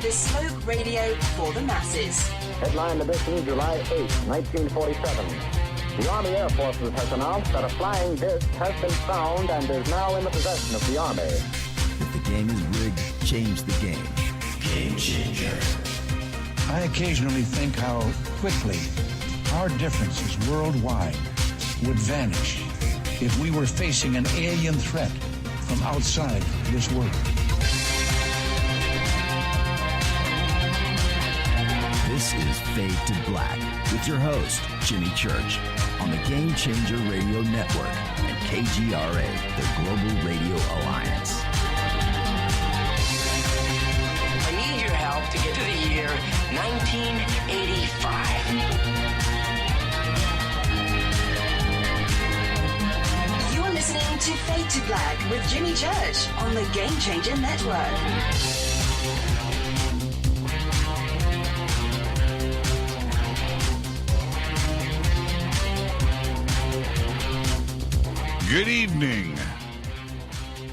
The Smoke Radio for the masses. Headline edition, July 8, 1947. The Army Air Forces has announced that a flying disc has been found and is now in the possession of the Army. If the game is rigged, change the game. Game changer. I occasionally think how quickly our differences worldwide would vanish if we were facing an alien threat from outside this world. This is Fade to Black with your host, Jimmy Church, on the Game Changer Radio Network and KGRA, the Global Radio Alliance. I need your help to get to the year 1985. You're listening to Fade to Black with Jimmy Church on the Game Changer Network. Good evening.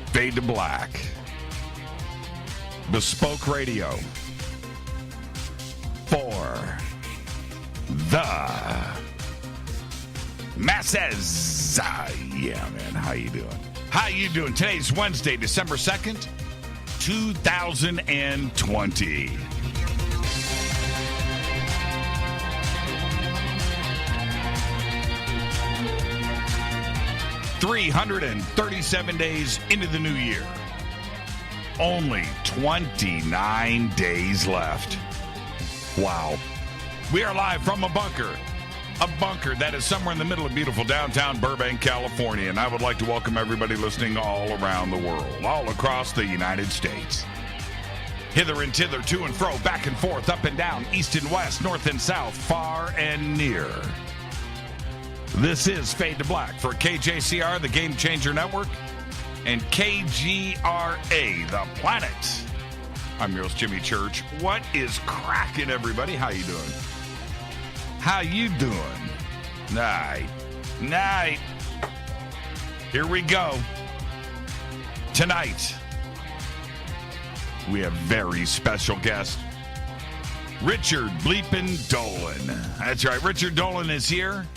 Fade to Black. Bespoke Radio. For the masses. Yeah, man. How you doing? How you doing? Today's Wednesday, December 2nd, 2020. $337 days into the new year. Only 29 days left. Wow. We are live from a bunker that is somewhere in the middle of beautiful downtown Burbank, California. And I would like to welcome everybody listening all around the world, all across the United States. Hither and thither, to and fro, back and forth, up and down, east and west, north and south, far and near. This is Fade to Black for KJCR, the Game Changer Network, and KGRA, the planet. I'm your host, Jimmy Church. What is cracking, everybody? How you doing? How you doing? Night. Here we go. Tonight, we have very special guest, Richard Bleepin' Dolan. That's right, Richard Dolan is here.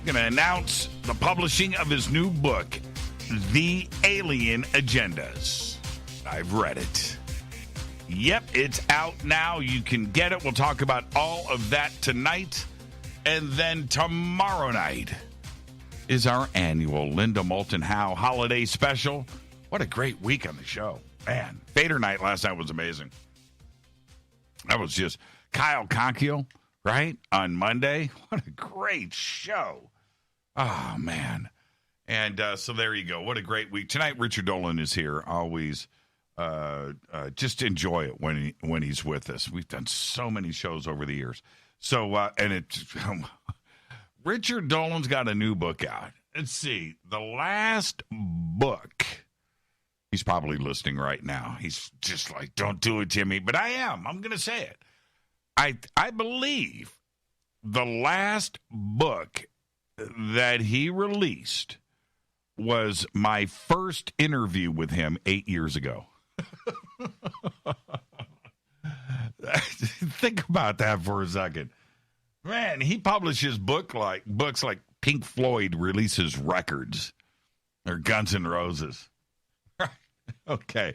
Going to announce the publishing of his new book, The Alien Agendas. I've read it. Yep, it's out now. You can get it. We'll talk about all of that tonight. And then tomorrow night is our annual Linda Moulton Howe holiday special. What a great week on the show. Man, Fader night last night was amazing. That was just Kyle Conchio, right, on Monday. What a great show. Oh, man. And so there you go. What a great week. Tonight, Richard Dolan is here. Always just enjoy it when he's with us. We've done so many shows over the years. So, and it's Richard Dolan's got a new book out. Let's see. The last book, he's probably listening right now. He's just like, don't do it, Jimmy. But I am. I'm going to say it. I believe the last book that he released was my first interview with him 8 years ago. Think about that for a second. Man, he publishes books like Pink Floyd releases records or Guns N' Roses. Okay.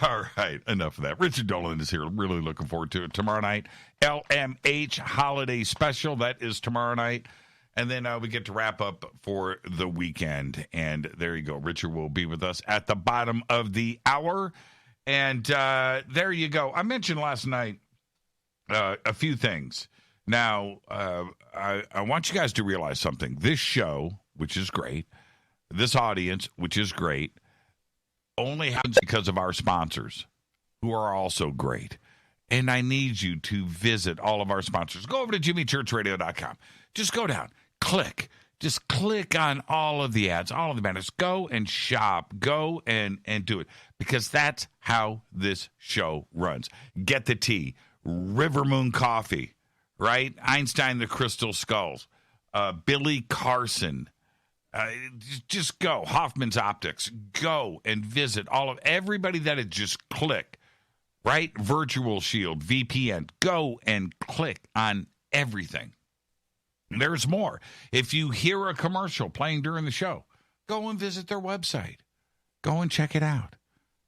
All right. Enough of that. Richard Dolan is here. Really looking forward to it. Tomorrow night, LMH Holiday Special. That is tomorrow night. And then we get to wrap up for the weekend. And there you go. Richard will be with us at the bottom of the hour. And there you go. I mentioned last night a few things. Now, I want you guys to realize something. This show, which is great, this audience, which is great, only happens because of our sponsors, who are also great. And I need you to visit all of our sponsors. Go over to jimmychurchradio.com. Just go down. Just click on all of the ads, all of the banners. Go and shop. Go and do it. Because that's how this show runs. Get the tea. River Moon Coffee, right? Einstein the Crystal Skulls. Billy Carson. Just go. Hoffman's Optics. Go and visit everybody that had just click. right? Virtual Shield VPN. Go and click on everything. There's more. If you hear a commercial playing during the show, go and visit their website. Go and check it out.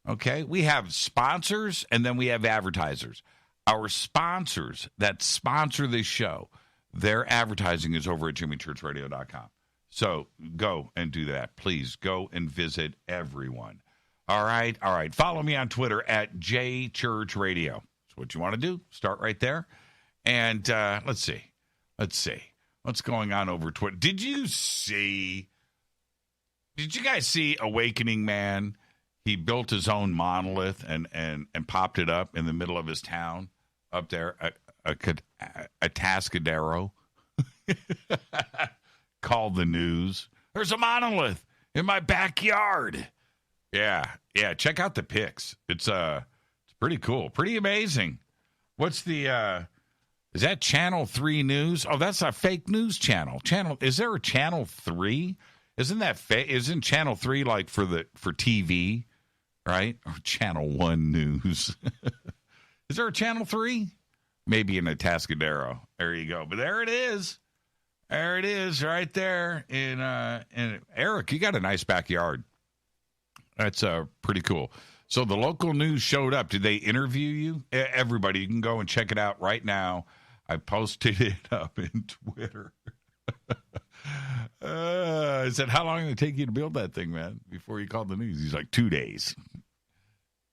Okay? We have sponsors, and then we have advertisers. Our sponsors that sponsor this show, their advertising is over at jimmychurchradio.com. So go and do that. Please go and visit everyone. All right. Follow me on Twitter at jchurchradio. That's what you want to do. Start right there. And let's see. What's going on over Twitter? Did you guys see Awakening Man? He built his own monolith and popped it up in the middle of his town up there, a Tascadero. Called the news. There's a monolith in my backyard. Yeah. Check out the pics. It's pretty cool, pretty amazing. What's the? Is that Channel 3 News? Oh, that's a fake news channel. Is there a Channel 3? Isn't that fake? Isn't Channel 3 like for TV, right? Or Channel 1 News? Is there a Channel 3? Maybe in a Tascadero. There you go. But there it is. There it is, right there. And Eric, you got a nice backyard. That's pretty cool. So the local news showed up. Did they interview you? Everybody, you can go and check it out right now. I posted it up in Twitter. I said, how long did it take you to build that thing, man, before you called the news? He's like, 2 days.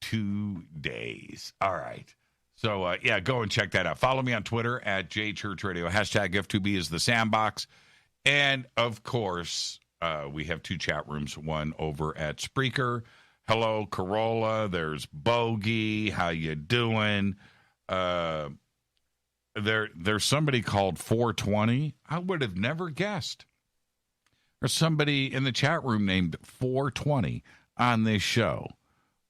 2 days. All right. So, go and check that out. Follow me on Twitter at jchurchradio. Hashtag F2B is the sandbox. And, of course, we have 2 chat rooms, one over at Spreaker. Hello, Corolla. There's Bogey. How you doing? There's somebody called 420. I would have never guessed. There's somebody in the chat room named 420 on this show.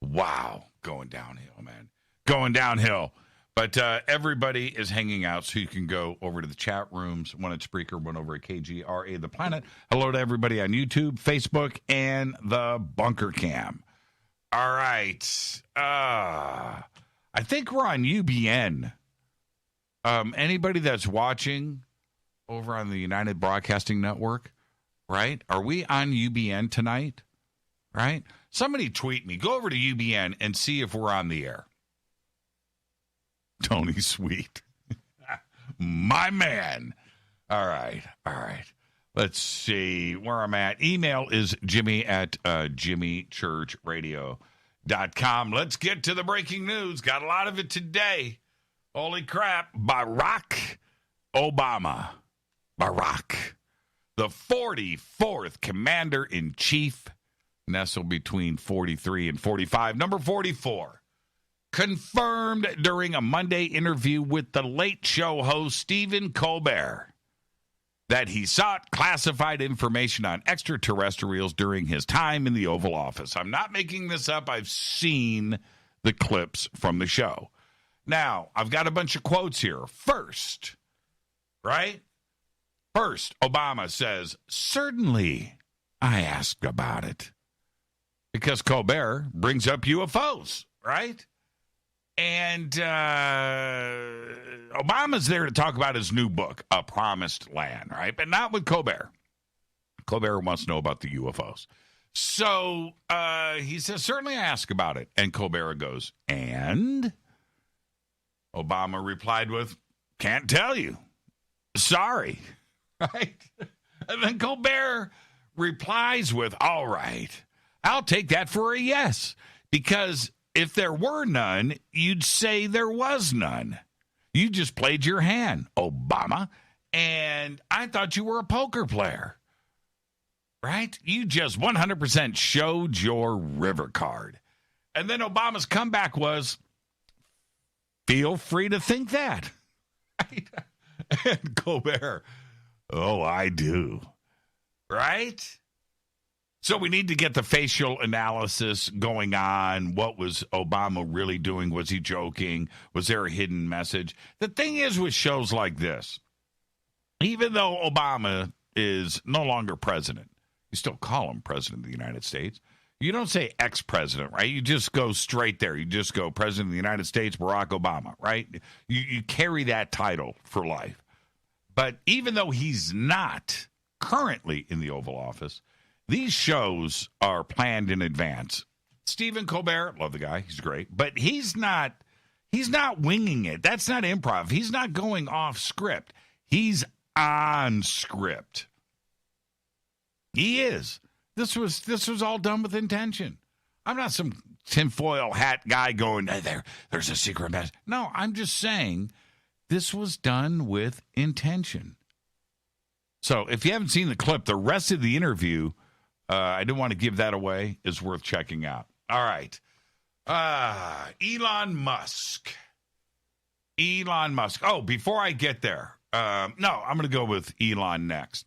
Wow. Going downhill, man. Going downhill. But everybody is hanging out, so you can go over to the chat rooms, one at Spreaker, one over at KGRA The Planet. Hello to everybody on YouTube, Facebook, and the Bunker Cam. All right. I think we're on UBN. Anybody that's watching over on the United Broadcasting Network, right? Are we on UBN tonight? Right? Somebody tweet me. Go over to UBN and see if we're on the air. Tony Sweet. My man. All right. Let's see where I'm at. Email is Jimmy at jimmychurchradio.com. Let's get to the breaking news. Got a lot of it today. Holy crap. Barack Obama. Barack. The 44th Commander-in-Chief, nestled between 43 and 45. Number 44. Confirmed during a Monday interview with the Late Show host Stephen Colbert that he sought classified information on extraterrestrials during his time in the Oval Office. I'm not making this up. I've seen the clips from the show. Now, I've got a bunch of quotes here. First, Obama says, certainly I asked about it. Because Colbert brings up UFOs, right? And Obama's there to talk about his new book, A Promised Land, right? But not with Colbert. Colbert wants to know about the UFOs. So he says, certainly I ask about it. And Colbert goes, and? Obama replied with, can't tell you. Sorry. Right? And then Colbert replies with, all right, I'll take that for a yes. Because if there were none, you'd say there was none. You just played your hand, Obama, and I thought you were a poker player, right? You just 100% showed your river card. And then Obama's comeback was, feel free to think that. Right? And Colbert, oh, I do. Right? So we need to get the facial analysis going on. What was Obama really doing? Was he joking? Was there a hidden message? The thing is with shows like this, even though Obama is no longer president, you still call him president of the United States. You don't say ex-president, right? You just go straight there. You just go President of the United States, Barack Obama, right? You carry that title for life. But even though he's not currently in the Oval Office, these shows are planned in advance. Stephen Colbert, love the guy, he's great, but he's not winging it. That's not improv. He's not going off script. He's on script. He is. This was all done with intention. I'm not some tinfoil hat guy going, hey, there's a secret message. No, I'm just saying this was done with intention. So if you haven't seen the clip, the rest of the interview, I didn't want to give that away, is worth checking out. All right. Elon Musk. Oh, before I get there, no, I'm going to go with Elon next.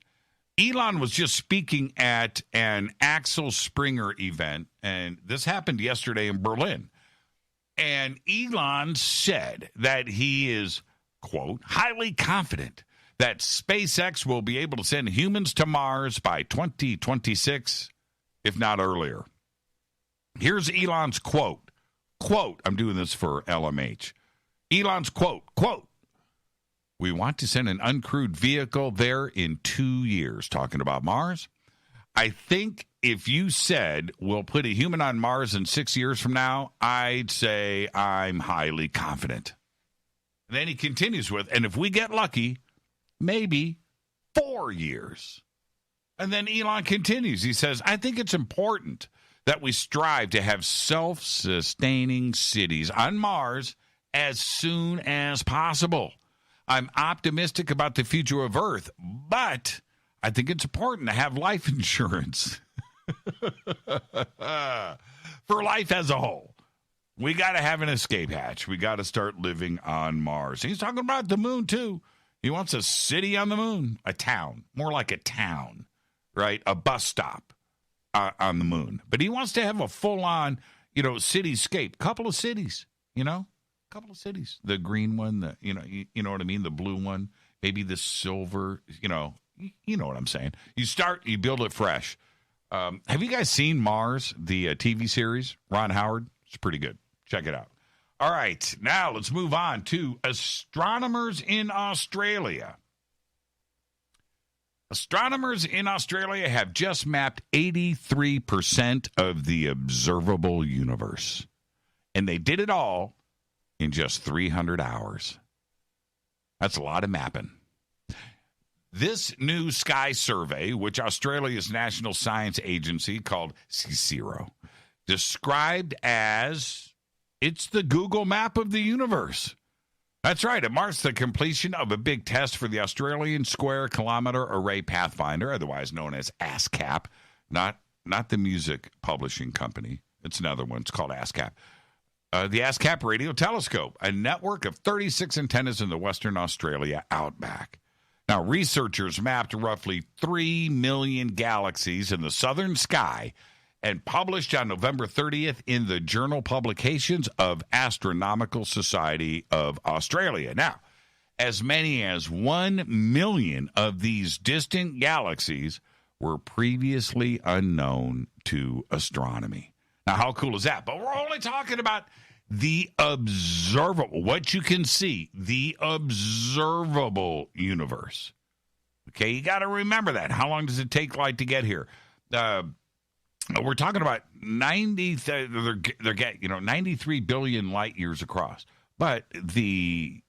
Elon was just speaking at an Axel Springer event, and this happened yesterday in Berlin. And Elon said that he is, quote, highly confident that SpaceX will be able to send humans to Mars by 2026, if not earlier. Here's Elon's quote. Quote, I'm doing this for LMH. Elon's quote, we want to send an uncrewed vehicle there in 2 years. Talking about Mars. I think if you said we'll put a human on Mars in 6 years from now, I'd say I'm highly confident. And then he continues with, and if we get lucky, maybe 4 years. And then Elon continues. He says, I think it's important that we strive to have self-sustaining cities on Mars as soon as possible. I'm optimistic about the future of Earth, but I think it's important to have life insurance for life as a whole. We got to have an escape hatch. We got to start living on Mars. He's talking about the moon, too. He wants a city on the moon, a town, more like a town, right? A bus stop on the moon. But he wants to have a full-on, cityscape. Couple of cities, couple of cities. The green one, you know what I mean? The blue one, maybe the silver, you know what I'm saying. You build it fresh. Have you guys seen Mars, the TV series? Ron Howard? It's pretty good. Check it out. All right, now let's move on to astronomers in Australia. Astronomers in Australia have just mapped 83% of the observable universe. And they did it all in just 300 hours. That's a lot of mapping. This new sky survey, which Australia's national science agency called CSIRO, described as it's the Google map of the universe. That's right. It marks the completion of a big test for the Australian Square Kilometre Array Pathfinder, otherwise known as ASCAP, not the music publishing company. It's another one. It's called ASCAP. The ASCAP radio telescope, a network of 36 antennas in the Western Australia outback. Now, researchers mapped roughly 3 million galaxies in the southern sky and published on November 30th in the Journal Publications of Astronomical Society of Australia. Now, as many as 1 million of these distant galaxies were previously unknown to astronomy. Now, how cool is that? But we're only talking about the observable, what you can see, the observable universe. Okay, you got to remember that. How long does it take light to get here? We're talking about 93 billion light years across. But the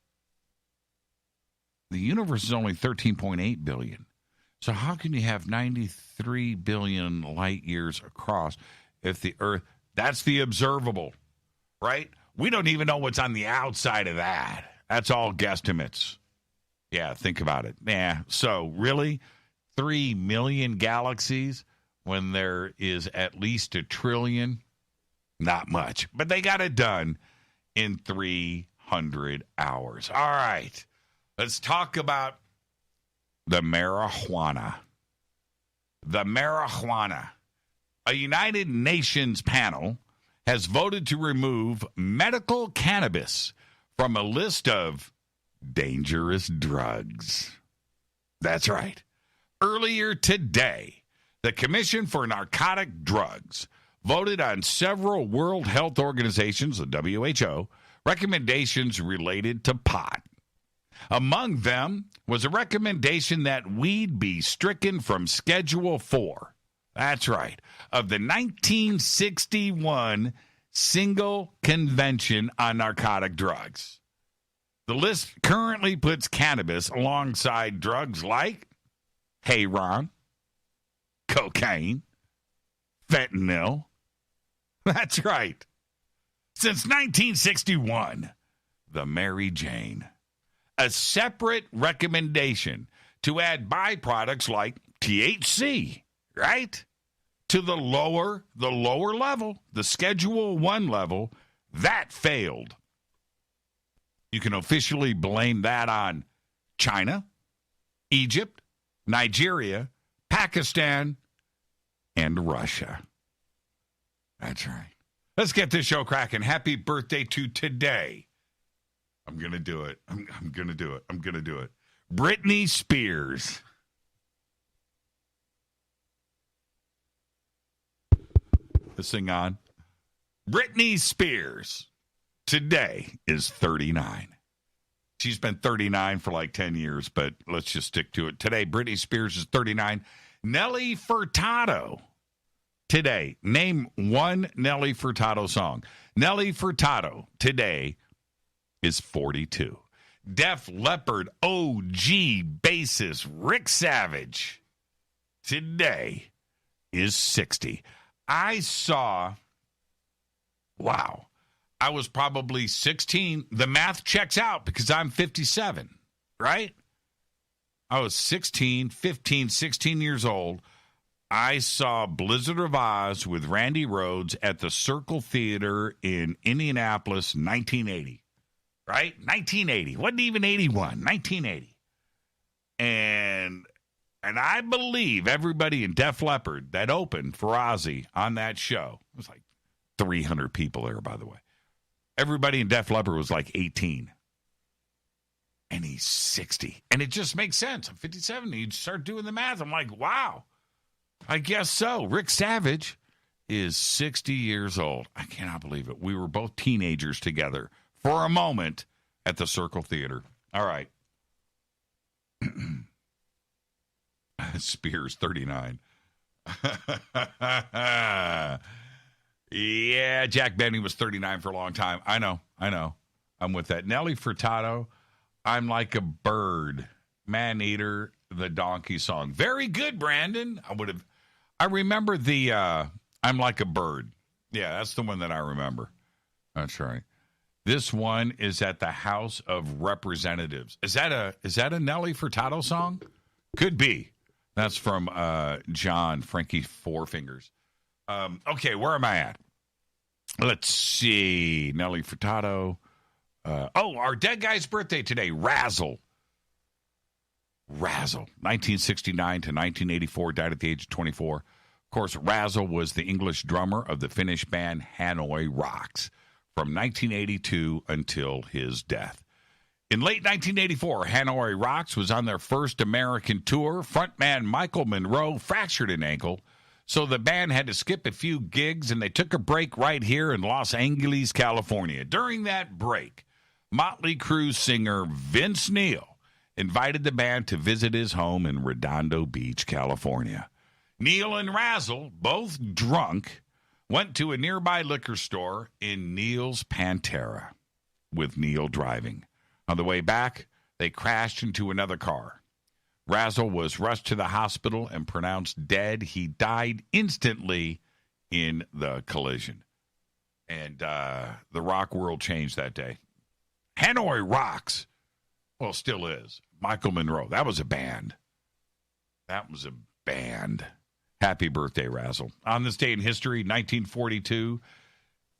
universe is only 13.8 billion. So how can you have 93 billion light years across if the Earth, that's the observable, right? We don't even know what's on the outside of that. That's all guesstimates. Yeah, think about it. Yeah, so really, 3 million galaxies when there is at least 1 trillion? Not much. But they got it done in 300 hours. All right, let's talk about the marijuana. The marijuana. A United Nations panel has voted to remove medical cannabis from a list of dangerous drugs. That's right. Earlier today, the Commission for Narcotic Drugs voted on several World Health Organizations, the WHO, recommendations related to pot. Among them was a recommendation that weed be stricken from Schedule 4. That's right, of the 1961 Single Convention on Narcotic Drugs. The list currently puts cannabis alongside drugs like heroin, cocaine, fentanyl. That's right. Since 1961, the Mary Jane. A separate recommendation to add byproducts like THC, right? To the lower level, the Schedule 1 level, that failed. You can officially blame that on China, Egypt, Nigeria, Pakistan, and Russia. That's right. Let's get this show cracking. Happy birthday to today. I'm going to do it. I'm going to do it. I'm going to do it. Britney Spears. This thing on. Britney Spears today is 39. She's been 39 for like 10 years, but let's just stick to it. Today, Britney Spears is 39. Nelly Furtado. Today, name one Nelly Furtado song. Nelly Furtado today is 42. Def Leppard OG bassist Rick Savage today is 60. I was probably 16. The math checks out because I'm 57, right? I was 16 years old. I saw Blizzard of Oz with Randy Rhoads at the Circle Theater in Indianapolis, 1980. Right? 1980. Wasn't even 81. 1980. And I believe everybody in Def Leppard that opened for Ozzy on that show, it was like 300 people there, by the way. Everybody in Def Leppard was like 18. And he's 60. And it just makes sense. I'm 57. You start doing the math. I'm like, wow. I guess so. Rick Savage is 60 years old. I cannot believe it. We were both teenagers together for a moment at the Circle Theater. All right. Spears, 39. Yeah, Jack Benny was 39 for a long time. I know. I'm with that. Nelly Furtado, I'm Like a Bird. Man-Eater, the Donkey song. Very good, Brandon. I remember the I'm Like a Bird. Yeah, that's the one that I remember. That's right. This one is at the House of Representatives. Is that a Nelly Furtado song? Could be. That's from John Frankie Four Fingers. Okay, where am I at? Let's see. Nelly Furtado. Our dead guy's birthday today. Razzle, 1969 to 1984, died at the age of 24. Of course, Razzle was the English drummer of the Finnish band Hanoi Rocks from 1982 until his death. In late 1984, Hanoi Rocks was on their first American tour. Frontman Michael Monroe fractured an ankle, so the band had to skip a few gigs, and they took a break right here in Los Angeles, California. During that break, Motley Crue singer Vince Neil invited the band to visit his home in Redondo Beach, California. Neil and Razzle, both drunk, went to a nearby liquor store in Neil's Pantera, with Neil driving. On the way back, they crashed into another car. Razzle was rushed to the hospital and pronounced dead. He died instantly in the collision. And the rock world changed that day. Hanoi Rocks, well, still is. Michael Monroe, that was a band. Happy birthday, Razzle. On this day in history, 1942,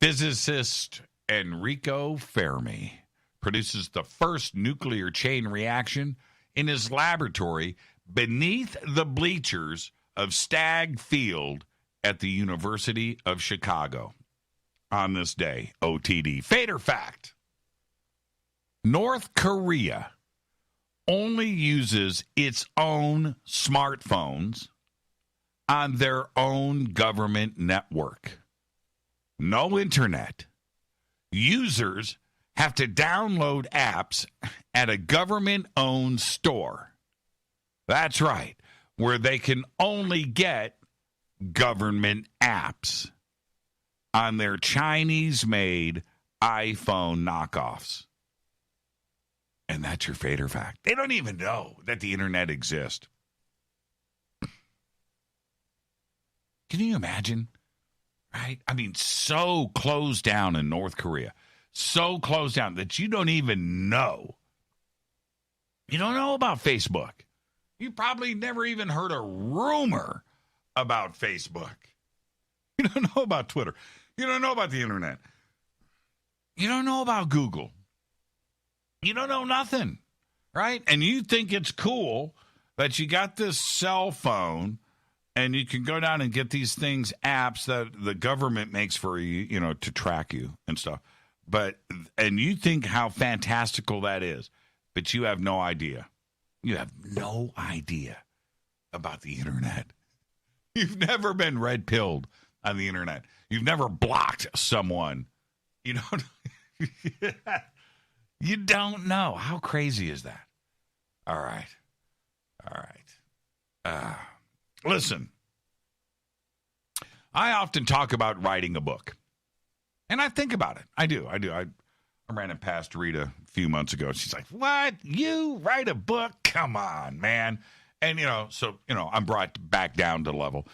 physicist Enrico Fermi produces the first nuclear chain reaction in his laboratory beneath the bleachers of Stagg Field at the University of Chicago. On this day, OTD. Fader fact. North Korea only uses its own smartphones on their own government network. no internet. Users have to download apps at a government-owned store. That's right, where they can only get government apps on their Chinese-made iPhone knockoffs. And that's your fader fact. They don't even know that the internet exists. Can you imagine? Right? I mean, so closed down in North Korea. So closed down that you don't even know. You don't know about Facebook. You probably never even heard a rumor about Facebook. You don't know about Twitter. You don't know about the internet. You don't know about Google. You don't know nothing, right? And you think it's cool that you got this cell phone and you can go down and get these things, apps that the government makes for you, you know, to track you and stuff. And you think how fantastical that is, but you have no idea. You have no idea about the internet. You've never been red-pilled on the internet. You've never blocked someone. You don't. You don't know. How crazy is that? All right. Listen, I often talk about writing a book, and I think about it. I do. I ran it past Rita a few months ago. She's like, "What? You write a book? Come on, man!" And I'm brought back down to level,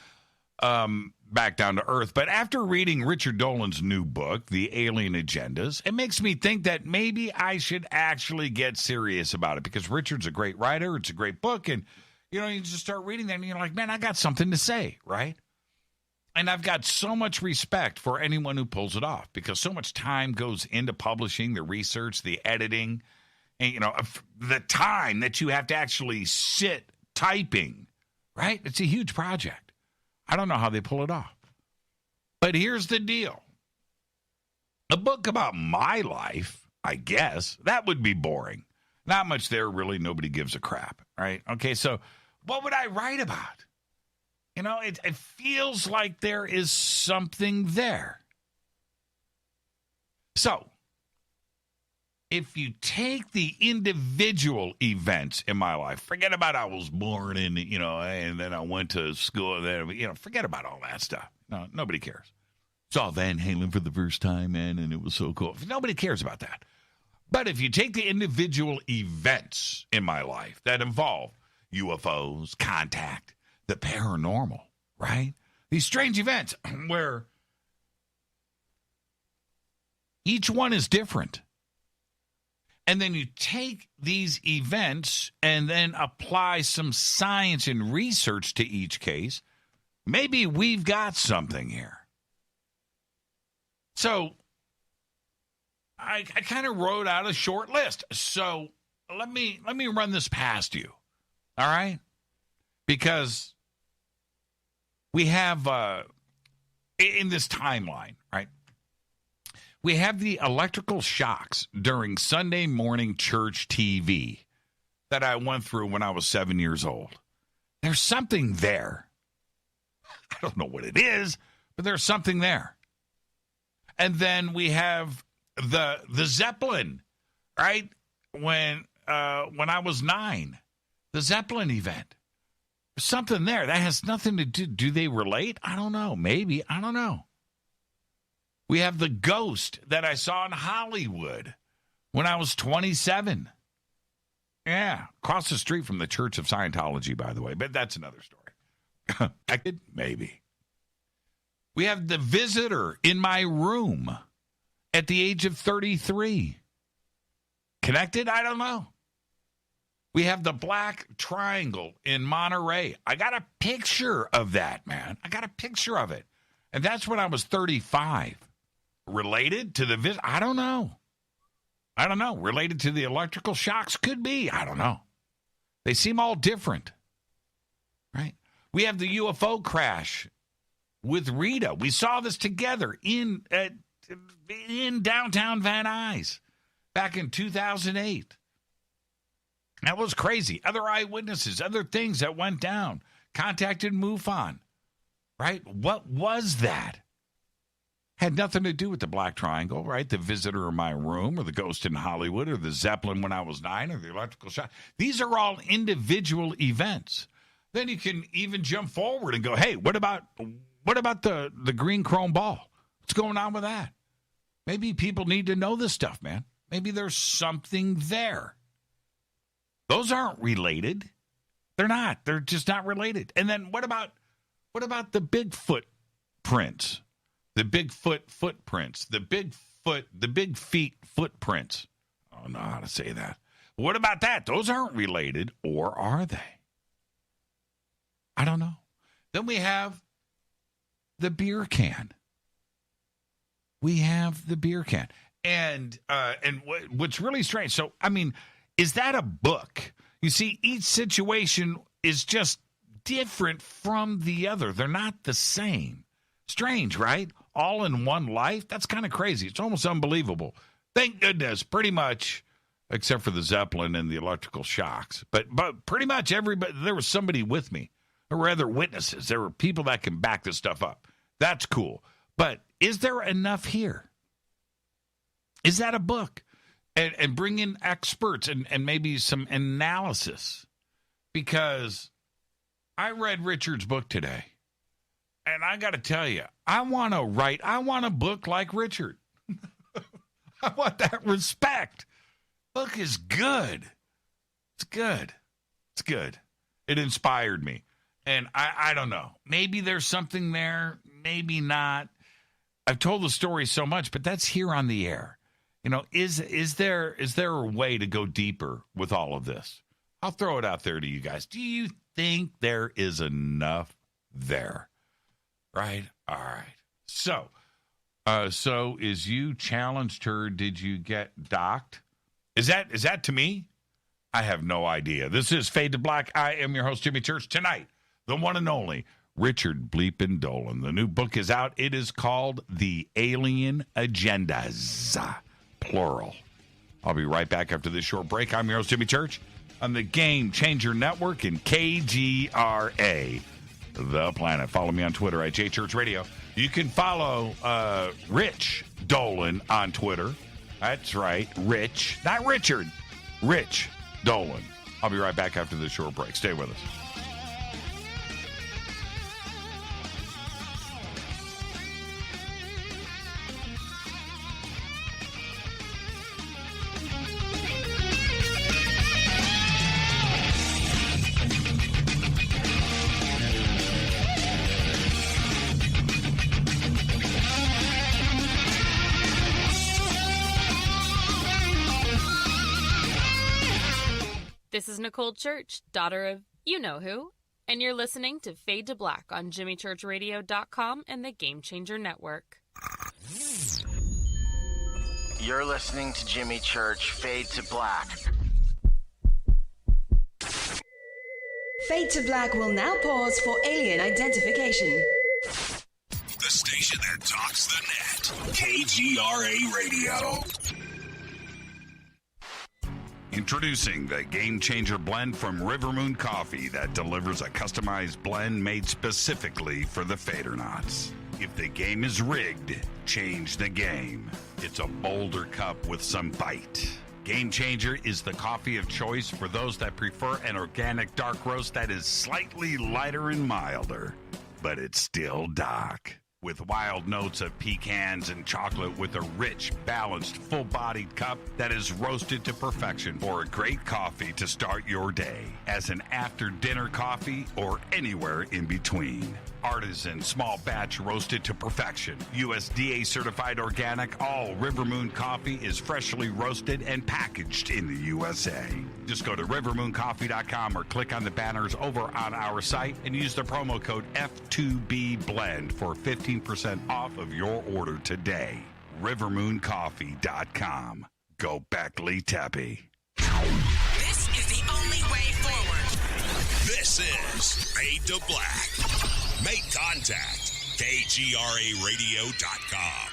back down to earth. But after reading Richard Dolan's new book, The Alien Agendas, it makes me think that maybe I should actually get serious about it, because Richard's a great writer. It's a great book, and you just start reading that, and you're like, man, I got something to say, right? And I've got so much respect for anyone who pulls it off, because so much time goes into publishing, the research, the editing, and, the time that you have to actually sit typing, right? It's a huge project. I don't know how they pull it off. But here's the deal. A book about my life, I guess, that would be boring. Not much there, really. Nobody gives a crap, right? Okay, so what would I write about? It feels like there is something there. So, if you take the individual events in my life, forget about I was born in, and then I went to school, and then, forget about all that stuff. No, nobody cares. Saw Van Halen for the first time, man, and it was so cool. Nobody cares about that. But if you take the individual events in my life that involve UFOs, contact, the paranormal, right? These strange events where each one is different. And then you take these events and then apply some science and research to each case. Maybe we've got something here. So I kind of wrote out a short list. So let me run this past you. All right? Because we have, in this timeline, right, we have the electrical shocks during Sunday morning church TV that I went through when I was 7 years old. There's something there. I don't know what it is, but there's something there. And then we have the Zeppelin, right, when I was 9, the Zeppelin event. There's something there. That has nothing to do. Do they relate? I don't know. Maybe. I don't know. We have the ghost that I saw in Hollywood when I was 27. Yeah, across the street from the Church of Scientology, by the way. But that's another story. Maybe. We have the visitor in my room at the age of 33. Connected? I don't know. We have the black triangle in Monterey. I got a picture of that, man. I got a picture of it. And that's when I was 35. Related to the visit? I don't know. Related to the electrical shocks? Could be. I don't know. They seem all different. Right? We have the UFO crash with Rita. We saw this together in downtown Van Nuys back in 2008. That was crazy. Other eyewitnesses, other things that went down. Contacted MUFON. Right? What was that? had nothing to do with the Black Triangle, right? The visitor in my room, or the ghost in Hollywood, or the Zeppelin when I was 9, or the electrical shock. These are all individual events. Then you can even jump forward and go, hey, what about the green chrome ball? What's going on with that? Maybe people need to know this stuff, man. Maybe there's something there. Those aren't related. They're not. They're just not related. And then what about the Bigfoot prints? The Bigfoot footprints, the big feet footprints. I don't know how to say that. What about that? Those aren't related, or are they? I don't know. Then we have the beer can. And what's really strange, so, I mean, is that a book? You see, each situation is just different from the other. They're not the same. Strange, right? All in one life? That's kind of crazy. It's almost unbelievable. Thank goodness, pretty much, except for the Zeppelin and the electrical shocks. But pretty much everybody, there was somebody with me. There were other witnesses. There were people that can back this stuff up. That's cool. But is there enough here? Is that a book? And bring in experts and maybe some analysis. Because I read Richard's book today. And I got to tell you, I want a book like Richard. I want that respect. Book is good. It's good. It inspired me. And I don't know. Maybe there's something there. Maybe not. I've told the story so much, but that's here on the air. You know, is there a way to go deeper with all of this? I'll throw it out there to you guys. Do you think there is enough there? Right? All right. So as you challenged her, did you get docked? Is that to me? I have no idea. This is Fade to Black. I am your host, Jimmy Church. Tonight, the one and only Richard Bleepin' Dolan. The new book is out. It is called The Alien Agendas, plural. I'll be right back after this short break. I'm your host, Jimmy Church, on the Game Changer Network and KGRA. The Planet. Follow me on Twitter at JChurchRadio. You can follow Rich Dolan on Twitter. That's right, Rich, not Richard. Rich Dolan. I'll be right back after this short break. Stay with us. This is Nicole Church, daughter of you-know-who, and you're listening to Fade to Black on JimmyChurchRadio.com and the Game Changer Network. You're listening to Jimmy Church, Fade to Black. Fade to Black will now pause for alien identification. The station that talks the net. KGRA Radio. Introducing the Game Changer blend from River Moon Coffee that delivers a customized blend made specifically for the Fadernauts. If the game is rigged, change the game. It's a bolder cup with some bite. Game Changer is the coffee of choice for those that prefer an organic dark roast that is slightly lighter and milder, but it's still dark. With wild notes of pecans and chocolate with a rich, balanced, full-bodied cup that is roasted to perfection for a great coffee to start your day, as an after-dinner coffee or anywhere in between. Artisan, small batch roasted to perfection. USDA certified organic, all River Moon coffee is freshly roasted and packaged in the USA. Just go to rivermooncoffee.com or click on the banners over on our site and use the promo code F2BBLEND for 15% off of your order today. rivermooncoffee.com. Go Beckley Teppy. This is the only way forward. This is Fade to Black. Make contact. KGRARadio.com.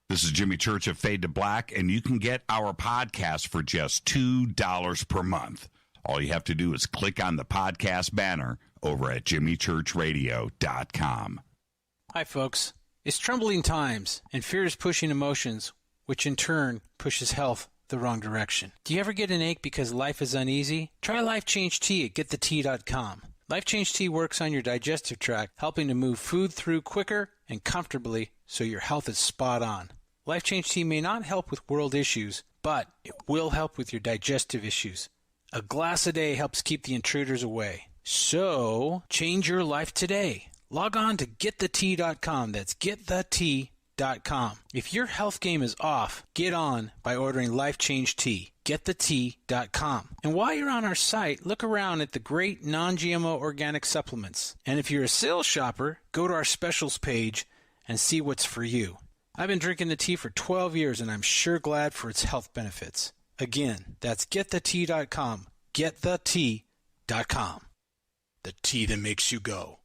This is Jimmy Church of Fade to Black, and you can get our podcast for just $2 per month. All you have to do is click on the podcast banner over at JimmyChurchRadio.com. Hi, folks. It's troubling times, and fear is pushing emotions, which in turn pushes health the wrong direction. Do you ever get an ache because life is uneasy? Try Life Change Tea at getthetea.com. Life Change Tea works on your digestive tract, helping to move food through quicker and comfortably so your health is spot on. Life Change Tea may not help with world issues, but it will help with your digestive issues. A glass a day helps keep the intruders away. So, change your life today. Log on to getthetea.com. That's getthetea.com. If your health game is off, get on by ordering Life Change Tea. Getthetea.com. And while you're on our site, look around at the great non-GMO organic supplements. And if you're a sales shopper, go to our specials page and see what's for you. I've been drinking the tea for 12 years, and I'm sure glad for its health benefits. Again, that's getthetea.com. Getthetea.com. The tea that makes you go.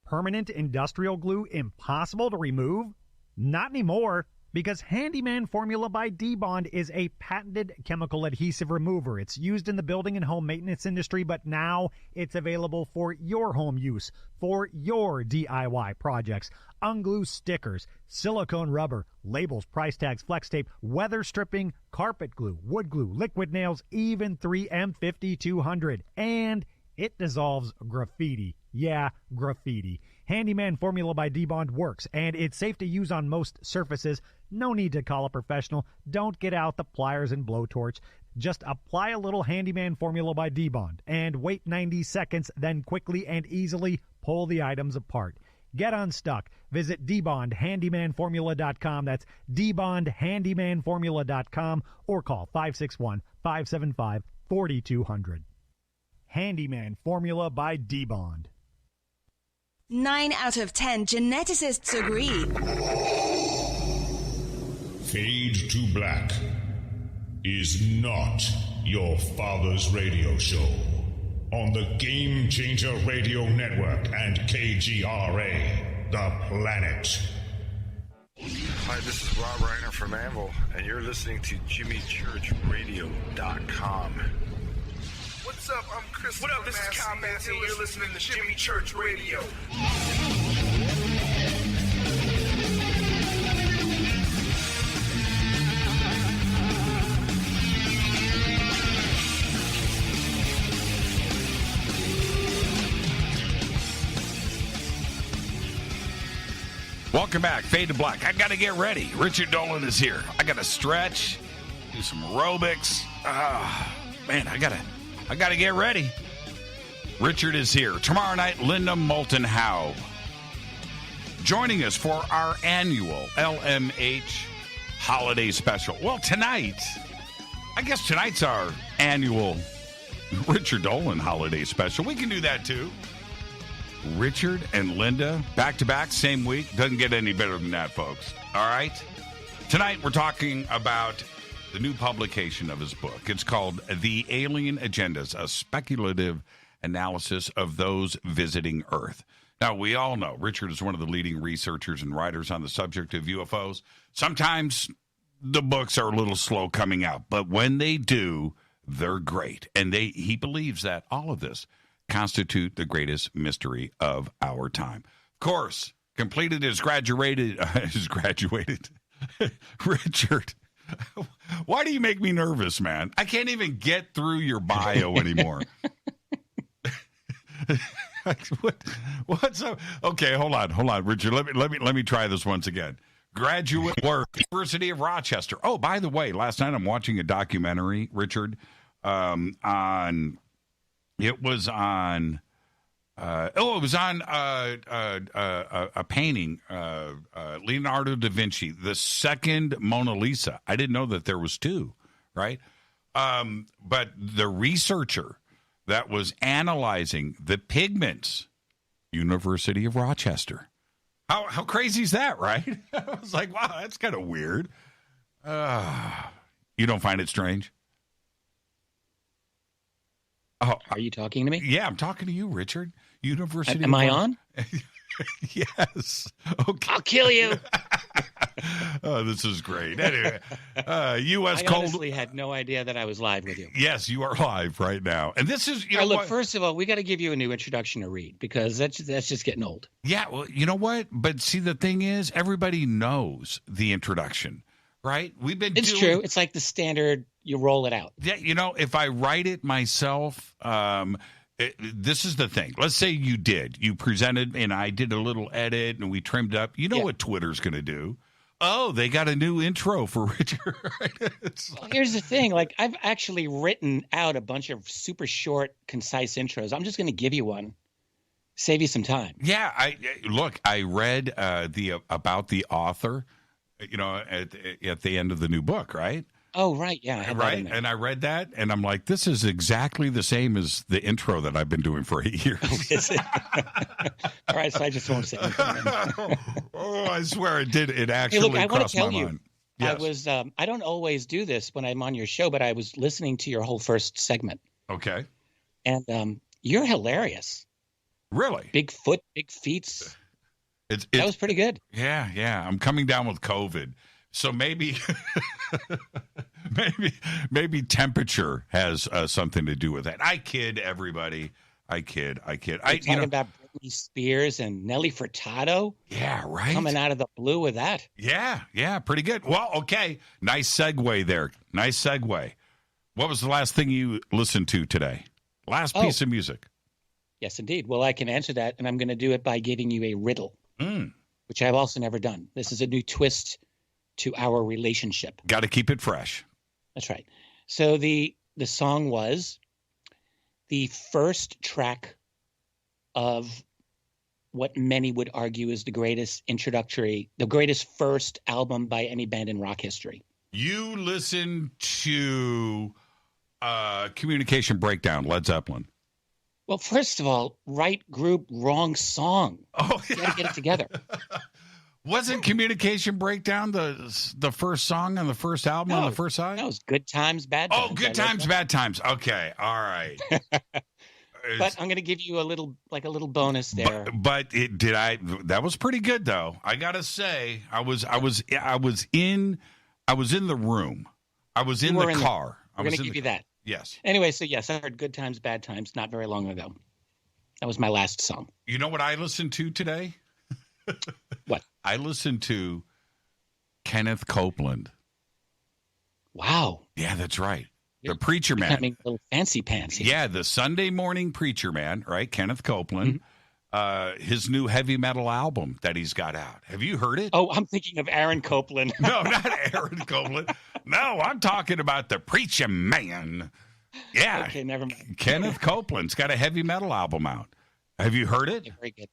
Permanent industrial glue impossible to remove? Not anymore, because Handyman Formula by D-Bond is a patented chemical adhesive remover. It's used in the building and home maintenance industry, but now it's available for your home use, for your DIY projects. Unglue stickers, silicone rubber, labels, price tags, flex tape, weather stripping, carpet glue, wood glue, liquid nails, even 3M 5200. And it dissolves graffiti. Yeah, graffiti. Handyman Formula by D-Bond works, and it's safe to use on most surfaces. No need to call a professional. Don't get out the pliers and blowtorch. Just apply a little Handyman Formula by D-Bond and wait 90 seconds, then quickly and easily pull the items apart. Get unstuck. Visit dbondhandymanformula.com. That's dbondhandymanformula.com or call 561-575-4200. Handyman Formula by D-Bond. 9 out of 10 geneticists agree. Fade to Black is not your father's radio show on the Game Changer Radio Network and KGRA, The Planet. Hi, this is Rob Reiner from Anvil, and you're listening to JimmyChurchRadio.com. What's up? I'm Chris. What up? This is Kyle Massey. You're listening to Jimmy Church Radio. Welcome back, Fade to Black. I got to get ready. Richard Dolan is here. I got to stretch, do some aerobics. Man, I gotta get ready. Richard is here. Tomorrow night, Linda Moulton Howe joining us for our annual LMH holiday special. Well, tonight, I guess tonight's our annual Richard Dolan holiday special. We can do that too. Richard and Linda, back-to-back, same week. Doesn't get any better than that, folks. All right? Tonight, we're talking about the new publication of his book. It's called The Alien Agendas, a Speculative Analysis of Those Visiting Earth. Now, we all know Richard is one of the leading researchers and writers on the subject of UFOs. Sometimes the books are a little slow coming out, but when they do, they're great. And he believes that all of this constitute the greatest mystery of our time. Of course, completed his graduated. Richard, why do you make me nervous, man? I can't even get through your bio anymore. What's up? Okay, hold on, Richard. Let me try this once again. Graduate work, University of Rochester. Oh, by the way, last night I'm watching a documentary, Richard, on. It was on. A painting, Leonardo da Vinci, the second Mona Lisa. I didn't know that there was two, right? But the researcher that was analyzing the pigments, University of Rochester. How crazy is that, right? I was like, wow, that's kind of weird. You don't find it strange? Oh, are you talking to me? Yeah, I'm talking to you, Richard. University. Am I on? Yes. Okay. I'll kill you. Oh, this is great. Anyway, U.S. I honestly had no idea that I was live with you. Yes, you are live right now. And this is, you know, look, what? First of all, we got to give you a new introduction to read because that's just getting old. Yeah, well, you know what? But see, the thing is, everybody knows the introduction, right? It's true. It's like the standard, you roll it out. Yeah, you know, if I write it myself, this is the thing. Let's say you presented and I did a little edit and we trimmed up. You know what Twitter's going to do? Oh, they got a new intro for Richard. Well, here's the thing. Like, I've actually written out a bunch of super short, concise intros. I'm just going to give you one. Save you some time. Yeah, I read about the author, you know, at the end of the new book, right? Oh, right. Yeah. I had that in there. And I read that and I'm like, this is exactly the same as the intro that I've been doing for 8 years. Is it? All right. So I just won't say anything. Oh, I swear it did. It actually crossed my mind. Yes. I don't always do this when I'm on your show, but I was listening to your whole first segment. Okay. And you're hilarious. Really? Big foot, big feet. That was pretty good. Yeah. I'm coming down with COVID. So maybe temperature has something to do with that. I kid everybody. I kid. You're talking about Britney Spears and Nelly Furtado? Yeah, right. Coming out of the blue with that. Yeah, pretty good. Well, okay. Nice segue there. Nice segue. What was the last thing you listened to today? Last piece of music. Yes, indeed. Well, I can answer that, and I'm going to do it by giving you a riddle, which I've also never done. This is a new twist to our relationship. Got to keep it fresh. That's right. So the song was the first track of what many would argue is the greatest first album by any band in rock history. You listen to Communication Breakdown, Led Zeppelin. Well, first of all, right group, wrong song. Oh, yeah. You got to get it together. Wasn't Communication Breakdown the first song on the first album on the first side? No, it was Good Times, Bad Times. Oh, Good Times, Bad Times. Okay, all right. But I'm going to give you a little bonus there. But that was pretty good though. I got to say, I was in the room. I was in the car. I'm going to give you that. Yes. Anyway, so yes, I heard Good Times, Bad Times not very long ago. That was my last song. You know what I listened to today? What? I listened to Kenneth Copeland. Wow. Yeah, that's right. The preacher man. Becoming a little fancy pants here. Yeah, the Sunday morning preacher man, right? Kenneth Copeland. His new heavy metal album that he's got out. Have you heard it? Oh, I'm thinking of Aaron Copeland. No, not Aaron Copeland. No, I'm talking about the preacher man. Yeah. Okay, never mind. Kenneth Copeland's got a heavy metal album out. Have you heard it? Okay, very good.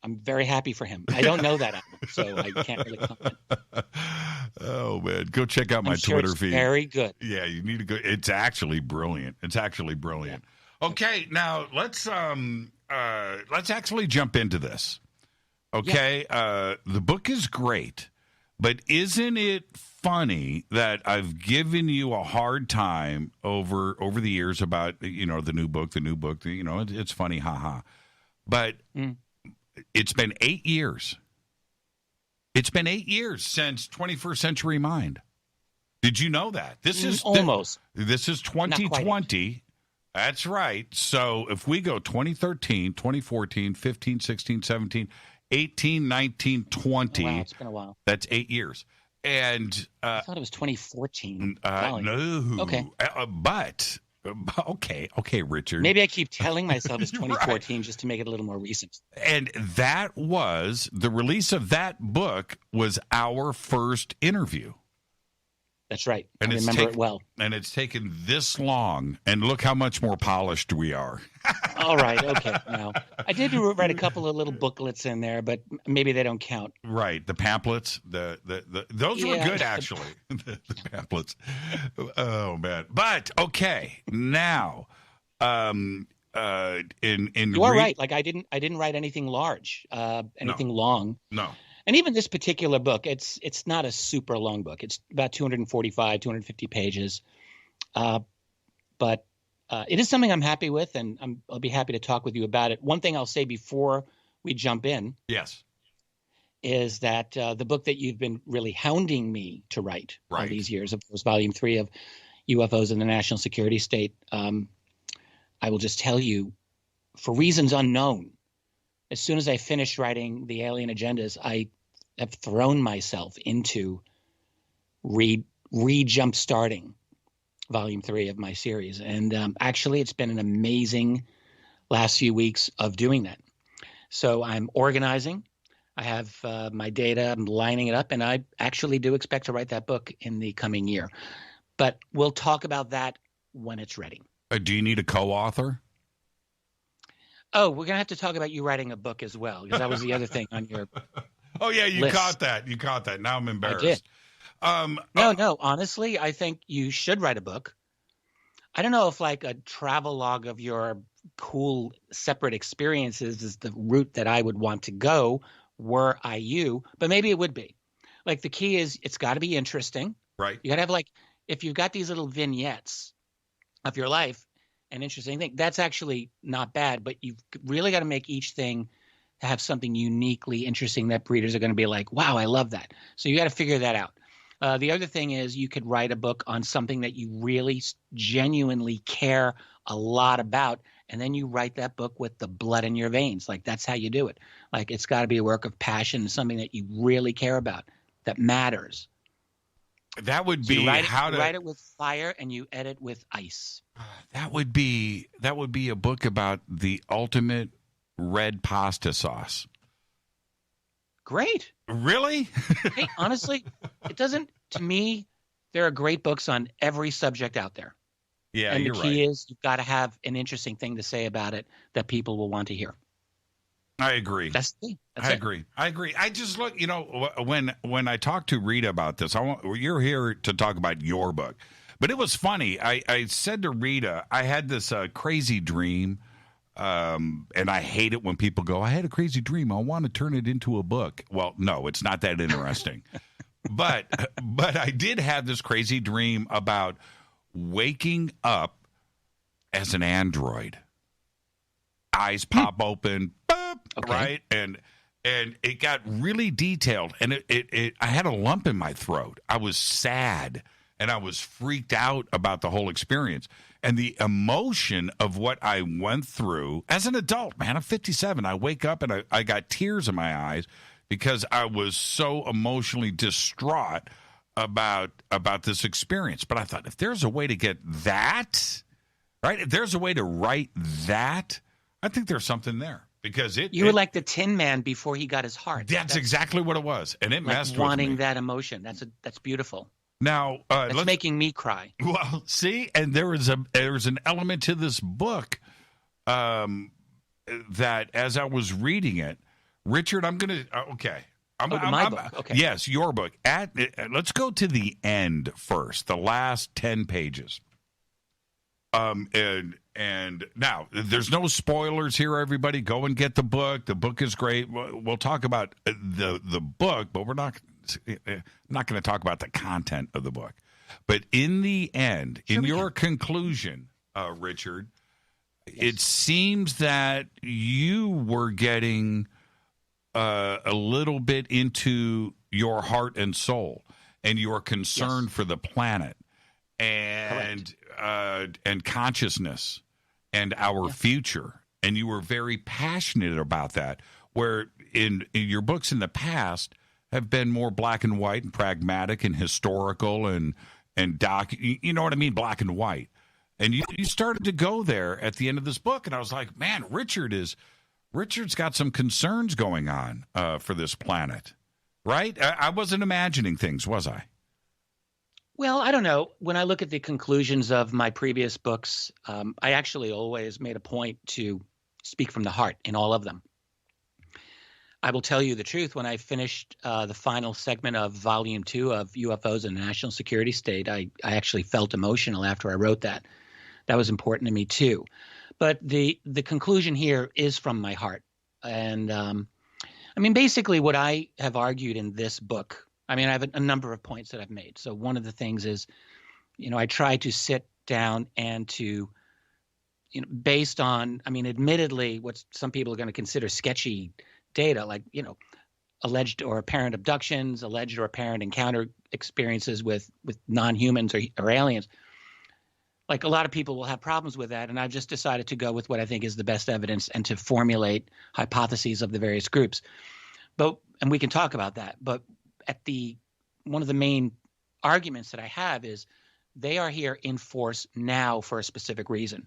I'm very happy for him. I don't know that album, so I can't really comment. Oh, man. Go check out my Twitter feed. Very good. Yeah, you need to go. It's actually brilliant. Yeah. Okay, now let's actually jump into this. Okay, the book is great, but isn't it funny that I've given you a hard time over the years about the new book. It's funny, haha. But it's been 8 years. It's been 8 years since 21st Century Mind. Did you know that? This is almost. This is 2020. That's right. So if we go 2013, 2014, 15, 16, 17, 18, 19, 20. Wow, it's been a while. That's 8 years. And I thought it was 2014. No. Okay. But okay, Richard. Maybe I keep telling myself it's 2014 just to make it a little more recent. And that was the release of that book was our first interview. That's right. I remember it well. And it's taken this long, and look how much more polished we are. All right. Okay. Now, I did write a couple of little booklets in there, but maybe they don't count. Right. The pamphlets. Those were good, actually. the pamphlets. Oh man. But okay. Now, you are right. Like I didn't write anything large, anything long. No. And even this particular book, it's not a super long book. It's about 245, 250 pages. But it is something I'm happy with, and I'll be happy to talk with you about it. One thing I'll say before we jump in. Yes. is that the book that you've been really hounding me to write all these years, of course, Volume 3 of UFOs in the National Security State, I will just tell you, for reasons unknown, as soon as I finished writing The Alien Agendas, I have thrown myself into re-jump starting Volume 3 of my series. And actually, it's been an amazing last few weeks of doing that. So I'm organizing. I have my data. I'm lining it up. And I actually do expect to write that book in the coming year. But we'll talk about that when it's ready. Do you need a co-author? Oh, we're going to have to talk about you writing a book as well, because that was the other thing on your Oh, yeah, you list. caught that. You caught that. Now I'm embarrassed. I did. No. Honestly, I think you should write a book. I don't know if like a travelogue of your cool separate experiences is the route that I would want to go were I you, but maybe it would be. Like the key is it's got to be interesting. Right. You got to have like, if you've got these little vignettes of your life, an interesting thing, that's actually not bad, but you've really got to make each thing to have something uniquely interesting that readers are going to be like, wow, I love that. So you got to figure that out. The other thing is you could write a book on something that you really genuinely care a lot about, and then you write that book with the blood in your veins. Like that's how you do it. Like it's got to be a work of passion, something that you really care about, that matters. That would So be you write how it with fire and you edit with ice. That would be a book about the ultimate red pasta sauce. Great. Really? Hey, honestly, it doesn't. To me, there are great books on every subject out there. Yeah, and you're the right. key is you've got to have an interesting thing to say about it that people will want to hear. I agree. That's the key. I agree. I just look, when I talked to Rita about this, you're here to talk about your book. But it was funny. I said to Rita, I had this crazy dream, and I hate it when people go, I had a crazy dream. I want to turn it into a book. Well, no, it's not that interesting. but I did have this crazy dream about waking up as an android. Eyes pop open, boop, Okay. right? And it got really detailed, and I had a lump in my throat. I was sad, and I was freaked out about the whole experience. And the emotion of what I went through as an adult, man, I'm 57. I wake up, and I got tears in my eyes because I was so emotionally distraught about this experience. But I thought, if there's a way to get that, right? If there's a way to write that, I think there's something there. Because you were like the Tin Man before he got his heart. That's exactly what it was, and it like messed wanting with me. that emotion. That's beautiful. Now, that's making me cry. Well, see, and there was an element to this book that, as I was reading it, Richard, I'm gonna okay. My book. Okay. Yes, your book. Let's go to the end first, the last 10 pages. And now there's no spoilers here, everybody. Go and get the book. The book is great. We'll talk about the book, but we're not going to talk about the content of the book. But in the end, in your conclusion, Richard, it seems that you were getting a little bit into your heart and soul and your concern for the planet and consciousness and our future. And you were very passionate about that, where in your books in the past have been more black and white and pragmatic and historical and you know what I mean? Black and white. And you started to go there at the end of this book. And I was like, man, Richard's got some concerns going on for this planet, right? I wasn't imagining things, was I? Well, I don't know. When I look at the conclusions of my previous books, I actually always made a point to speak from the heart in all of them. I will tell you the truth. When I finished the final segment of Volume 2 of UFOs in the National Security State, I actually felt emotional after I wrote that. That was important to me too. But the conclusion here is from my heart. And I mean, basically what I have argued in this book, I mean, I have a number of points that I've made. So one of the things is, I try to sit down and to, based on, I mean, admittedly, what some people are going to consider sketchy data, like, alleged or apparent abductions, alleged or apparent encounter experiences with non-humans or aliens. Like, a lot of people will have problems with that, and I've just decided to go with what I think is the best evidence and to formulate hypotheses of the various groups. And we can talk about that. But one of the main arguments that I have is they are here in force now for a specific reason.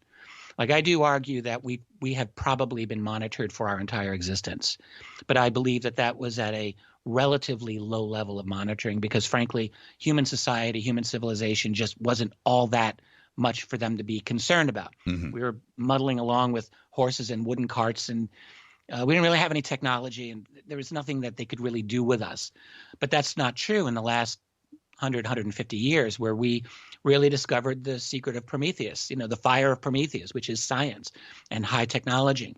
Like, I do argue that we have probably been monitored for our entire existence, but I believe that was at a relatively low level of monitoring because, frankly, human society, human civilization just wasn't all that much for them to be concerned about. Mm-hmm. We were muddling along with horses and wooden carts, and we didn't really have any technology, and there was nothing that they could really do with us. But that's not true in the last 100, 150 years, where we really discovered the secret of Prometheus, the fire of Prometheus, which is science and high technology.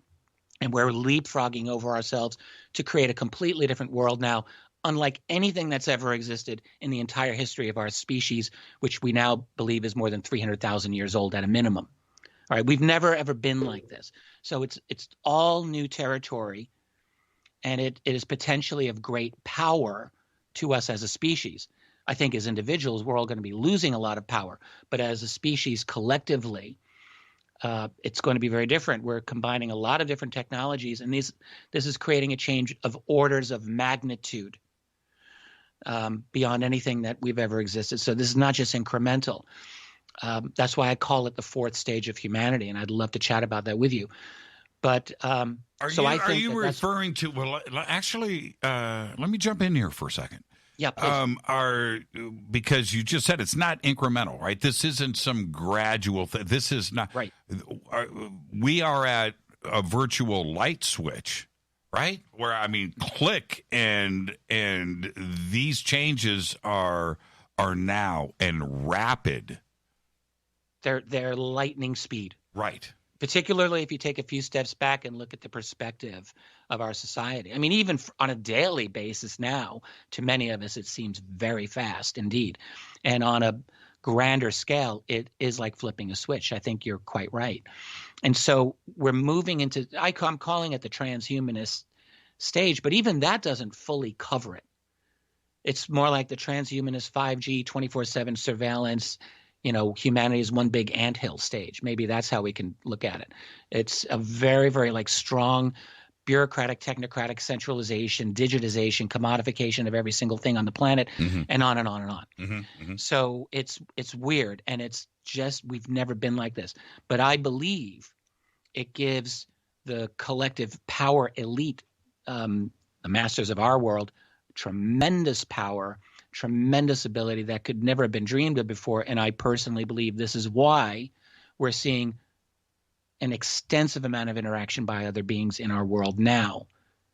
And we're leapfrogging over ourselves to create a completely different world now, unlike anything that's ever existed in the entire history of our species, which we now believe is more than 300,000 years old at a minimum. All right, we've never, ever been like this. So it's all new territory, and it is potentially of great power to us as a species. I think as individuals, we're all going to be losing a lot of power. But as a species collectively, it's going to be very different. We're combining a lot of different technologies, and this is creating a change of orders of magnitude beyond anything that we've ever existed. So this is not just incremental. That's why I call it the fourth stage of humanity, and I'd love to chat about that with you. But are you referring to? Well, actually, let me jump in here for a second. Yeah, please. Because you just said it's not incremental, right? This isn't some gradual thing. This is not right. We are at a virtual light switch, right? Where click and these changes are now and rapid. They're lightning speed, right? Particularly if you take a few steps back and look at the perspective of our society. Even on a daily basis now, to many of us, it seems very fast indeed. And on a grander scale, it is like flipping a switch. I think you're quite right. And so we're moving into, I'm calling it the transhumanist stage, but even that doesn't fully cover it. It's more like the transhumanist 5G 24/7 surveillance, humanity is one big anthill stage. Maybe that's how we can look at it. It's a very, very strong bureaucratic, technocratic centralization, digitization, commodification of every single thing on the planet, mm-hmm. and on and on and on. Mm-hmm. Mm-hmm. So it's weird, and it's just we've never been like this. But I believe it gives the collective power elite, the masters of our world, tremendous power, tremendous ability that could never have been dreamed of before. And I personally believe this is why we're seeing an extensive amount of interaction by other beings in our world now.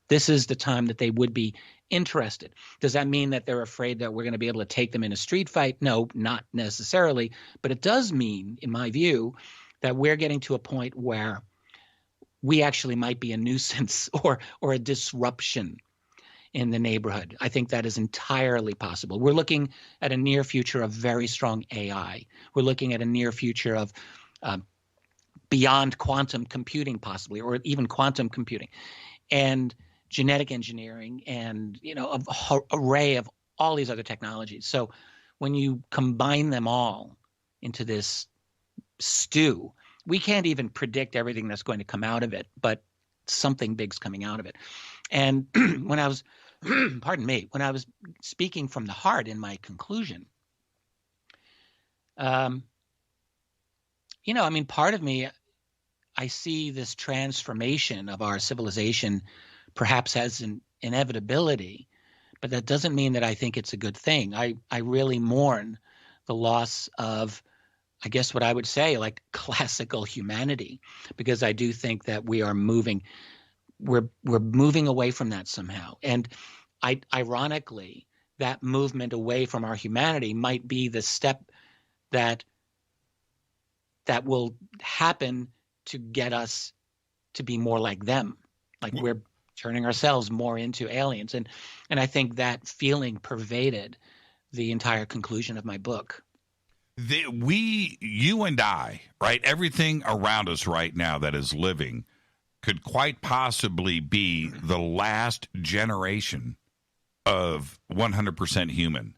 This is the time that they would be interested. Does that mean that they're afraid that we're going to be able to take them in a street fight? No, not necessarily. But it does mean, in my view, that we're getting to a point where we actually might be a nuisance or a disruption in the neighborhood. I think that is entirely possible. We're looking at a near future of very strong AI. We're looking at a near future of beyond quantum computing possibly, or even quantum computing, and genetic engineering, and a array of all these other technologies. So when you combine them all into this stew, we can't even predict everything that's going to come out of it, but something big's coming out of it. And when I was, pardon me, when I was speaking from the heart in my conclusion, part of me, I see this transformation of our civilization perhaps as an inevitability, but that doesn't mean that I think it's a good thing. I really mourn the loss of, I guess what I would say, like classical humanity, because I do think that we are moving, we're moving away from that somehow. And ironically, that movement away from our humanity might be the step that will happen to get us to be more like them. Like we're turning ourselves more into aliens. And I think that feeling pervaded the entire conclusion of my book. You and I, right? Everything around us right now that is living could quite possibly be the last generation of 100% human,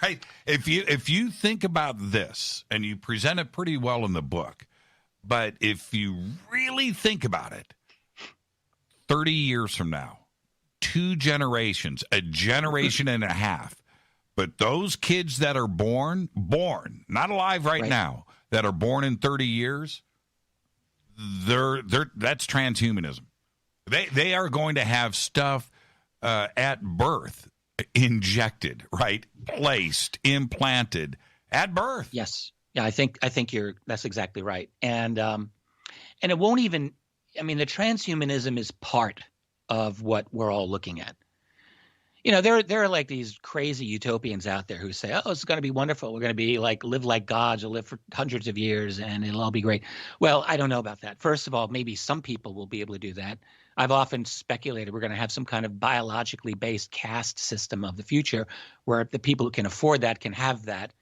right? If you think about this, and you present it pretty well in the book, but if you really think about it, 30 years from now, 2 generations, a generation and a half, but those kids that are born, not alive right now, that are born in 30 years, that's transhumanism. They are going to have stuff at birth injected, right? Placed, implanted at birth. Yes. Yeah, I think that's exactly right. And it won't even, I mean, the transhumanism is part of what we're all looking at. You know, there are like these crazy utopians out there who say, oh, it's going to be wonderful. We're going to be like, live like gods, or live for hundreds of years, and it'll all be great. Well, I don't know about that. First of all, maybe some people will be able to do that. I've often speculated we're going to have some kind of biologically based caste system of the future where the people who can afford that can have that,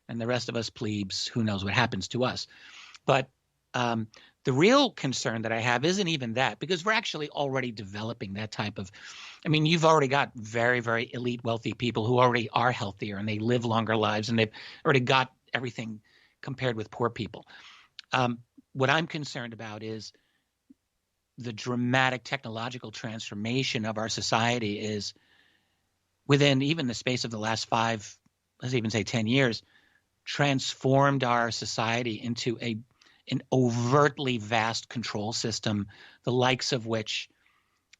and the rest of us plebes, who knows what happens to us. But the real concern that I have isn't even that, because we're actually already developing that type of, I mean, you've already got very, very elite, wealthy people who already are healthier and they live longer lives, and they've already got everything compared with poor people. What I'm concerned about is the dramatic technological transformation of our society is within even the space of the last 5, let's even say 10 years, transformed our society into an overtly vast control system, the likes of which,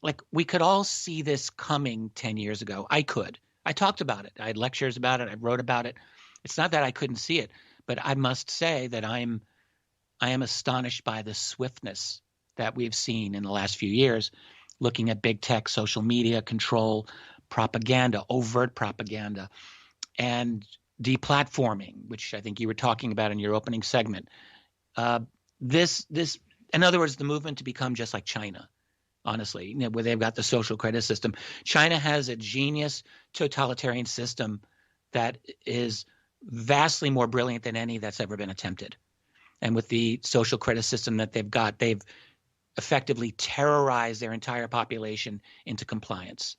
like, we could all see this coming 10 years ago. I could. I talked about it. I had lectures about it. I wrote about it. It's not that I couldn't see it, but I must say that I am astonished by the swiftness that we've seen in the last few years, looking at big tech, social media control, propaganda, overt propaganda, and deplatforming, which I think you were talking about in your opening segment. This, in other words, the movement to become just like China, honestly, you know, where they've got the social credit system. China has a genius totalitarian system that is vastly more brilliant than any that's ever been attempted. And with the social credit system that they've got, they've effectively terrorized their entire population into compliance.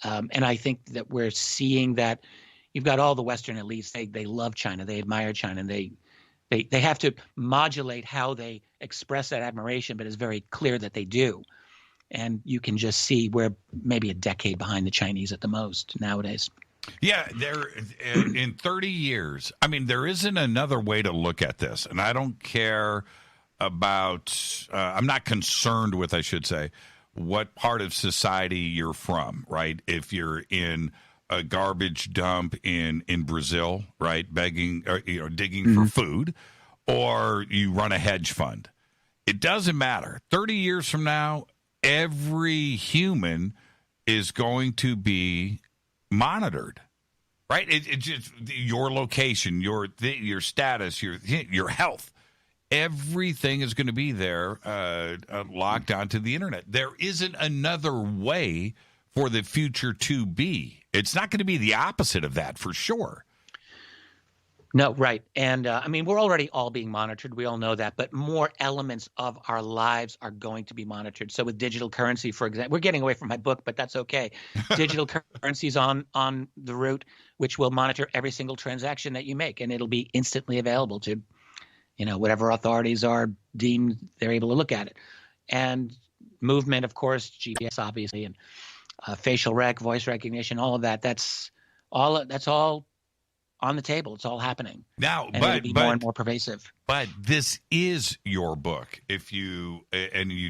And I think that we're seeing that. You've got all the Western elites. They love China. They admire China. And they have to modulate how they express that admiration, but it's very clear that they do. And you can just see we're maybe a decade behind the Chinese at the most nowadays. Yeah, they're in 30 years. I mean, there isn't another way to look at this. And I don't care about, I'm not concerned with, I should say, what part of society you're from, right? If you're in a garbage dump in Brazil, right, begging, or, you know, digging for food, or you run a hedge fund. It doesn't matter. 30 years from now, every human is going to be monitored, right? It's just your location, your status, your health. Everything is going to be there, locked onto the internet. There isn't another way for the future to be. It's not going to be the opposite of that, for sure. No, right. And I mean, we're already all being monitored. We all know that. But more elements of our lives are going to be monitored. So with digital currency, for example, we're getting away from my book, but that's okay. Digital currencies on the route, which will monitor every single transaction that you make. And it'll be instantly available to, you know, whatever authorities are deemed they're able to look at it. And movement, of course, GPS, obviously, and facial rec, voice recognition, all of that. That's all on the table. It's all happening now, and it'll be more and more pervasive. But this is your book. If you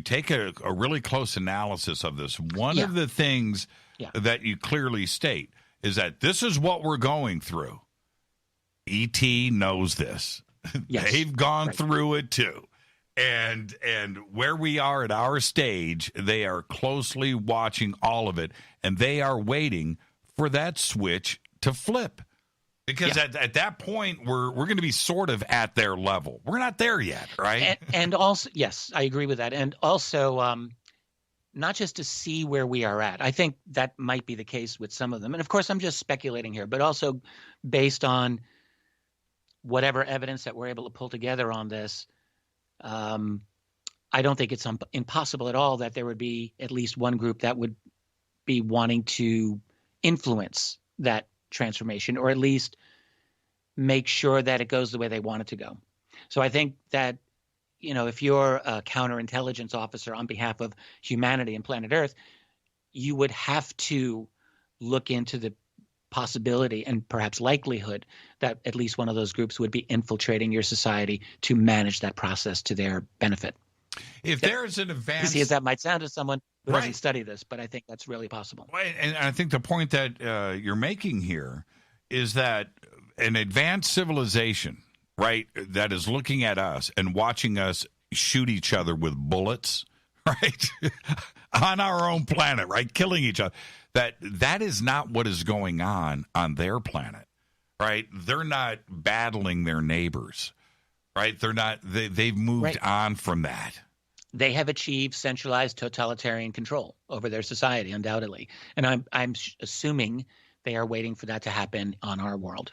take a really close analysis of this, one of the things that you clearly state is that this is what we're going through. E.T. knows this. Yes. They've gone through it too. And where we are at our stage, they are closely watching all of it, and they are waiting for that switch to flip. Because at that point, we're going to be sort of at their level. We're not there yet, right? And also, yes, I agree with that. And also, not just to see where we are at. I think that might be the case with some of them. And of course, I'm just speculating here, but also based on whatever evidence that we're able to pull together on this, I don't think it's impossible at all that there would be at least one group that would be wanting to influence that transformation, or at least make sure that it goes the way they want it to go. So I think that, if you're a counterintelligence officer on behalf of humanity and planet Earth, you would have to look into the possibility and perhaps likelihood that at least one of those groups would be infiltrating your society to manage that process to their benefit. If there's an advanced... Easy as that might sound to someone who doesn't study this, but I think that's really possible. And I think the point that you're making here is that an advanced civilization, right, that is looking at us and watching us shoot each other with bullets, right, on our own planet, right, killing each other, that is not what is going on their planet, right? They're not battling their neighbors, right? They've moved on from that. They have achieved centralized totalitarian control over their society, undoubtedly. And I'm assuming they are waiting for that to happen on our world.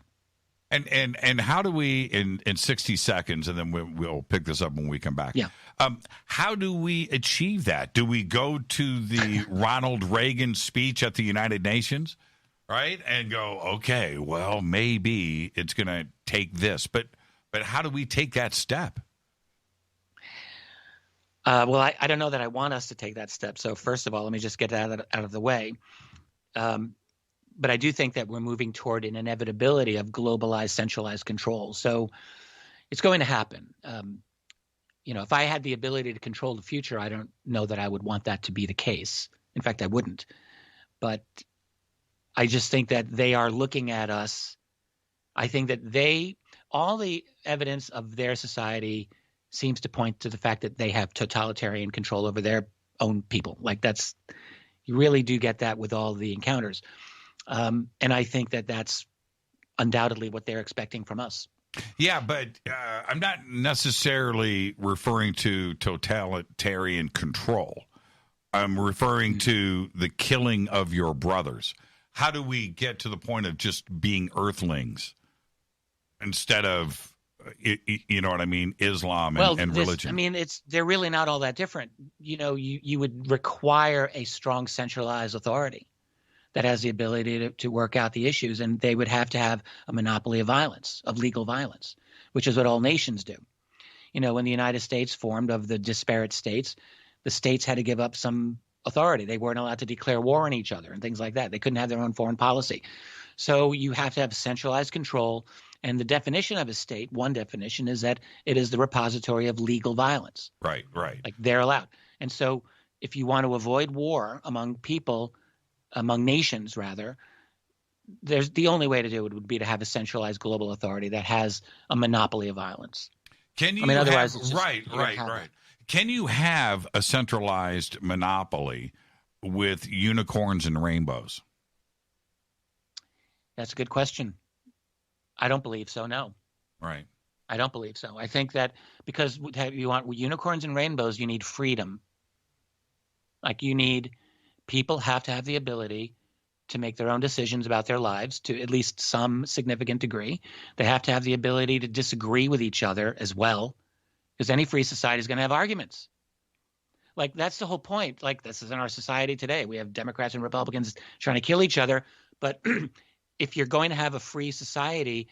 And how do we, in 60 seconds, and then we'll pick this up when we come back. Yeah. How do we achieve that? Do we go to the Ronald Reagan speech at the United Nations, right, and go, okay, well, maybe it's going to take this, but how do we take that step? Well, I don't know that I want us to take that step. So first of all, let me just get that out of the way. But I do think that we're moving toward an inevitability of globalized, centralized control. So it's going to happen. If I had the ability to control the future, I don't know that I would want that to be the case. In fact, I wouldn't. But I just think that they are looking at us. I think that all the evidence of their society seems to point to the fact that they have totalitarian control over their own people. You really do get that with all the encounters. And I think that that's undoubtedly what they're expecting from us. Yeah, but I'm not necessarily referring to totalitarian control. I'm referring to the killing of your brothers. How do we get to the point of just being earthlings instead of, you know what I mean, Islam and religion? I mean, they're really not all that different. You would require a strong centralized authority that has the ability to work out the issues, and they would have to have a monopoly of violence, of legal violence, which is what all nations do. When the United States formed of the disparate states, the states had to give up some authority. They weren't allowed to declare war on each other and things like that. They couldn't have their own foreign policy. So you have to have centralized control, and the definition of a state, one definition, is that it is the repository of legal violence. Right. Like they're allowed. And so if you want to avoid war among people, among nations, rather, the only way to do it would be to have a centralized global authority that has a monopoly of violence. Otherwise, right. Can you have a centralized monopoly with unicorns and rainbows? That's a good question. I don't believe so, no. Right. I don't believe so. I think that because you want unicorns and rainbows, you need freedom. People have to have the ability to make their own decisions about their lives to at least some significant degree. They have to have the ability to disagree with each other as well, because any free society is going to have arguments. That's the whole point. This is in our society today. We have Democrats and Republicans trying to kill each other. But if you're going to have a free society,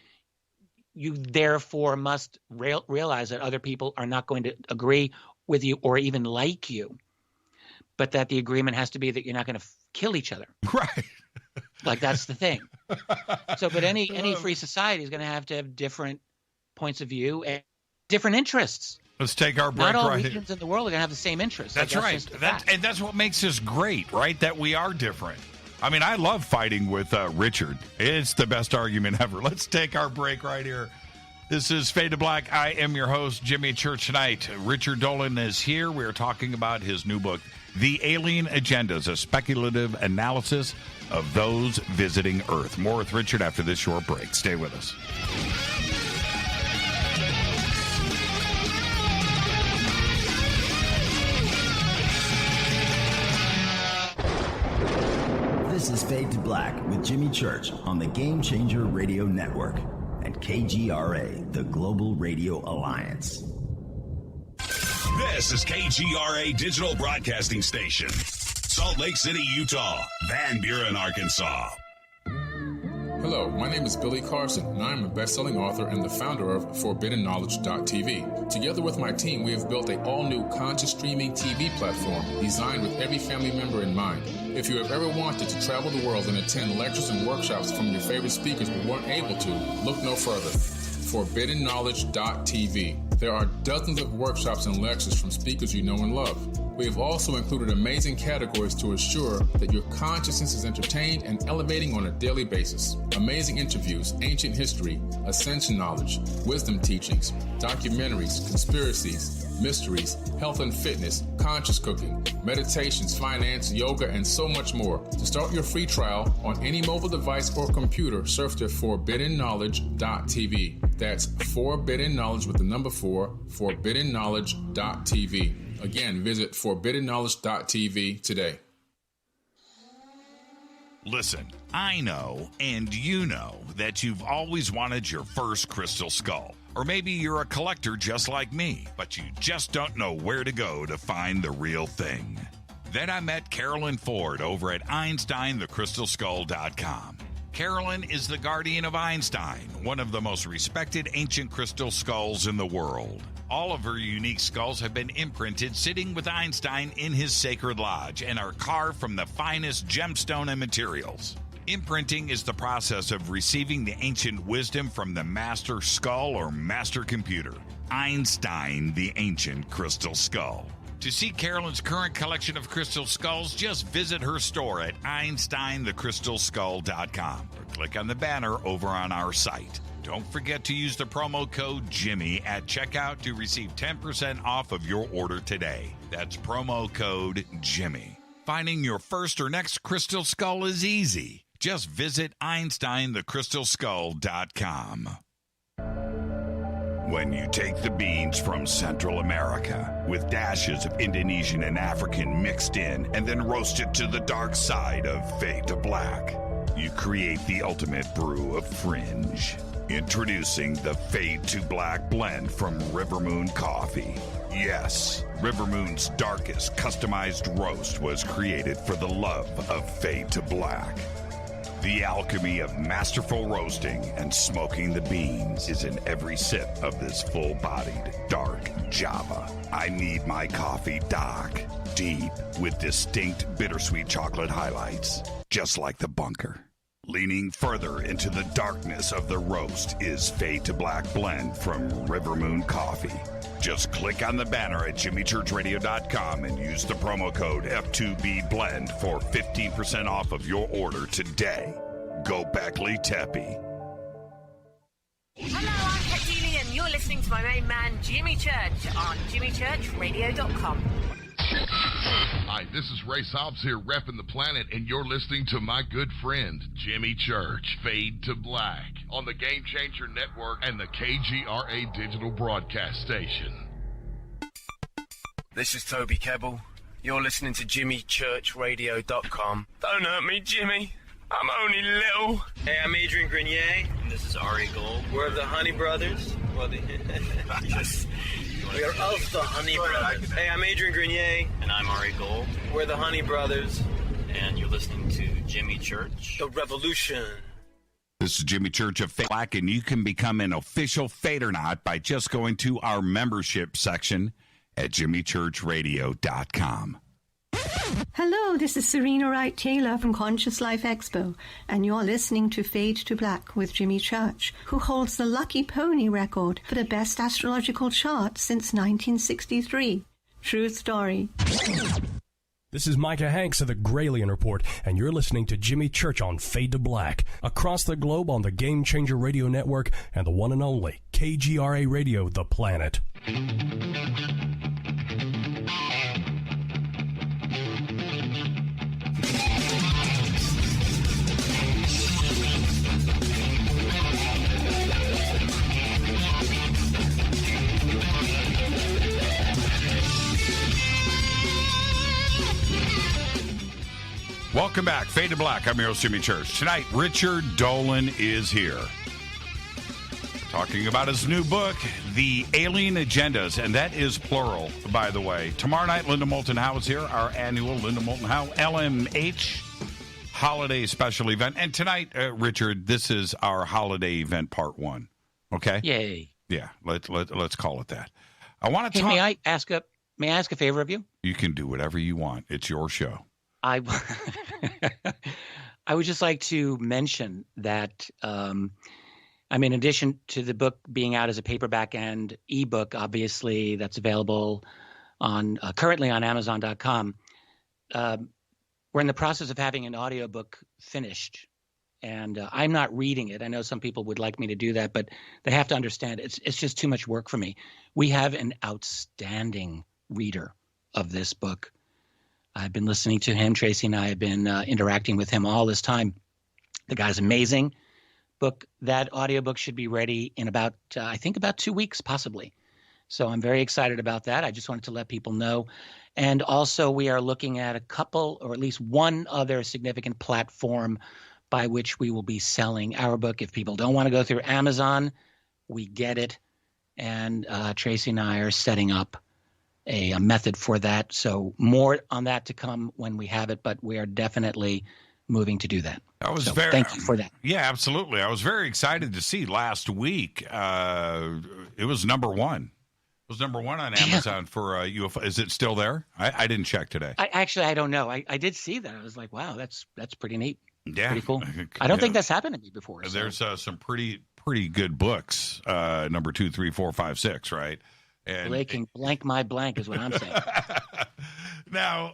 you therefore must realize that other people are not going to agree with you or even like you, but that the agreement has to be that you're not going to kill each other. Right. That's the thing. But any free society is going to have different points of view and different interests. Let's take our break. Not all regions in the world are going to have the same interests. That's right. And that's what makes us great, right? That we are different. I mean, I love fighting with Richard. It's the best argument ever. Let's take our break right here. This is Fade to Black. I am your host, Jimmy Church. Tonight, Richard Dolan is here. We are talking about his new book, The Alien Agendas, a speculative analysis of those visiting Earth. More with Richard after this short break. Stay with us. This is Fade to Black with Jimmy Church on the Game Changer Radio Network and KGRA, the Global Radio Alliance. This is KGRA Digital Broadcasting Station, Salt Lake City, Utah, Van Buren, Arkansas, Hello, my name is Billy Carson, and I am a best-selling author and the founder of ForbiddenKnowledge.tv. Together with my team, we have built an all-new conscious streaming TV platform designed with every family member in mind. If you have ever wanted to travel the world and attend lectures and workshops from your favorite speakers but weren't able to, look no further. ForbiddenKnowledge.tv. There are dozens of workshops and lectures from speakers you know and love. We have also included amazing categories to assure that your consciousness is entertained and elevating on a daily basis. Amazing interviews, ancient history, ascension knowledge, wisdom teachings, documentaries, conspiracies, mysteries, health and fitness, conscious cooking, meditations, finance, yoga, and so much more. To start your free trial on any mobile device or computer, surf to ForbiddenKnowledge.tv. That's Forbidden Knowledge with the number 4, ForbiddenKnowledge.tv. Again, visit ForbiddenKnowledge.tv today. Listen, I know, and you know, that you've always wanted your first crystal skull. Or maybe you're a collector just like me, but you just don't know where to go to find the real thing. Then I met Carolyn Ford over at EinsteinTheCrystalSkull.com. Carolyn is the guardian of Einstein, one of the most respected ancient crystal skulls in the world. All of her unique skulls have been imprinted sitting with Einstein in his sacred lodge and are carved from the finest gemstone and materials. Imprinting is the process of receiving the ancient wisdom from the master skull or master computer. Einstein, the ancient crystal skull. To see Carolyn's current collection of crystal skulls, just visit her store at EinsteinTheCrystalSkull.com or click on the banner over on our site. Don't forget to use the promo code Jimmy at checkout to receive 10% off of your order today. That's promo code Jimmy. Finding your first or next crystal skull is easy. Just visit EinsteinTheCrystalSkull.com. When you take the beans from Central America with dashes of Indonesian and African mixed in and then roast it to the dark side of fade to black, you create the ultimate brew of fringe. Introducing the Fade to Black blend from River Moon Coffee. Yes, River Moon's darkest customized roast was created for the love of Fade to Black. The alchemy of masterful roasting and smoking the beans is in every sip of this full-bodied, dark Java. I need my coffee dark, deep, with distinct bittersweet chocolate highlights, just like the bunker. Leaning further into the darkness of the roast is Fade to Black blend from River Moon Coffee. Just click on the banner at jimmychurchradio.com and use the promo code F2BBLEND for 15% off of your order today. Go Beckley Teppy. Hello, I'm Kat Deely, and you're listening to my main man, Jimmy Church, on jimmychurchradio.com. Hi, this is Ray Hobbs here, repping the planet, and you're listening to my good friend, Jimmy Church, Fade to Black, on the Game Changer Network and the KGRA Digital Broadcast Station. This is Toby Kebbell. You're listening to jimmychurchradio.com. Don't hurt me, Jimmy. I'm only little. Hey, I'm Adrian Grenier. And this is Ari Gold. We're the Honey Brothers. We are of the Honey Brothers. Hey, I'm Adrian Grenier. And I'm Ari Gold. We're the Honey Brothers. And you're listening to Jimmy Church. The Revolution. This is Jimmy Church of Fade Black, and you can become an official Fadernaut by just going to our membership section at jimmychurchradio.com. Hello, this is Serena Wright-Taylor from Conscious Life Expo, and you're listening to Fade to Black with Jimmy Church, who holds the Lucky Pony record for the best astrological chart since 1963. True story. This is Micah Hanks of the Gralien Report, and you're listening to Jimmy Church on Fade to Black, across the globe on the Game Changer Radio Network and the one and only KGRA Radio, The Planet. Welcome back. Fade to Black. I'm your host, Jimmy Church. Tonight, Richard Dolan is here. Talking about his new book, The Alien Agendas, and that is plural, by the way. Tomorrow night, Linda Moulton Howe is here, our annual Linda Moulton Howe LMH holiday special event. And tonight, Richard, this is our holiday event part 1. Okay? Yay. Yeah, let's call it that. I want to talk. May I ask a favor of you? You can do whatever you want. It's your show. I would just like to mention that in addition to the book being out as a paperback and ebook, obviously that's available on currently on Amazon.com. We're in the process of having an audiobook finished, and I'm not reading it. I know some people would like me to do that, but they have to understand it's just too much work for me. We have an outstanding reader of this book. I've been listening to him. Tracy and I have been interacting with him all this time. The guy's amazing. That audiobook should be ready in about 2 weeks, possibly. So I'm very excited about that. I just wanted to let people know. And also we are looking at a couple or at least one other significant platform by which we will be selling our book. If people don't want to go through Amazon, we get it. And Tracy and I are setting up a method for that. So more on that to come when we have it, but we are definitely moving to do that. Thank you for that. Yeah, absolutely. I was very excited to see last week. It was number 1. It was number 1 on Amazon for UFO. Is it still there? I didn't check today. I don't know. I did see that. I was like, wow, that's pretty neat. Yeah. Pretty cool. I don't think that's happened to me before. So. There's some pretty good books. Number 2, 3, 4, 5, 6, right? And blank my blank is what I'm saying. Now,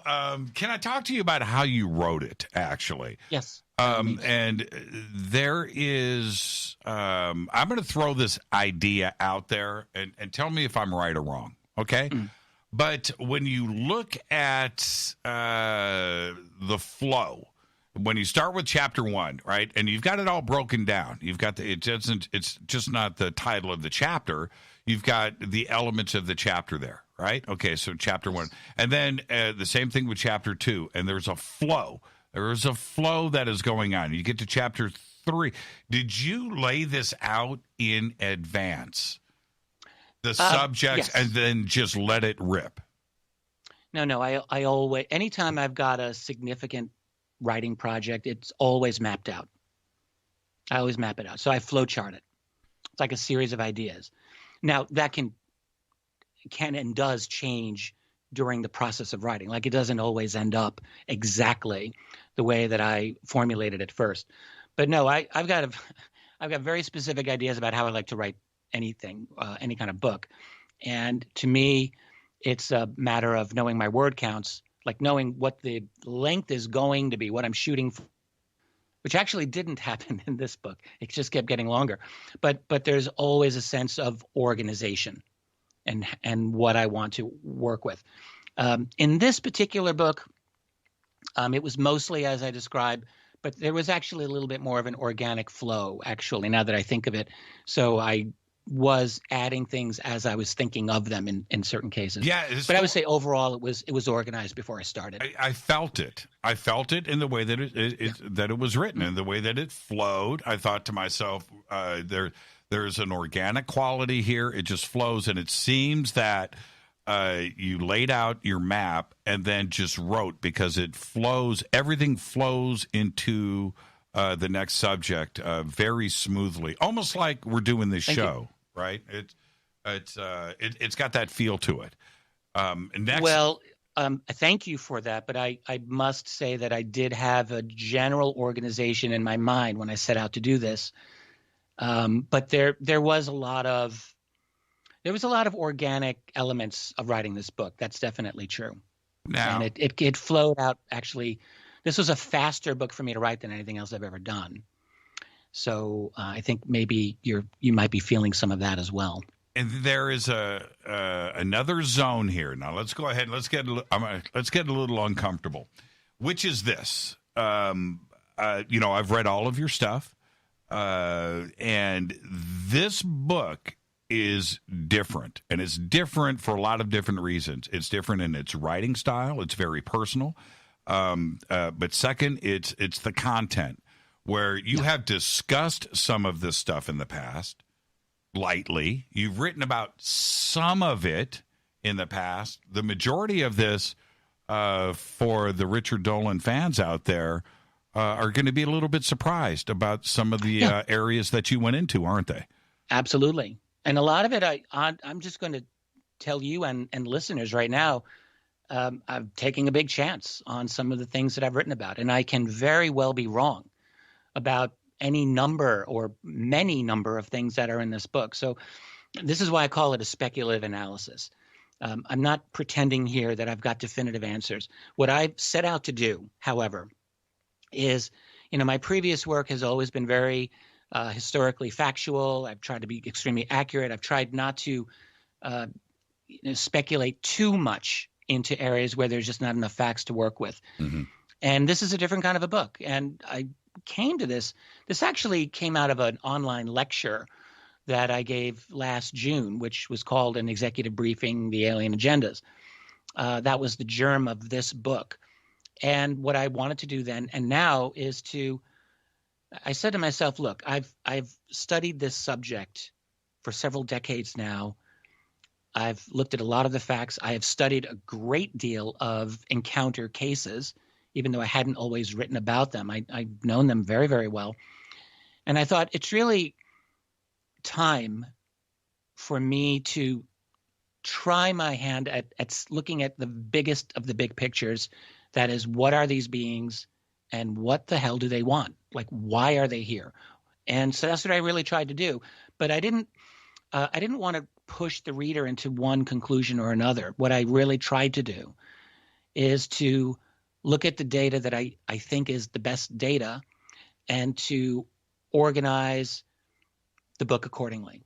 can I talk to you about how you wrote it, actually? Yes. And there is, I'm going to throw this idea out there and tell me if I'm right or wrong, okay? But when you look at the flow, when you start with chapter 1, right, and you've got it all broken down, you've got it's just not the title of the chapter. You've got the elements of the chapter there, right? Okay, so chapter 1. And then the same thing with chapter 2, and there's a flow. There is a flow that is going on. You get to chapter 3. Did you lay this out in advance, the subjects, yes. and then just let it rip? No, I always, anytime I've got a significant writing project, it's always mapped out. I always map it out. So I flowchart it. It's like a series of ideas. Now, that can and does change during the process of writing. Like, it doesn't always end up exactly the way that I formulated it first. But no, I've got very specific ideas about how I like to write anything, any kind of book. And to me, it's a matter of knowing my word counts, like knowing what the length is going to be, what I'm shooting for, which actually didn't happen in this book. It just kept getting longer. But there's always a sense of organization and what I want to work with. In this particular book, it was mostly as I described, but there was actually a little bit more of an organic flow, actually, now that I think of it. So I was adding things as I was thinking of them in certain cases. Yeah, but I would say overall it was organized before I started. I felt it. I felt it in the way that it was written, and the way that it flowed. I thought to myself, there's an organic quality here. It just flows, and it seems that you laid out your map and then just wrote, because it flows. Everything flows into the next subject very smoothly, almost like we're doing this show. Right? It's got that feel to it. Next, well, thank you for that, but I must say that I did have a general organization in my mind when I set out to do this. But there was a lot of organic elements of writing this book. That's definitely true. Now, and it flowed out. Actually, this was a faster book for me to write than anything else I've ever done. So I think maybe you might be feeling some of that as well. And there is another zone here. Now let's go ahead. Let's get a little uncomfortable. Which is this? I've read all of your stuff, and this book is different, and it's different for a lot of different reasons. It's different in its writing style. It's very personal. But second, it's the content, where you have discussed some of this stuff in the past lightly. You've written about some of it in the past. The majority of this, for the Richard Dolan fans out there, are going to be a little bit surprised about some of the areas that you went into, aren't they? Absolutely. And a lot of it, I'm just going to tell you and listeners right now, I'm taking a big chance on some of the things that I've written about. And I can very well be wrong about any number or many number of things that are in this book. So this is why I call it a speculative analysis. I'm not pretending here that I've got definitive answers. What I've set out to do, however, is, my previous work has always been very historically factual. I've tried to be extremely accurate. I've tried not to speculate too much into areas where there's just not enough facts to work with. Mm-hmm. And this is a different kind of a book. And I came to this actually came out of an online lecture that I gave last June, which was called An Executive Briefing, The Alien Agendas. That was the germ of this book. And what I wanted to do then and now is I said to myself, look, I've studied this subject for several decades now. I've looked at a lot of the facts. I have studied a great deal of encounter cases, even though I hadn't always written about them. I've known them very, very well. And I thought it's really time for me to try my hand at looking at the biggest of the big pictures. That is, what are these beings and what the hell do they want? Like, why are they here? And so that's what I really tried to do. But I didn't want to push the reader into one conclusion or another. What I really tried to do is to look at the data that I think is the best data and to organize the book accordingly.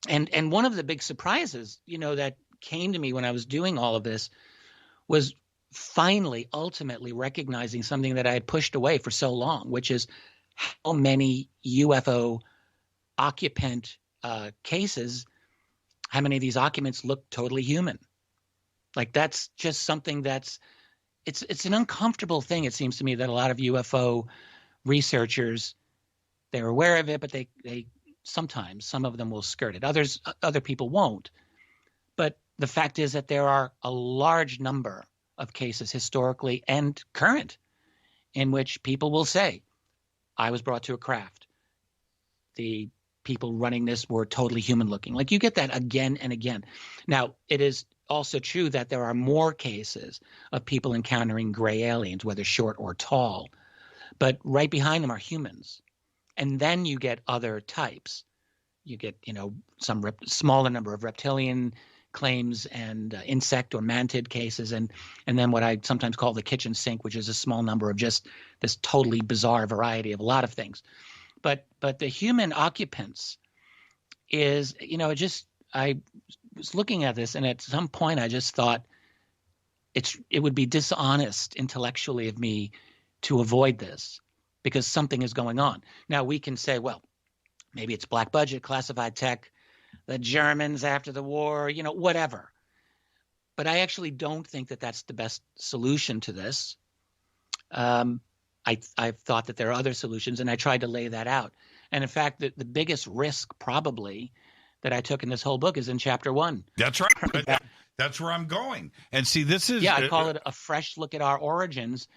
And one of the big surprises, that came to me when I was doing all of this was finally, ultimately recognizing something that I had pushed away for so long, which is how many UFO occupant cases, how many of these occupants look totally human. Like, that's just something it's an uncomfortable thing, it seems to me, that a lot of UFO researchers, they're aware of it, but they sometimes, some of them will skirt it. Other people won't. But the fact is that there are a large number of cases, historically and current, in which people will say, I was brought to a craft. The people running this were totally human looking. Like, you get that again and again. Now, it is also true that there are more cases of people encountering gray aliens, whether short or tall. But right behind them are humans. And then you get other types. You get, some smaller number of reptilian claims and insect or mantid cases, and then what I sometimes call the kitchen sink, which is a small number of just this totally bizarre variety of a lot of things. But the human occupants is, I was looking at this, and at some point I just thought it would be dishonest intellectually of me to avoid this, because something is going on. Now, we can say, well, maybe it's black budget, classified tech, the Germans after the war, whatever. But I actually don't think that that's the best solution to this. I've thought that there are other solutions, and I tried to lay that out. And in fact, the biggest risk probably that I took in this whole book is in chapter 1. That's right. That's where I'm going. And see, this is... Yeah, I call it a fresh look at our origins,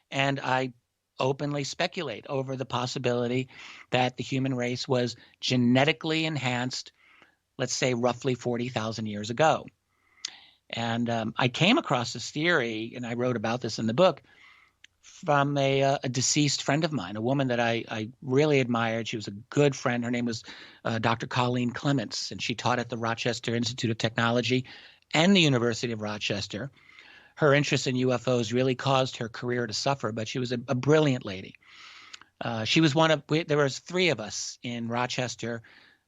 and I openly speculate over the possibility that the human race was genetically enhanced, let's say roughly 40,000 years ago. And I came across this theory, and I wrote about this in the book, from a deceased friend of mine, a woman that I really admired. She was a good friend. Her name was Dr. Colleen Clements, and she taught at the Rochester Institute of Technology and the University of Rochester. Her interest in UFOs really caused her career to suffer, but she was a brilliant lady. She was there was 3 of us in Rochester.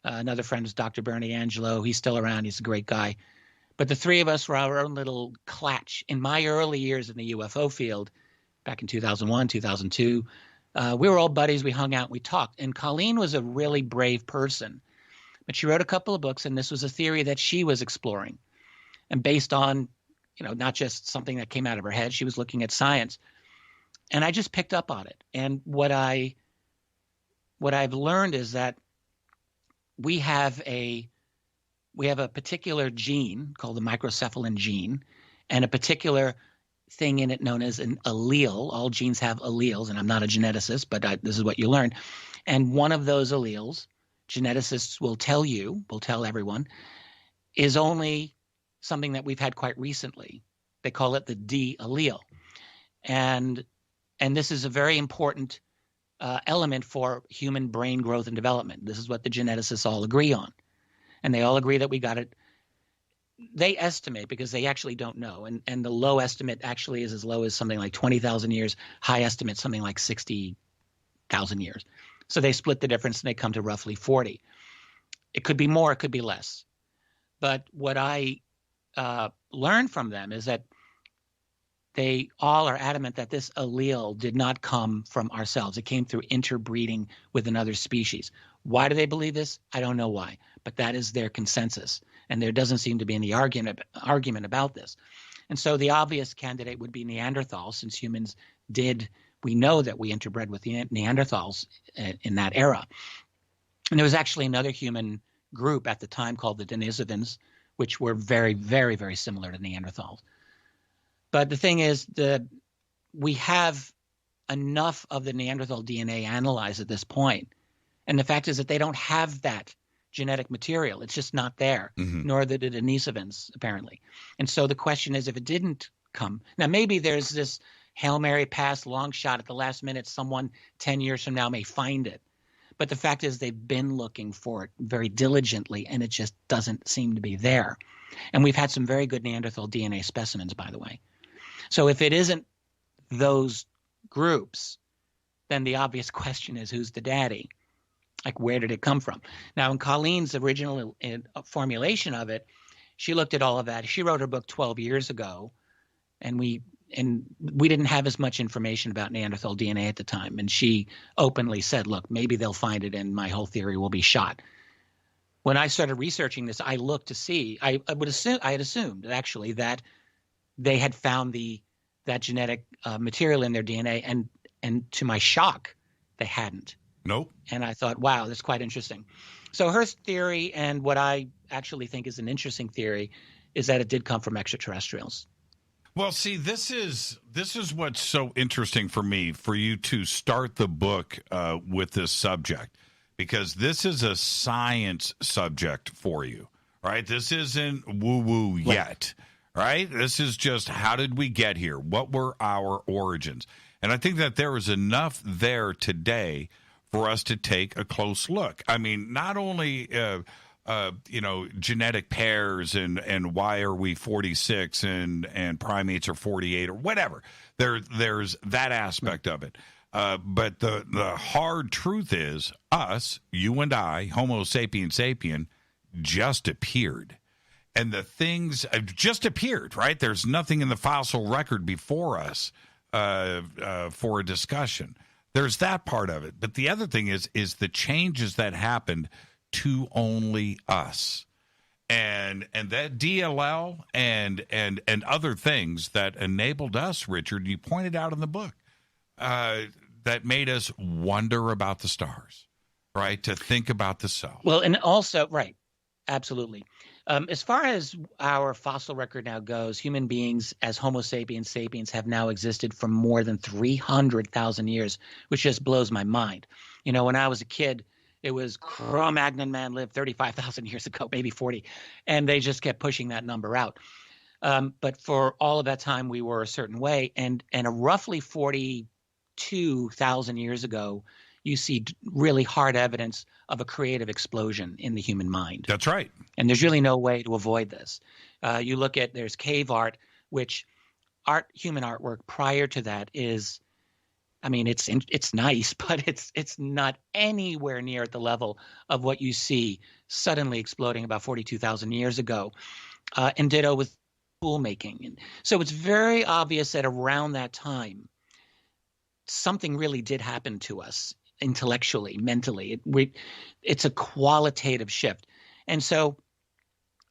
Another friend was Dr. Bernie Angelo. He's still around. He's a great guy. But the 3 of us were our own little clatch. In my early years in the UFO field, back in 2001, 2002, we were all buddies. We hung out, we talked. And Colleen was a really brave person. But she wrote a couple of books, and this was a theory that she was exploring. And based on, not just something that came out of her head, she was looking at science. And I just picked up on it. And what I've learned is that we have a particular gene called the microcephalin gene, and a particular thing in it known as an allele. All genes have alleles, and I'm not a geneticist, but this is what you learn. And one of those alleles, geneticists will tell everyone, is only something that we've had quite recently. They call it the D allele. And this is a very important element for human brain growth and development. This is what the geneticists all agree on. And they all agree that we got it. They estimate, because they actually don't know. And the low estimate actually is as low as something like 20,000 years. High estimate, something like 60,000 years. So they split the difference and they come to roughly 40. It could be more, it could be less. But what I learned from them is that they all are adamant that this allele did not come from ourselves. It came through interbreeding with another species. Why do they believe this? I don't know why, but that is their consensus. And there doesn't seem to be any argument about this. And so the obvious candidate would be Neanderthals, since we know that we interbred with Neanderthals in that era. And there was actually another human group at the time called the Denisovans, which were very, very, very similar to Neanderthals. But the thing is, we have enough of the Neanderthal DNA analyzed at this point. And the fact is that they don't have that genetic material. It's just not there, nor the Denisovans, apparently. And so the question is, if it didn't come, now maybe there's this Hail Mary pass, long shot at the last minute, someone 10 years from now may find it. But the fact is they've been looking for it very diligently, and it just doesn't seem to be there. And we've had some very good Neanderthal DNA specimens, by the way. So if it isn't those groups, then the obvious question is, who's the daddy? Like, where did it come from? Now, in Colleen's original formulation of it, she looked at all of that. She wrote her book 12 years ago, and we didn't have as much information about Neanderthal DNA at the time. And she openly said, look, maybe they'll find it and my whole theory will be shot. When I started researching this, I looked to see, I had assumed actually that they had found that genetic material in their DNA, and to my shock, they hadn't. Nope. And I thought, wow, that's quite interesting. So her theory, and what I actually think is an interesting theory, is that it did come from extraterrestrials. Well, see, this is what's so interesting for me, for you to start the book with this subject, because this is a science subject for you, right? This isn't woo-woo yet, right? This is just, how did we get here? What were our origins? And I think that there is enough there today for us to take a close look. I mean, not only genetic pairs and why are we 46 and primates are 48 or whatever. There's that aspect of it. But the hard truth is, us, you and I, Homo sapien sapien, just appeared. And the things just appeared, right? There's nothing in the fossil record before us for a discussion. There's that part of it. But the other thing is the changes that happened to only us. And that DLL and other things that enabled us, Richard, you pointed out in the book, that made us wonder about the stars, right? To think about the cell. Well, and also, right, absolutely. As far as our fossil record now goes, human beings as Homo sapiens sapiens have now existed for more than 300,000 years, which just blows my mind. You know, when I was a kid, it was Cro-Magnon man lived 35,000 years ago, maybe 40, and they just kept pushing that number out. But for all of that time, we were a certain way, and roughly 42,000 years ago, you see really hard evidence of a creative explosion in the human mind. That's right. And there's really no way to avoid this. You look at, there's cave art, which human artwork prior to that is, I mean, it's nice, but it's not anywhere near at the level of what you see suddenly exploding about 42,000 years ago. And ditto with tool making. And so it's very obvious that around that time, something really did happen to us intellectually, mentally. It's a qualitative shift. And so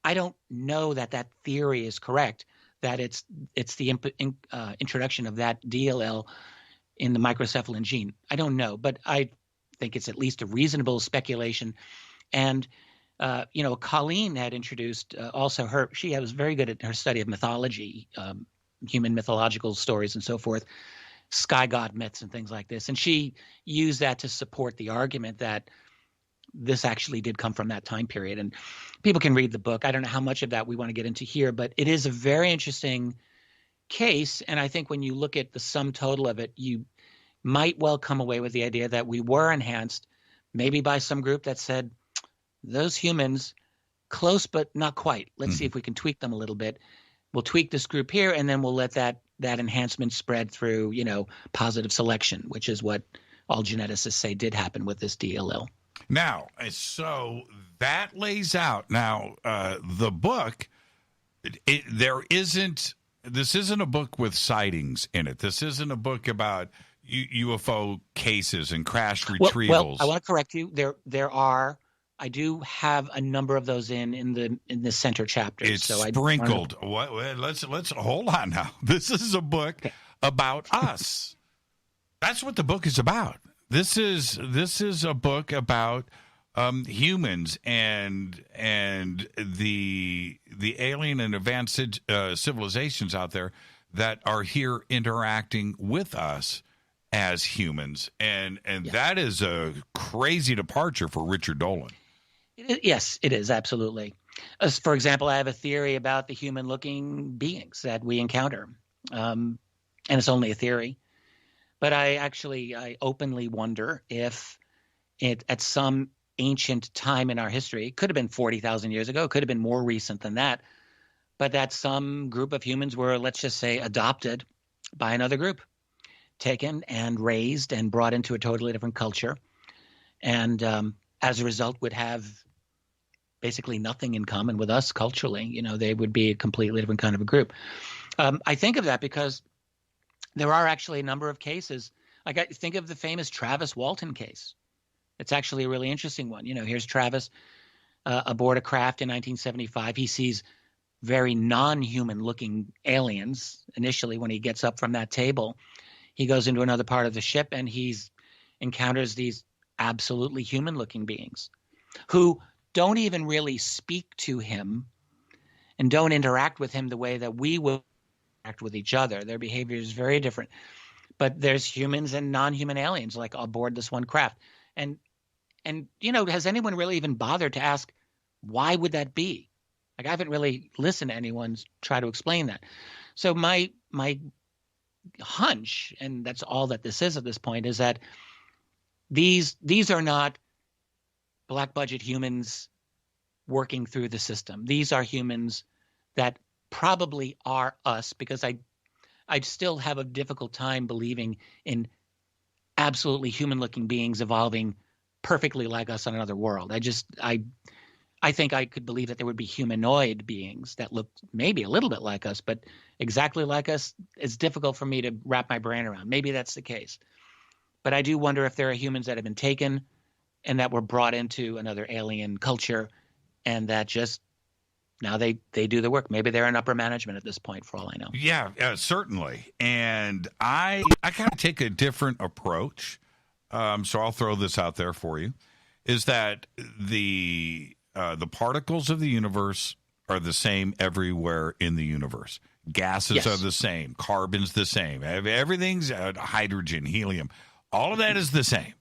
I don't know that theory is correct, that it's the introduction of that DLL in the microcephalin gene. I don't know, but I think it's at least a reasonable speculation. And, Colleen had introduced also she was very good at her study of mythology human mythological stories and so forth, sky god myths and things like this. And she used that to support the argument that this actually did come from that time period. And people can read the book. I don't know how much of that we want to get into here, but it is a very interesting case. And I think when you look at the sum total of it, you might well come away with the idea that we were enhanced, maybe by some group that said, those humans, close but not quite. Let's see if we can tweak them a little bit. We'll tweak this group here, and then we'll let that enhancement spread through, positive selection, which is what all geneticists say did happen with this DLL. Now, so that lays out now the book. This isn't a book with sightings in it. This isn't a book about UFO cases and crash retrievals. Well, I want to correct you. There are. I do have a number of those in the center chapters. It's sprinkled. Let's hold on now. This is a book about us. That's what the book is about. This is a book about humans and the alien and advanced civilizations out there that are here interacting with us as humans, and that is a crazy departure for Richard Dolan. Yes, it is, absolutely. For example, I have a theory about the human-looking beings that we encounter, and it's only a theory. But I openly wonder if at some ancient time in our history, it could have been 40,000 years ago, it could have been more recent than that, but that some group of humans were, let's just say, adopted by another group, taken and raised and brought into a totally different culture, and as a result would have basically nothing in common with us culturally. They would be a completely different kind of a group. I think of that because there are actually a number of cases. Like I think of the famous Travis Walton case. It's actually a really interesting one. Here's Travis aboard a craft in 1975. He sees very non-human looking aliens initially when he gets up from that table. He goes into another part of the ship and encounters these absolutely human looking beings who don't even really speak to him and don't interact with him the way that we will interact with each other. Their behavior is very different. But there's humans and non-human aliens like aboard this one craft. And has anyone really even bothered to ask, why would that be? Like, I haven't really listened to anyone try to explain that. So my hunch, and that's all that this is at this point, is that these are not black budget humans working through the system. These are humans that probably are us, because I still have a difficult time believing in absolutely human-looking beings evolving perfectly like us on another world. I think I could believe that there would be humanoid beings that look maybe a little bit like us, but exactly like us, it's difficult for me to wrap my brain around. Maybe that's the case. But I do wonder if there are humans that have been taken and that were brought into another alien culture, and that just now they do the work. Maybe they're in upper management at this point, for all I know. Yeah, certainly. And I kind of take a different approach. So I'll throw this out there for you, is that the particles of the universe are the same everywhere in the universe. Gases are the same. Carbon's the same. Everything's hydrogen, helium. All of that is the same.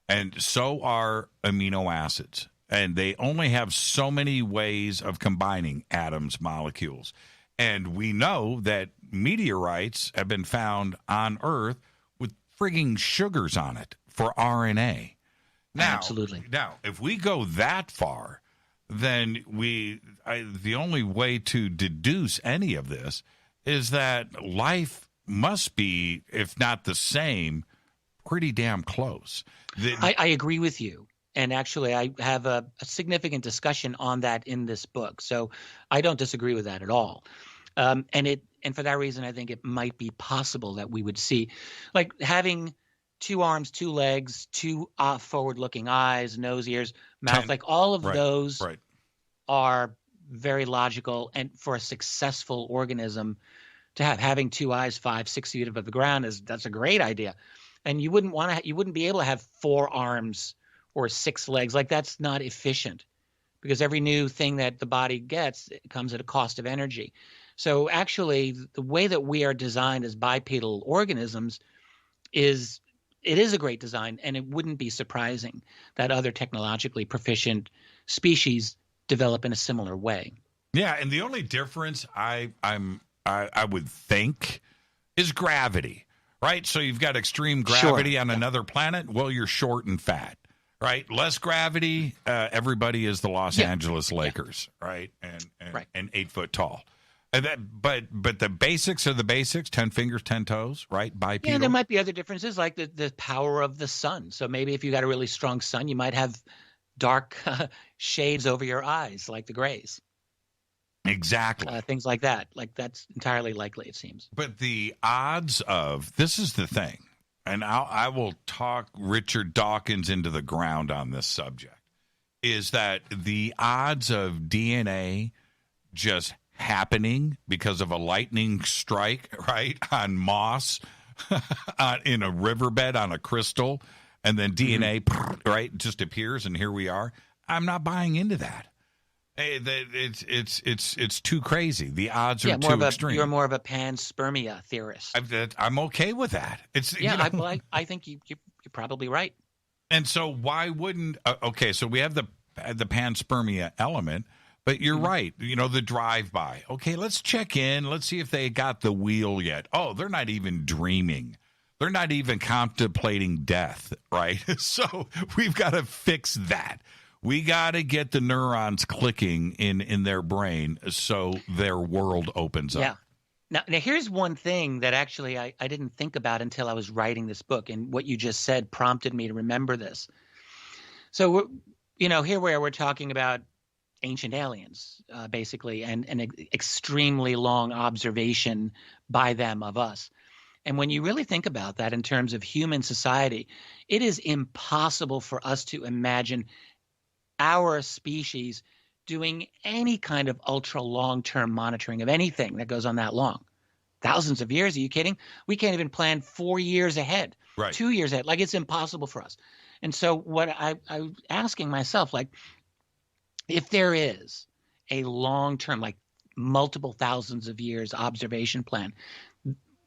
And so are amino acids. And they only have so many ways of combining atoms, molecules. And we know that meteorites have been found on Earth with frigging sugars on it for RNA. Now, absolutely. Now, if we go that far, then the only way to deduce any of this is that life must be, if not the same, pretty damn close. I agree with you. And actually, I have a significant discussion on that in this book. So I don't disagree with that at all. And for that reason, I think it might be possible that we would see, like, having 2 arms, 2 legs, 2 forward-looking eyes, nose, ears, mouth, like all of those are very logical. And for a successful organism to having 2 eyes, 5, 6 feet above the ground that's a great idea. And you wouldn't be able to have 4 arms or 6 legs. Like, that's not efficient, because every new thing that the body gets, it comes at a cost of energy. So actually, the way that we are designed as bipedal organisms is a great design, and it wouldn't be surprising that other technologically proficient species develop in a similar way. Yeah, and the only difference I would think is gravity, right? So you've got extreme gravity on another planet. Well, you're short and fat, right? Less gravity, everybody is the Los Angeles Lakers, right? And 8 foot tall. And but the basics are the basics: 10 fingers, 10 toes, right? Bipedal. Yeah, there might be other differences, like the power of the sun. So maybe if you got a really strong sun, you might have dark shades over your eyes, like the Greys. Exactly. Things like that. Like, that's entirely likely, it seems. But the odds of, this is the thing, and I will talk Richard Dawkins into the ground on this subject, is that the odds of DNA just happening because of a lightning strike, right, on moss, in a riverbed, on a crystal, and then DNA, right, just appears, and here we are. I'm not buying into that. It's too crazy. The odds are too extreme. You're more of a panspermia theorist. I'm okay with that. I think you're probably right. And so why wouldn't? Okay, so we have the panspermia element, but you're right. You know, the drive-by. Okay, let's check in. Let's see if they got the wheel yet. Oh, they're not even dreaming. They're not even contemplating death, right? So we've got to fix that. We got to get the neurons clicking in their brain so their world opens up. Yeah. Now here's one thing that actually I didn't think about until I was writing this book, and what you just said prompted me to remember this. So, here we're talking about ancient aliens, basically, and an extremely long observation by them of us. And when you really think about that in terms of human society, it is impossible for us to imagine our species doing any kind of ultra long-term monitoring of anything that goes on that long. Thousands of years, are you kidding? We can't even plan 4 years ahead, right. 2 years ahead. Like, it's impossible for us. And so what I was asking myself, like, if there is a long-term, like multiple thousands of years observation plan,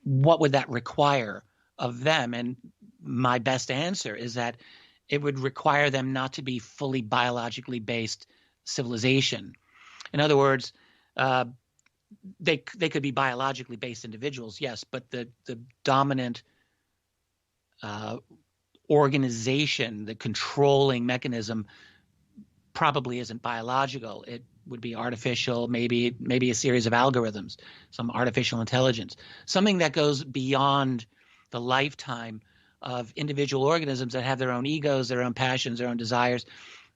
what would that require of them? And my best answer is that it would require them not to be fully biologically based civilization. In other words, they could be biologically based individuals, yes, but the dominant organization, the controlling mechanism, probably isn't biological. It would be artificial, maybe a series of algorithms, some artificial intelligence, something that goes beyond the lifetime of individual organisms that have their own egos, their own passions, their own desires,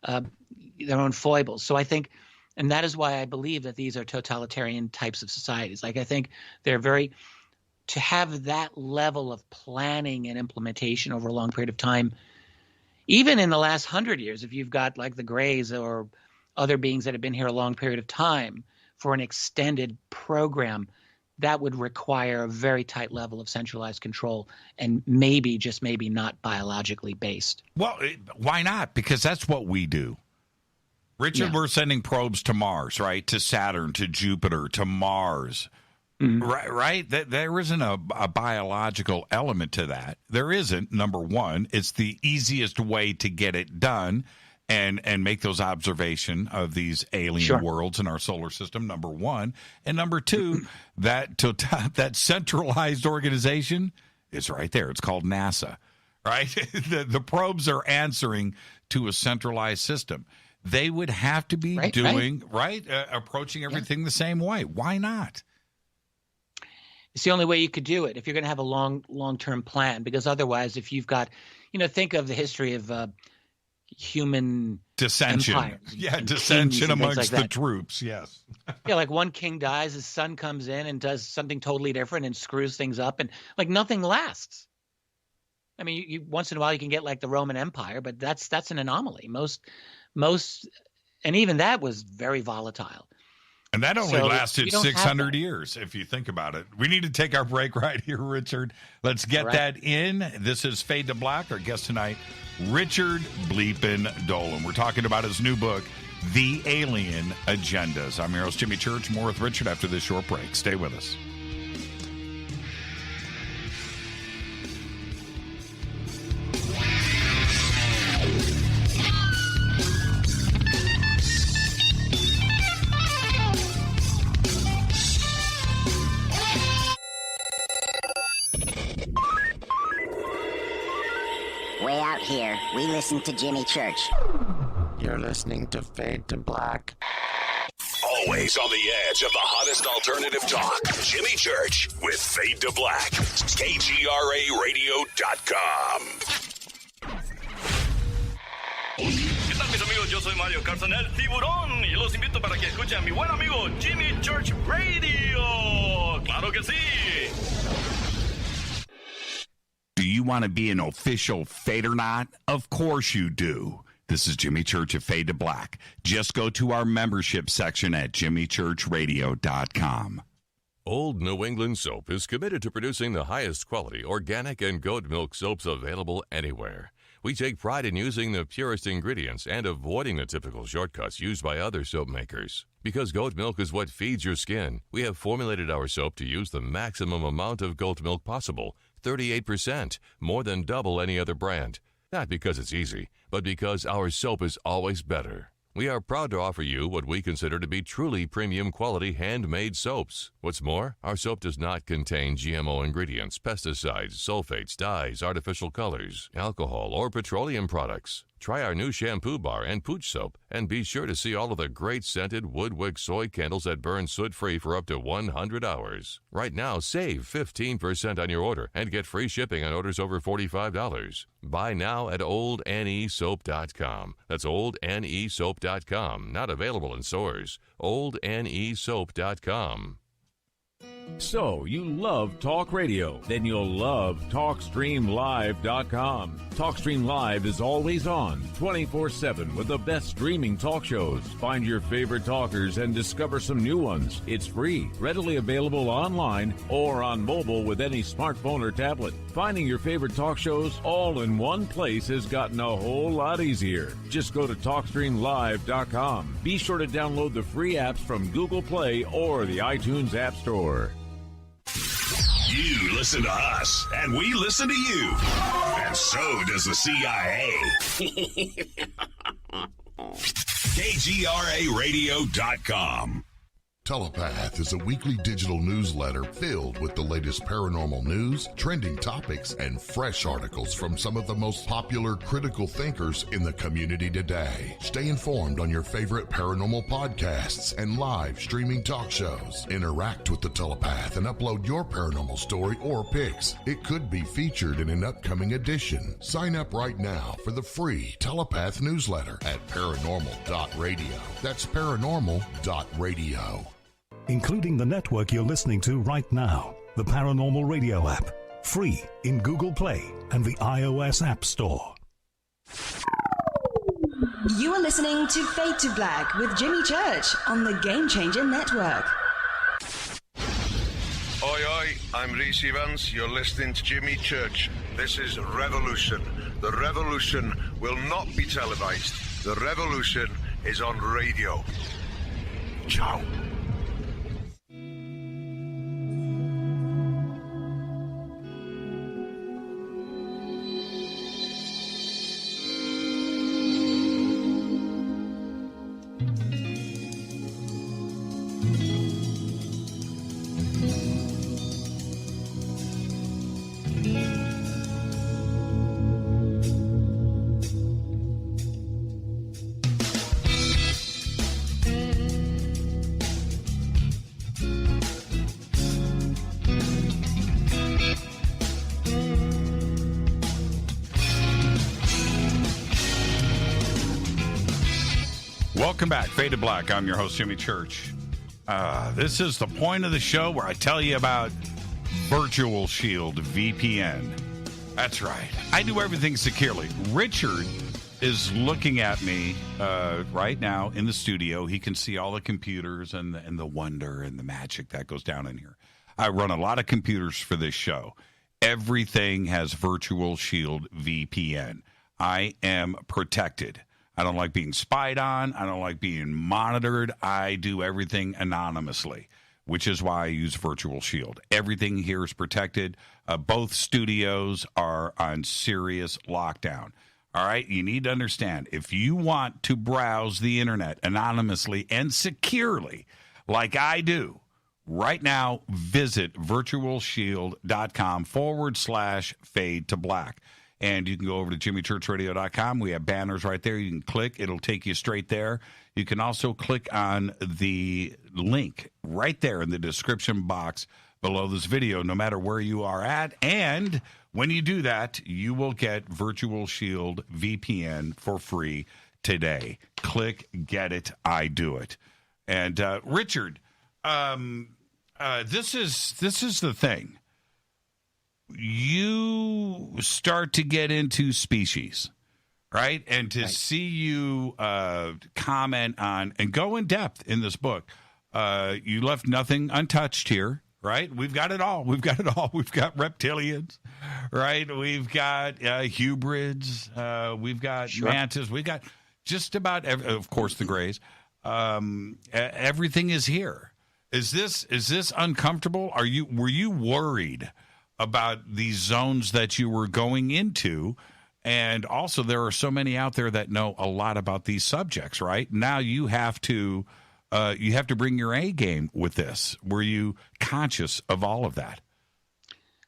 their own foibles. So I think, and that is why I believe that these are totalitarian types of societies. Like, I think they're to have that level of planning and implementation over a long period of time, even in the last 100 years, if you've got like the Greys or other beings that have been here a long period of time for an extended program, that would require a very tight level of centralized control and maybe, just maybe, not biologically based. Well, why not? Because that's what we do. Richard, we're sending probes to Mars, right? To Saturn, to Jupiter, to Mars. Right? There isn't a biological element to that. There isn't, number one. It's the easiest way to get it done and make those observation of these alien worlds in our solar system, number one. And number two, that centralized organization is right there. It's called NASA, right? The probes are answering to a centralized system. They would have to be approaching everything the same way. Why not? It's the only way you could do it if you're going to have a long-term plan, because otherwise, if you've got, think of the history of human dissension. Empires, dissension amongst the troops. Yes. Like one king dies, his son comes in and does something totally different and screws things up, and like nothing lasts. I mean, you once in a while you can get like the Roman Empire, but that's an anomaly. Most, and even that was very volatile. And that only lasted 600 years, if you think about it. We need to take our break right here, Richard. Let's get that in. This is Fade to Black. Our guest tonight, Richard Bleepin' Dolan. We're talking about his new book, the alien agendas. I'm your host, Jimmy Church. More with Richard after this short break. Stay with us. Way out here, we listen to Jimmy Church. You're listening to Fade to Black. Always on the edge of the hottest alternative talk. Jimmy Church with Fade to Black. KGRARadio.com. ¿Qué tal, mis amigos? Yo soy Mario Carson, el tiburón, y los invito para que escuchen a mi buen amigo Jimmy Church Radio. ¡Claro que sí! Do you want to be an official Fadernaut? Of course you do. This is Jimmy Church of Fade to Black. Just go to our membership section at jimmychurchradio.com. Old New England Soap is committed to producing the highest quality organic and goat milk soaps available anywhere. We take pride in using the purest ingredients and avoiding the typical shortcuts used by other soap makers. Because goat milk is what feeds your skin, we have formulated our soap to use the maximum amount of goat milk possible, 38%, more than double any other brand. Not because it's easy, but because our soap is always better. We are proud to offer you what we consider to be truly premium quality handmade soaps. What's more, our soap does not contain GMO ingredients, pesticides, sulfates, dyes, artificial colors, alcohol, or petroleum products. Try our new shampoo bar and pooch soap, and be sure to see all of the great scented wood-wick soy candles that burn soot-free for up to 100 hours. Right now, save 15% on your order and get free shipping on orders over $45. Buy now at oldnesoap.com. That's oldnesoap.com. Not available in stores. oldnesoap.com. So, you love talk radio? Then you'll love TalkStreamLive.com. TalkStream Live is always on, 24/7 with the best streaming talk shows. Find your favorite talkers and discover some new ones. It's free, readily available online or on mobile with any smartphone or tablet. Finding your favorite talk shows all in one place has gotten a whole lot easier. Just go to TalkStreamLive.com. Be sure to download the free apps from Google Play or the iTunes App Store. You listen to us, and we listen to you. And so does the CIA. KGRARadio.com. Telepath is a weekly digital newsletter filled with the latest paranormal news, trending topics, and fresh articles from some of the most popular critical thinkers in the community today. Stay informed on your favorite paranormal podcasts and live streaming talk shows. Interact with the Telepath and upload your paranormal story or pics. It could be featured in an upcoming edition. Sign up right now for the free Telepath newsletter at paranormal.radio. That's paranormal.radio. Including the network you're listening to right now, the Paranormal Radio app, free in Google Play and the iOS App Store. You are listening to Fade to Black with Jimmy Church on the Game Changer Network. Oi, oi, I'm Reese Evans. You're listening to Jimmy Church. This is Revolution. The revolution will not be televised. The revolution is on radio. Ciao. Welcome back, Fade to Black. I'm your host, Jimmy Church. This is the point of the show where I tell you about Virtual Shield VPN. That's right. I do everything securely. Richard is looking at me right now in the studio. He can see all the computers and the wonder and the magic that goes down in here. I run a lot of computers for this show. Everything has Virtual Shield VPN. I am protected. I don't like being spied on. I don't like being monitored. I do everything anonymously, which is why I use Virtual Shield. Everything here is protected. Both studios are on serious lockdown. All right, you need to understand, if you want to browse the internet anonymously and securely, like I do, right now, visit virtualshield.com/fade to black. And you can go over to jimmychurchradio.com. We have banners right there. You can click. It'll take you straight there. You can also click on the link right there in the description box below this video, no matter where you are at. And when you do that, you will get Virtual Shield VPN for free today. Click, get it, I do it. And Richard, this is the thing. You start to get into species, right? And to see you comment on and go in depth in this book, you left nothing untouched here. Right? We've got it all. We've got reptilians, right? We've got hybrids. We've got mantis. We've got just about, of course, the grays. Everything is here. Is this uncomfortable? Were you worried about these zones that you were going into? And also, there are so many out there that know a lot about these subjects, right? Now you have to bring your A game with this. Were you conscious of all of that?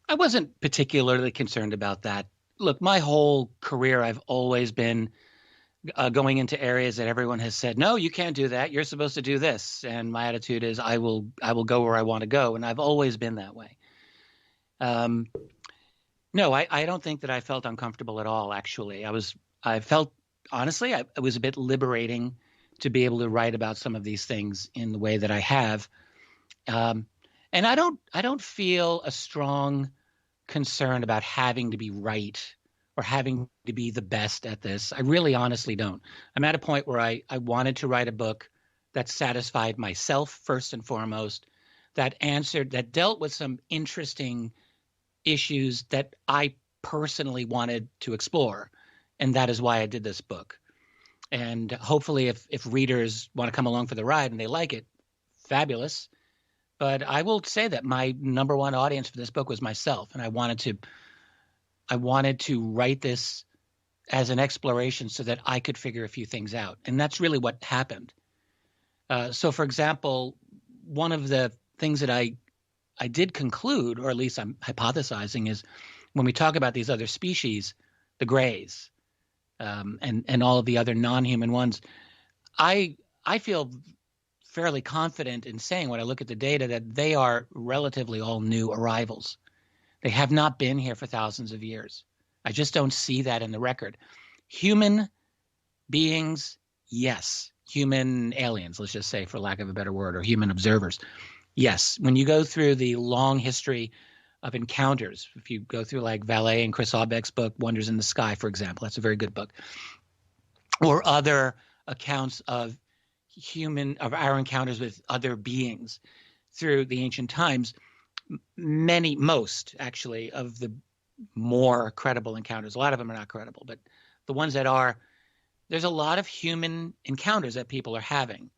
I wasn't particularly concerned about that. Look, my whole career, I've always been going into areas that everyone has said, no, you can't do that. You're supposed to do this. And my attitude is I will go where I want to go. And I've always been that way. No, I don't think that I felt uncomfortable at all, actually. I felt, honestly, it was a bit liberating to be able to write about some of these things in the way that I have. And I don't feel a strong concern about having to be right or having to be the best at this. I really honestly don't. I'm at a point where I wanted to write a book that satisfied myself first and foremost, that dealt with some interesting issues that I personally wanted to explore. And that is why I did this book. And hopefully if readers want to come along for the ride and they like it, fabulous. But I will say that my number one audience for this book was myself. And I wanted to write this as an exploration so that I could figure a few things out. And that's really what happened. So, for example, one of the things that I did conclude, or at least I'm hypothesizing, is when we talk about these other species, the grays, and all of the other non-human ones, I feel fairly confident in saying, when I look at the data, that they are relatively all new arrivals. They have not been here for thousands of years. I just don't see that in the record. Human beings, yes. Human aliens, let's just say, for lack of a better word, or human observers, yes. When you go through the long history of encounters, if you go through like Vallée and Chris Aubeck's book, Wonders in the Sky, for example, that's a very good book, or other accounts of our encounters with other beings through the ancient times, most actually of the more credible encounters, a lot of them are not credible, but the ones that are, there's a lot of human encounters that people are having.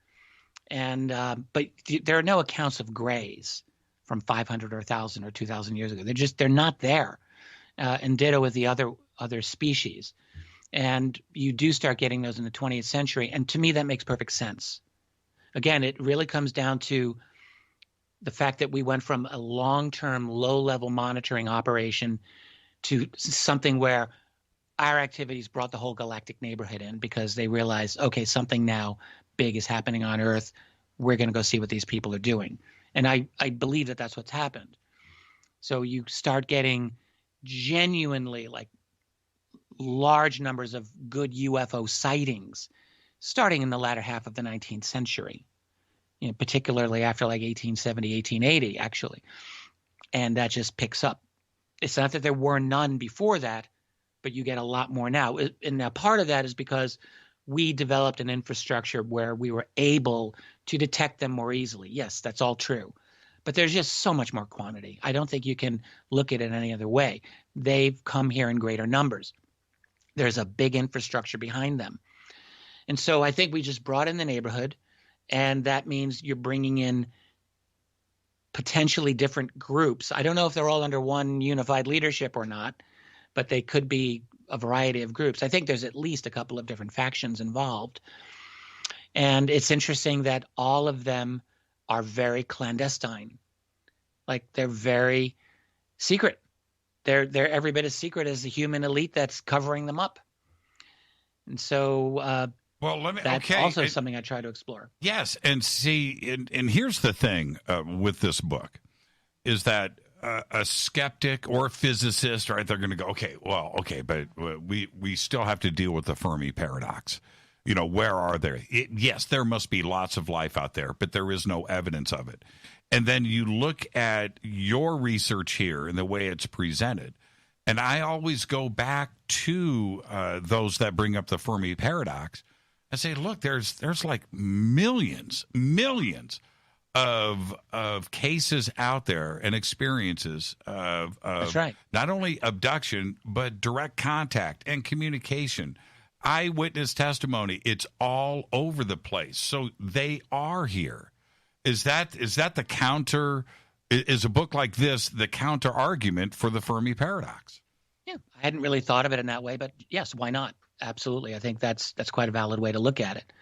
And but there are no accounts of grays from 500 or 1,000 or 2,000 years ago. They're not there. And ditto with the other species. And you do start getting those in the 20th century. And to me, that makes perfect sense. Again, it really comes down to the fact that we went from a long-term, low-level monitoring operation to something where our activities brought the whole galactic neighborhood in, because they realized, okay, something now big is happening on Earth. We're going to go see what these people are doing. And I believe that that's what's happened. So you start getting genuinely like large numbers of good UFO sightings starting in the latter half of the 19th century, particularly after like 1870, 1880, actually. And that just picks up. It's not that there were none before that, but you get a lot more now. And now part of that is because we developed an infrastructure where we were able to detect them more easily. Yes, that's all true. But there's just so much more quantity. I don't think you can look at it any other way. They've come here in greater numbers. There's a big infrastructure behind them. And so I think we just broaden the neighborhood, and that means you're bringing in potentially different groups. I don't know if they're all under one unified leadership or not, but they could be a variety of groups. I think there's at least a couple of different factions involved. And it's interesting that all of them are very clandestine. Like, they're very secret. They're every bit as secret as the human elite that's covering them up. And so that's also something I try to explore. Yes, and see, and here's the thing with this book, is that a skeptic or a physicist, right, they're going to go, but we still have to deal with the Fermi paradox. You know, where are they? Yes, there must be lots of life out there, but there is no evidence of it. And then you look at your research here and the way it's presented, and I always go back to those that bring up the Fermi paradox and say, look, there's like millions of cases out there and experiences of That's right. Not only abduction, but direct contact and communication. Eyewitness testimony, it's all over the place. So they are here. Is that the counter? Is a book like this the counter argument for the Fermi paradox? Yeah, I hadn't really thought of it in that way, but yes, why not? Absolutely. I think that's quite a valid way to look at it.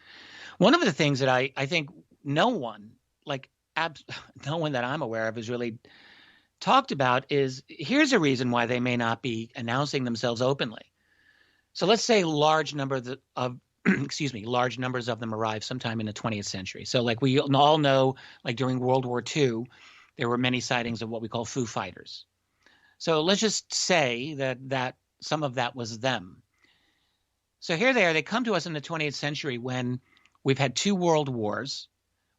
One of the things that I think no one that I'm aware of has really talked about is, here's a reason why they may not be announcing themselves openly. So let's say large numbers of them arrived sometime in the 20th century. So like we all know, like during World War II, there were many sightings of what we call Foo Fighters. So let's just say that some of that was them. So here they are. They come to us in the 20th century when we've had 2 world wars.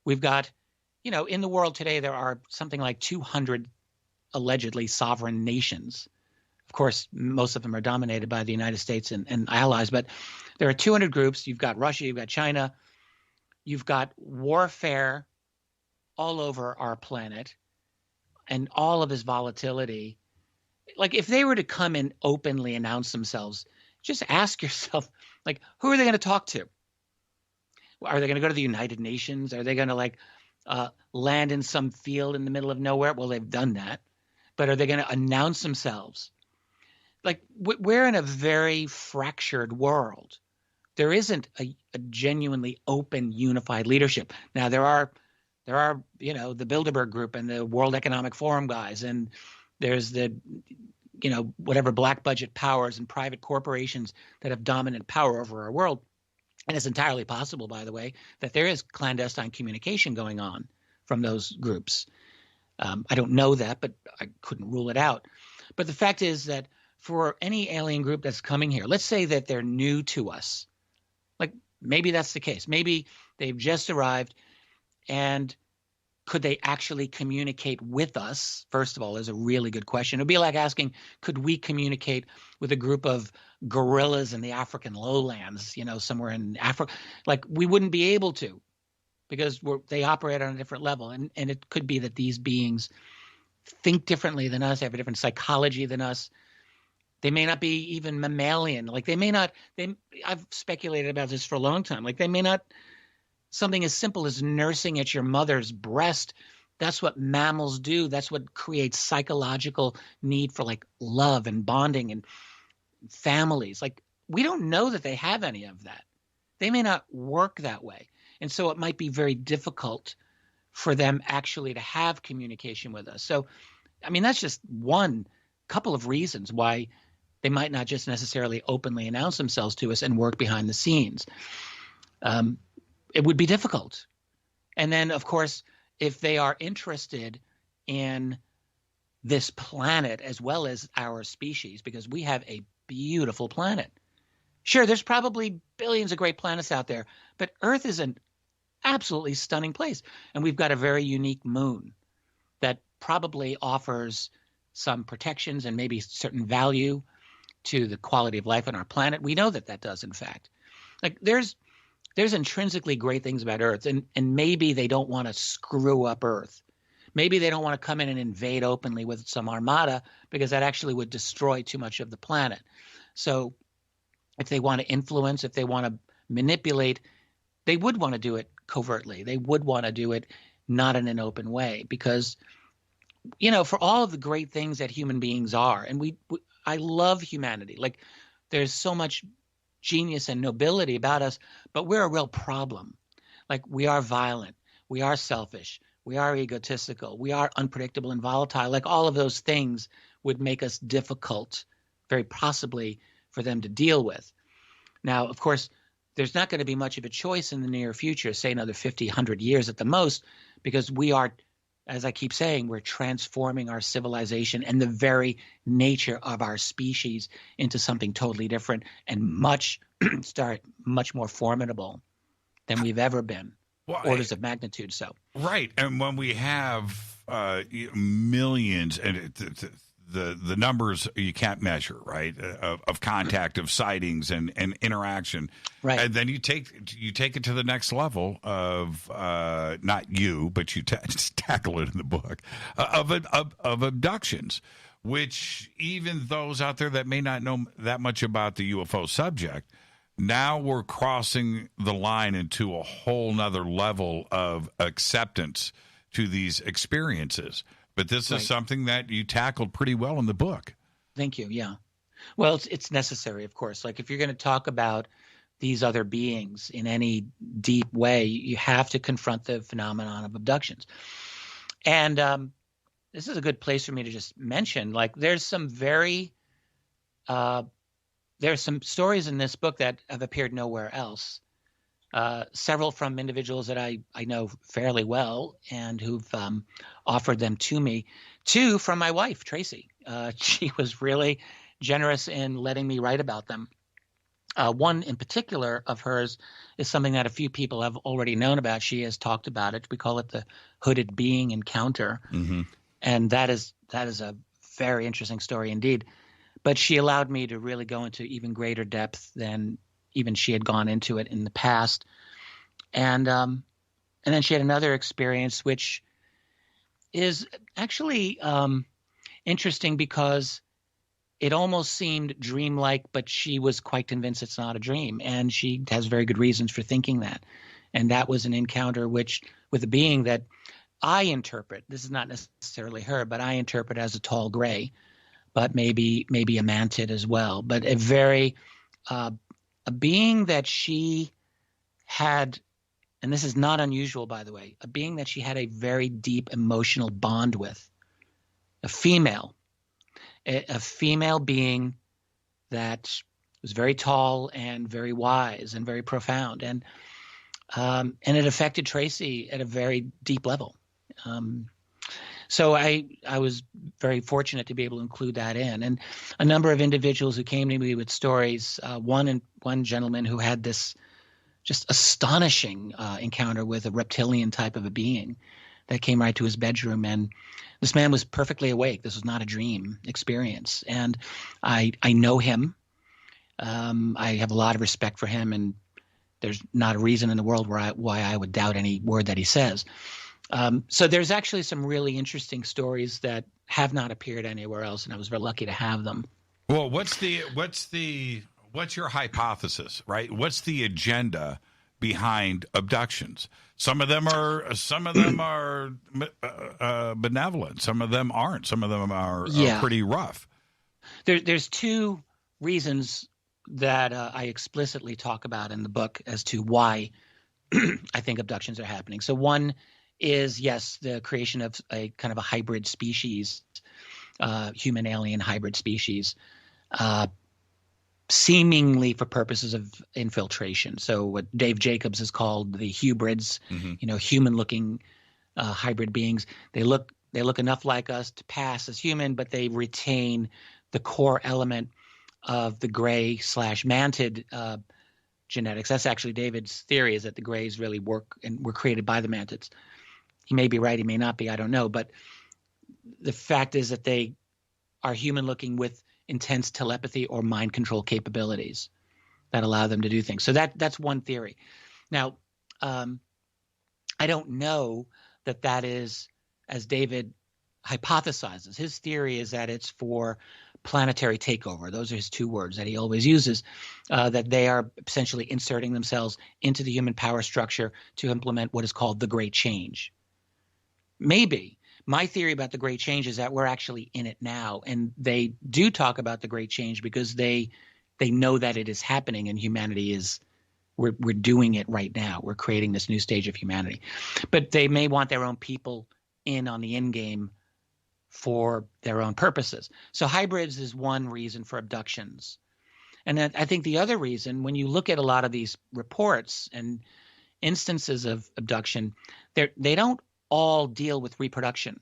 We've got, in the world today, there are something like 200 allegedly sovereign nations. Of course, most of them are dominated by the United States and allies, but there are 200 groups. You've got Russia, you've got China, you've got warfare all over our planet and all of this volatility. Like, if they were to come and openly announce themselves, just ask yourself, like, who are they going to talk to? Are they going to go to the United Nations? Are they going to land in some field in the middle of nowhere? Well, they've done that. But are they going to announce themselves? Like, we're in a very fractured world. There isn't a genuinely open, unified leadership. Now, there are the Bilderberg Group and the World Economic Forum guys, and there's the whatever black budget powers and private corporations that have dominant power over our world. And it's entirely possible, by the way, that there is clandestine communication going on from those groups. I don't know that, but I couldn't rule it out. But the fact is that for any alien group that's coming here, let's say that they're new to us. Like, maybe that's the case. Maybe they've just arrived, and could they actually communicate with us? First of all, is a really good question. It would be like asking, could we communicate with a group of gorillas in the African lowlands, somewhere in Africa? Like, we wouldn't be able to, because they operate on a different level. And it could be that these beings think differently than us, have a different psychology than us. They may not be even mammalian. Like, I've speculated about this for a long time. Like, they may not, something as simple as nursing at your mother's breast, that's what mammals do. That's what creates psychological need for, like, love and bonding and families. Like, we don't know that they have any of that. They may not work that way. And so it might be very difficult for them actually to have communication with us. So, I mean, that's just one couple of reasons why they might not just necessarily openly announce themselves to us and work behind the scenes. It would be difficult. And then, of course, if they are interested in this planet as well as our species, because we have a beautiful planet. Sure, there's probably billions of great planets out there, but Earth is an absolutely stunning place. And we've got a very unique moon that probably offers some protections and maybe certain value to the quality of life on our planet. We know that does, in fact. Like, there's intrinsically great things about Earth, and maybe they don't want to screw up Earth. Maybe they don't want to come in and invade openly with some armada, because that actually would destroy too much of the planet. So if they want to influence, if they want to manipulate, they would want to do it covertly. They would want to do it not in an open way because, for all of the great things that human beings are, and I love humanity. Like there's so much genius and nobility about us, but we're a real problem. Like we are violent, we are selfish, we are egotistical, we are unpredictable and volatile. Like all of those things would make us difficult, very possibly, for them to deal with. Now, of course, there's not going to be much of a choice in the near future, say another 50, 100 years at the most, because we are, as I keep saying, we're transforming our civilization and the very nature of our species into something totally different and much more formidable than we've ever been. Well, orders of magnitude so. Right. And when we have millions, and the numbers you can't measure, right, of contact, of sightings and interaction. Right. And then you take it to the next level of not you, but you tackle it in the book, of abductions, which even those out there that may not know that much about the UFO subject, now we're crossing the line into a whole nother level of acceptance to these experiences. But this is something that you tackled pretty well in the book. Thank you. Yeah. Well, it's necessary, of course. Like if you're going to talk about these other beings in any deep way, you have to confront the phenomenon of abductions. And this is a good place for me to just mention, like there's some stories in this book that have appeared nowhere else. Several from individuals that I know fairly well and who've offered them to me. Two from my wife, Tracy. She was really generous in letting me write about them. One in particular of hers is something that a few people have already known about. She has talked about it. We call it the hooded being encounter. Mm-hmm. And that is a very interesting story indeed. But she allowed me to really go into even greater depth than even she had gone into it in the past. And then she had another experience, which is actually interesting because it almost seemed dreamlike, but she was quite convinced it's not a dream. And she has very good reasons for thinking that. And that was an encounter with a being that I interpret, this is not necessarily her, but I interpret as a tall gray, but maybe a mantid as well. But a very a being that she had, and this is not unusual, by the way, a being that she had a very deep emotional bond with, a female being that was very tall and very wise and very profound. And it affected Tracy at a very deep level. So I was very fortunate to be able to include that in. And a number of individuals who came to me with stories, one gentleman who had this just astonishing encounter with a reptilian type of a being that came right to his bedroom. And this man was perfectly awake. This was not a dream experience. And I know him. I have a lot of respect for him, and there's not a reason in the world why I would doubt any word that he says. So there's actually some really interesting stories that have not appeared anywhere else, and I was very lucky to have them. Well, what's your hypothesis, right? What's the agenda behind abductions? Some of them are benevolent. Some of them aren't. Some of them are pretty rough. There's two reasons that I explicitly talk about in the book as to why I think abductions are happening. So one is, yes, the creation of a kind of a hybrid species, human-alien hybrid species, seemingly for purposes of infiltration. So what Dave Jacobs has called the hybrids, human-looking hybrid beings. They look enough like us to pass as human, but they retain the core element of the gray/mantid genetics. That's actually David's theory, is that the grays really work and were created by the mantids. He may be right, he may not be, I don't know. But the fact is that they are human-looking with intense telepathy or mind control capabilities that allow them to do things. So that's one theory. Now, I don't know that is, as David hypothesizes. His theory is that it's for planetary takeover. Those are his two words that he always uses, that they are essentially inserting themselves into the human power structure to implement what is called the Great Change. Maybe. My theory about the Great Change is that we're actually in it now, and they do talk about the Great Change because they know that it is happening, and humanity is we're doing it right now. We're creating this new stage of humanity. But they may want their own people in on the end game for their own purposes. So hybrids is one reason for abductions. And then I think the other reason, when you look at a lot of these reports and instances of abduction, they don't all deal with reproduction.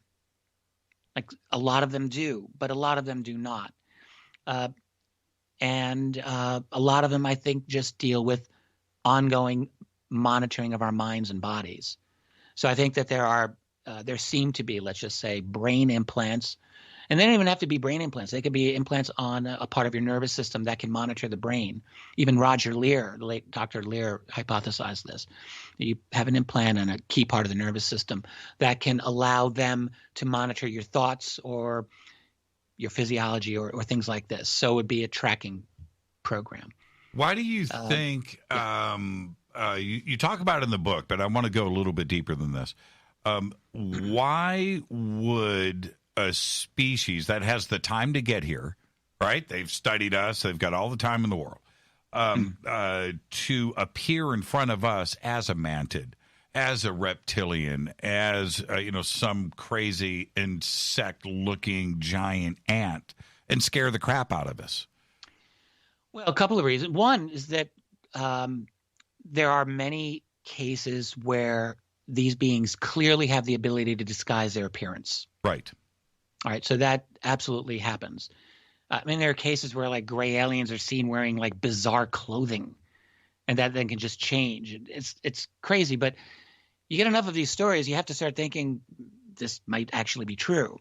Like a lot of them do, but a lot of them do not. And a lot of them, I think, just deal with ongoing monitoring of our minds and bodies. So I think that there seem to be, let's just say, brain implants. And they don't even have to be brain implants. They could be implants on a part of your nervous system that can monitor the brain. Even Roger Lear, the late Dr. Lear, hypothesized this. You have an implant on a key part of the nervous system that can allow them to monitor your thoughts or your physiology or things like this. So it would be a tracking program. Why do you think you talk about it in the book, but I want to go a little bit deeper than this. Why would a species that has the time to get here, right? They've studied us. They've got all the time in the world to appear in front of us as a mantid, as a reptilian, as some crazy insect-looking giant ant, and scare the crap out of us? Well, a couple of reasons. One is that there are many cases where these beings clearly have the ability to disguise their appearance. Right. All right. So that absolutely happens. I mean, there are cases where like gray aliens are seen wearing like bizarre clothing, and that then can just change. It's crazy, but you get enough of these stories, you have to start thinking this might actually be true.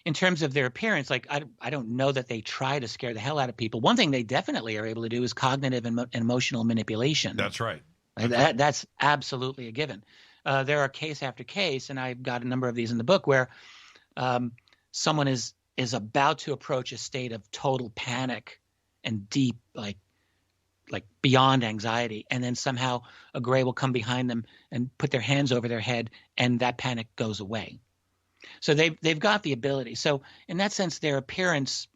In terms of their appearance, like I don't know that they try to scare the hell out of people. One thing they definitely are able to do is cognitive and emotional manipulation. That's right. That's absolutely a given. There are case after case, and I've got a number of these in the book, where someone is about to approach a state of total panic and deep, like beyond anxiety, and then somehow a gray will come behind them and put their hands over their head, and that panic goes away. So they've got the ability. So in that sense, their appearance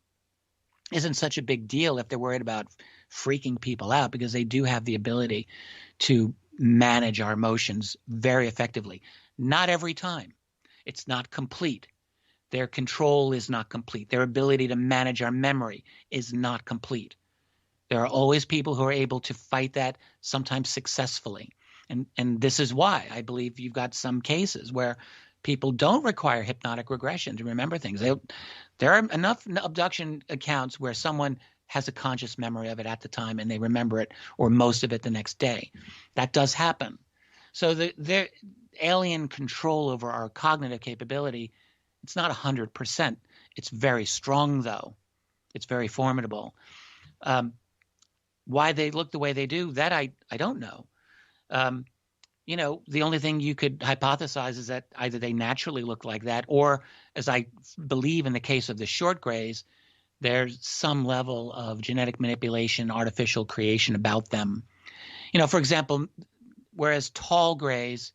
isn't such a big deal if they're worried about freaking people out, because they do have the ability to manage our emotions very effectively. Not every time. It's not complete. Their control is not complete. Their ability to manage our memory is not complete. There are always people who are able to fight that, sometimes successfully. And this is why I believe you've got some cases where people don't require hypnotic regression to remember things. There are enough abduction accounts where someone has a conscious memory of it at the time and they remember it, or most of it the next day. That does happen. So the alien control over our cognitive capability, it's not 100%. It's very strong, though. It's very formidable. Why they look the way they do, that I don't know. The only thing you could hypothesize is that either they naturally look like that, or, as I believe in the case of the short grays, there's some level of genetic manipulation, artificial creation about them. For example, whereas tall grays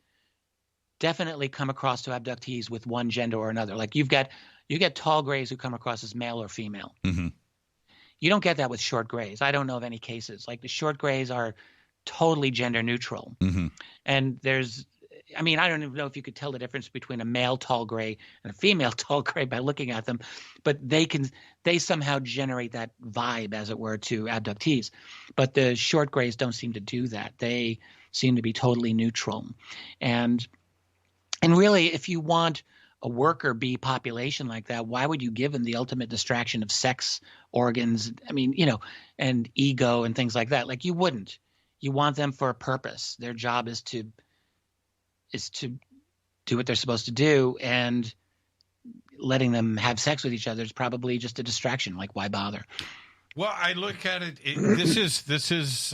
definitely come across to abductees with one gender or another. Like you get tall grays who come across as male or female. Mm-hmm. You don't get that with short grays. I don't know of any cases. Like the short grays are totally gender neutral. Mm-hmm. And I don't even know if you could tell the difference between a male tall gray and a female tall gray by looking at them, but they somehow generate that vibe, as it were, to abductees. But the short grays don't seem to do that. They seem to be totally neutral. And really, if you want a worker bee population like that, why would you give them the ultimate distraction of sex organs, and ego and things like that? Like, you wouldn't. You want them for a purpose. Their job is to do what they're supposed to do, and letting them have sex with each other is probably just a distraction. Like, why bother? Well, I look at it. This is it's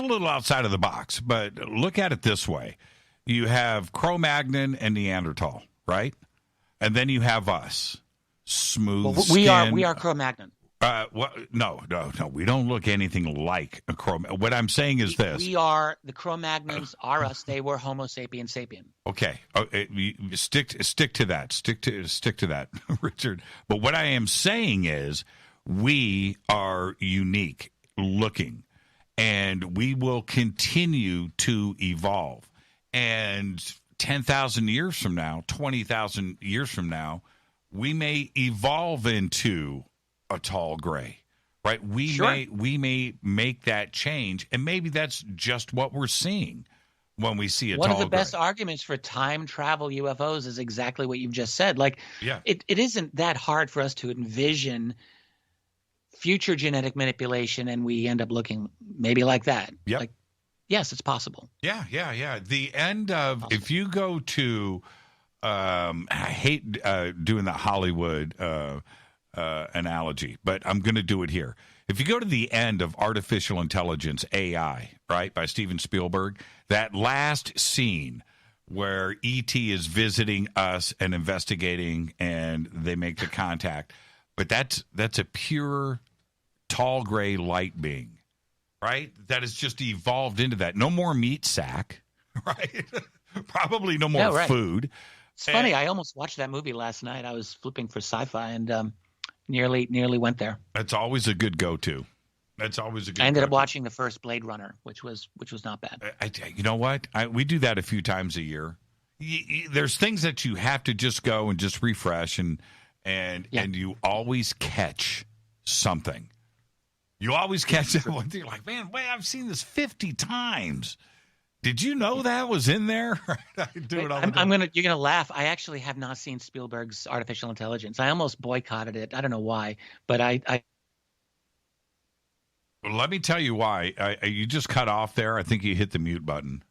a little outside of the box, but look at it this way. You have Cro-Magnon and Neanderthal, right? And then you have us, smooth skin. We are Cro-Magnon. No. We don't look anything like a Cro-Magnon. What I'm saying is this: we are the Cro-Magnons. Are us? They were Homo sapien sapien. Okay, stick to that. Stick to that, Richard. But what I am saying is, we are unique looking, and we will continue to evolve. And 10,000 years from now, 20,000 years from now, we may evolve into a tall gray, right? We may make that change, and maybe that's just what we're seeing when we see a tall gray. One of the best arguments for time travel UFOs is exactly what you've just said. Like, it isn't that hard for us to envision future genetic manipulation, and we end up looking maybe like that. Yep. Like, yes, it's possible. Yeah. The end of, if you go to, I hate doing the Hollywood analogy, but I'm going to do it here. If you go to the end of Artificial Intelligence, AI, right, by Steven Spielberg, that last scene where E.T. is visiting us and investigating, and they make the contact, but that's a pure tall gray light being, right? That has just evolved into that. No more meat sack, right? Probably no more food. It's funny. I almost watched that movie last night. I was flipping for sci-fi and nearly went there. That's always a good go-to. That's always a good. I ended up watching the first Blade Runner, which was not bad. You know what? We do that a few times a year. There's things that you have to just go and just refresh, and you always catch something. You always catch that one thing. You're like, man, wait, I've seen this 50 times. Did you know that was in there? I do it all the time. You're gonna laugh. I actually have not seen Spielberg's Artificial Intelligence. I almost boycotted it. I don't know why, but I Well, let me tell you why. You just cut off there. I think you hit the mute button.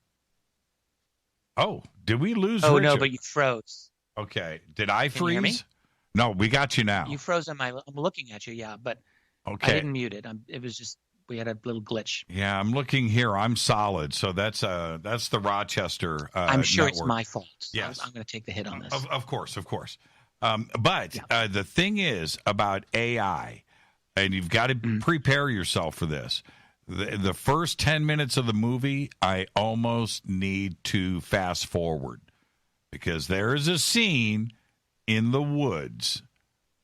Oh, did we lose Richard? No, but you froze. Okay. Did I freeze? Can you hear me? No, we got you now. You froze on I'm looking at you, yeah, but okay. I didn't mute it. It was just we had a little glitch. Yeah, I'm looking here. I'm solid. So that's the Rochester I'm sure network. It's my fault. Yes. I'm going to take the hit on this. Of course. But the thing is about AI, and you've got to prepare yourself for this. The first 10 minutes of the movie, I almost need to fast forward because there is a scene in the woods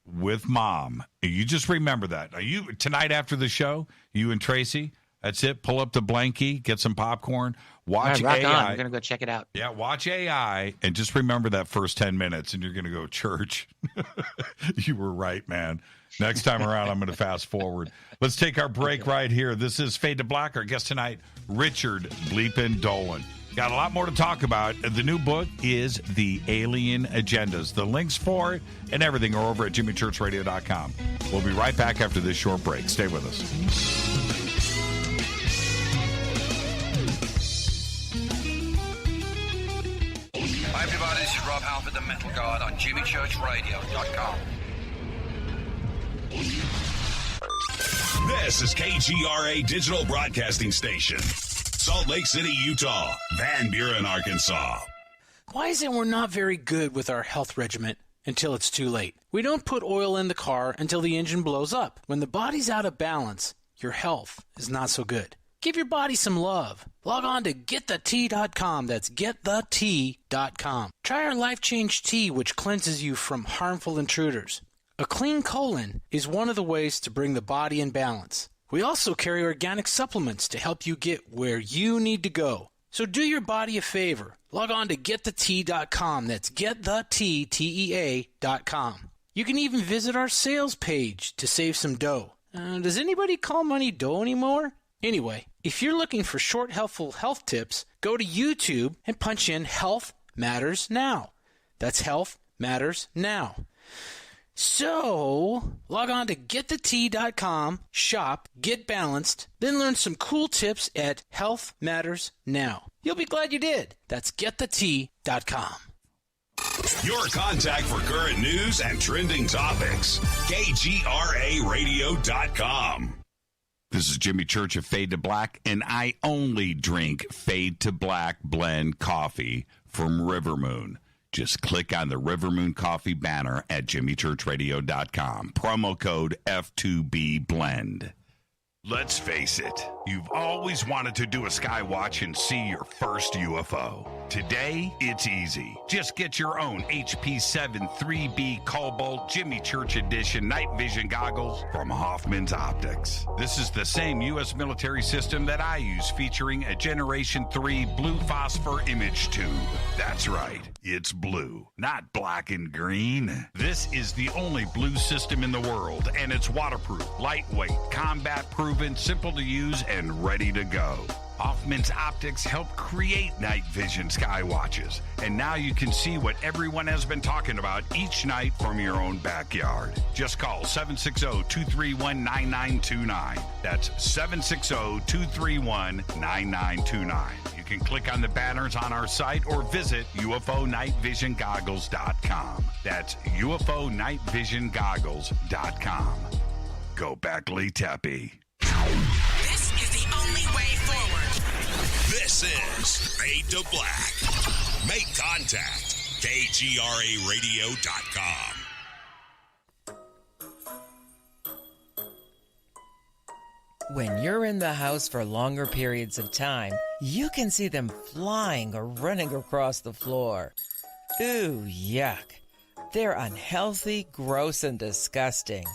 with Mom. You just remember that. Tonight after the show, you and Tracy, that's it. Pull up the blankie, get some popcorn, watch rock AI. on. I'm going to go check it out. Yeah, watch AI, and just remember that first 10 minutes, and you're going to go, church. You were right, man. Next time around, I'm going to fast forward. Let's take our break right here. This is Fade to Black. Our guest tonight, Richard Bleepin' Dolan. Got a lot more to talk about. The new book is The Alien Agendas. The links for it and everything are over at jimmychurchradio.com. We'll be right back after this short break. Stay with us. Hi, everybody. This is Rob Halford, the Metal God, on jimmychurchradio.com. This is KGRA Digital Broadcasting Station. Salt Lake City, Utah. Van Buren, Arkansas. Why is it we're not very good with our health regimen until it's too late? We don't put oil in the car until the engine blows up. When the body's out of balance, your health is not so good. Give your body some love. Log on to GetTheT.com. That's GetTheT.com. Try our Life Change Tea, which cleanses you from harmful intruders. A clean colon is one of the ways to bring the body in balance. We also carry organic supplements to help you get where you need to go. So do your body a favor. Log on to GetTheT.com. That's GetTheT.com. You can even visit our sales page to save some dough. Does anybody call money dough anymore? Anyway, if you're looking for short, helpful health tips, go to YouTube and punch in Health Matters Now. That's Health Matters Now. So, log on to GetTheT.com, shop, get balanced, then learn some cool tips at Health Matters Now. You'll be glad you did. That's GetTheT.com. Your contact for current news and trending topics. KGRARadio.com. The This is Jimmy Church of Fade to Black, and I only drink Fade to Black blend coffee from River Moon. Just click on the River Moon Coffee banner at jimmychurchradio.com. Promo code F2B Blend. Let's face it, you've always wanted to do a sky watch and see your first UFO. Today, it's easy. Just get your own HP7 3B Cobalt Jimmy Church Edition night vision goggles from Hoffman's Optics. This is the same U.S. military system that I use, featuring a Generation 3 blue phosphor image tube. That's right, it's blue, not black and green. This is the only blue system in the world, and it's waterproof, lightweight, combat-proven, simple to use, and ready to go. Hoffman's Optics help create night vision sky watches, and now you can see what everyone has been talking about each night from your own backyard. Just call 760-231-9929. That's 760-231-9929. You can click on the banners on our site or visit UFOnightvisiongoggles.com. That's UFOnightvisiongoggles.com. Go back, Lee Tepe. This is the only way forward. This is Fade to Black. Make contact. KGRAradio.com. When you're in the house for longer periods of time, you can see them flying or running across the floor. Ooh, yuck. They're unhealthy, gross, and disgusting.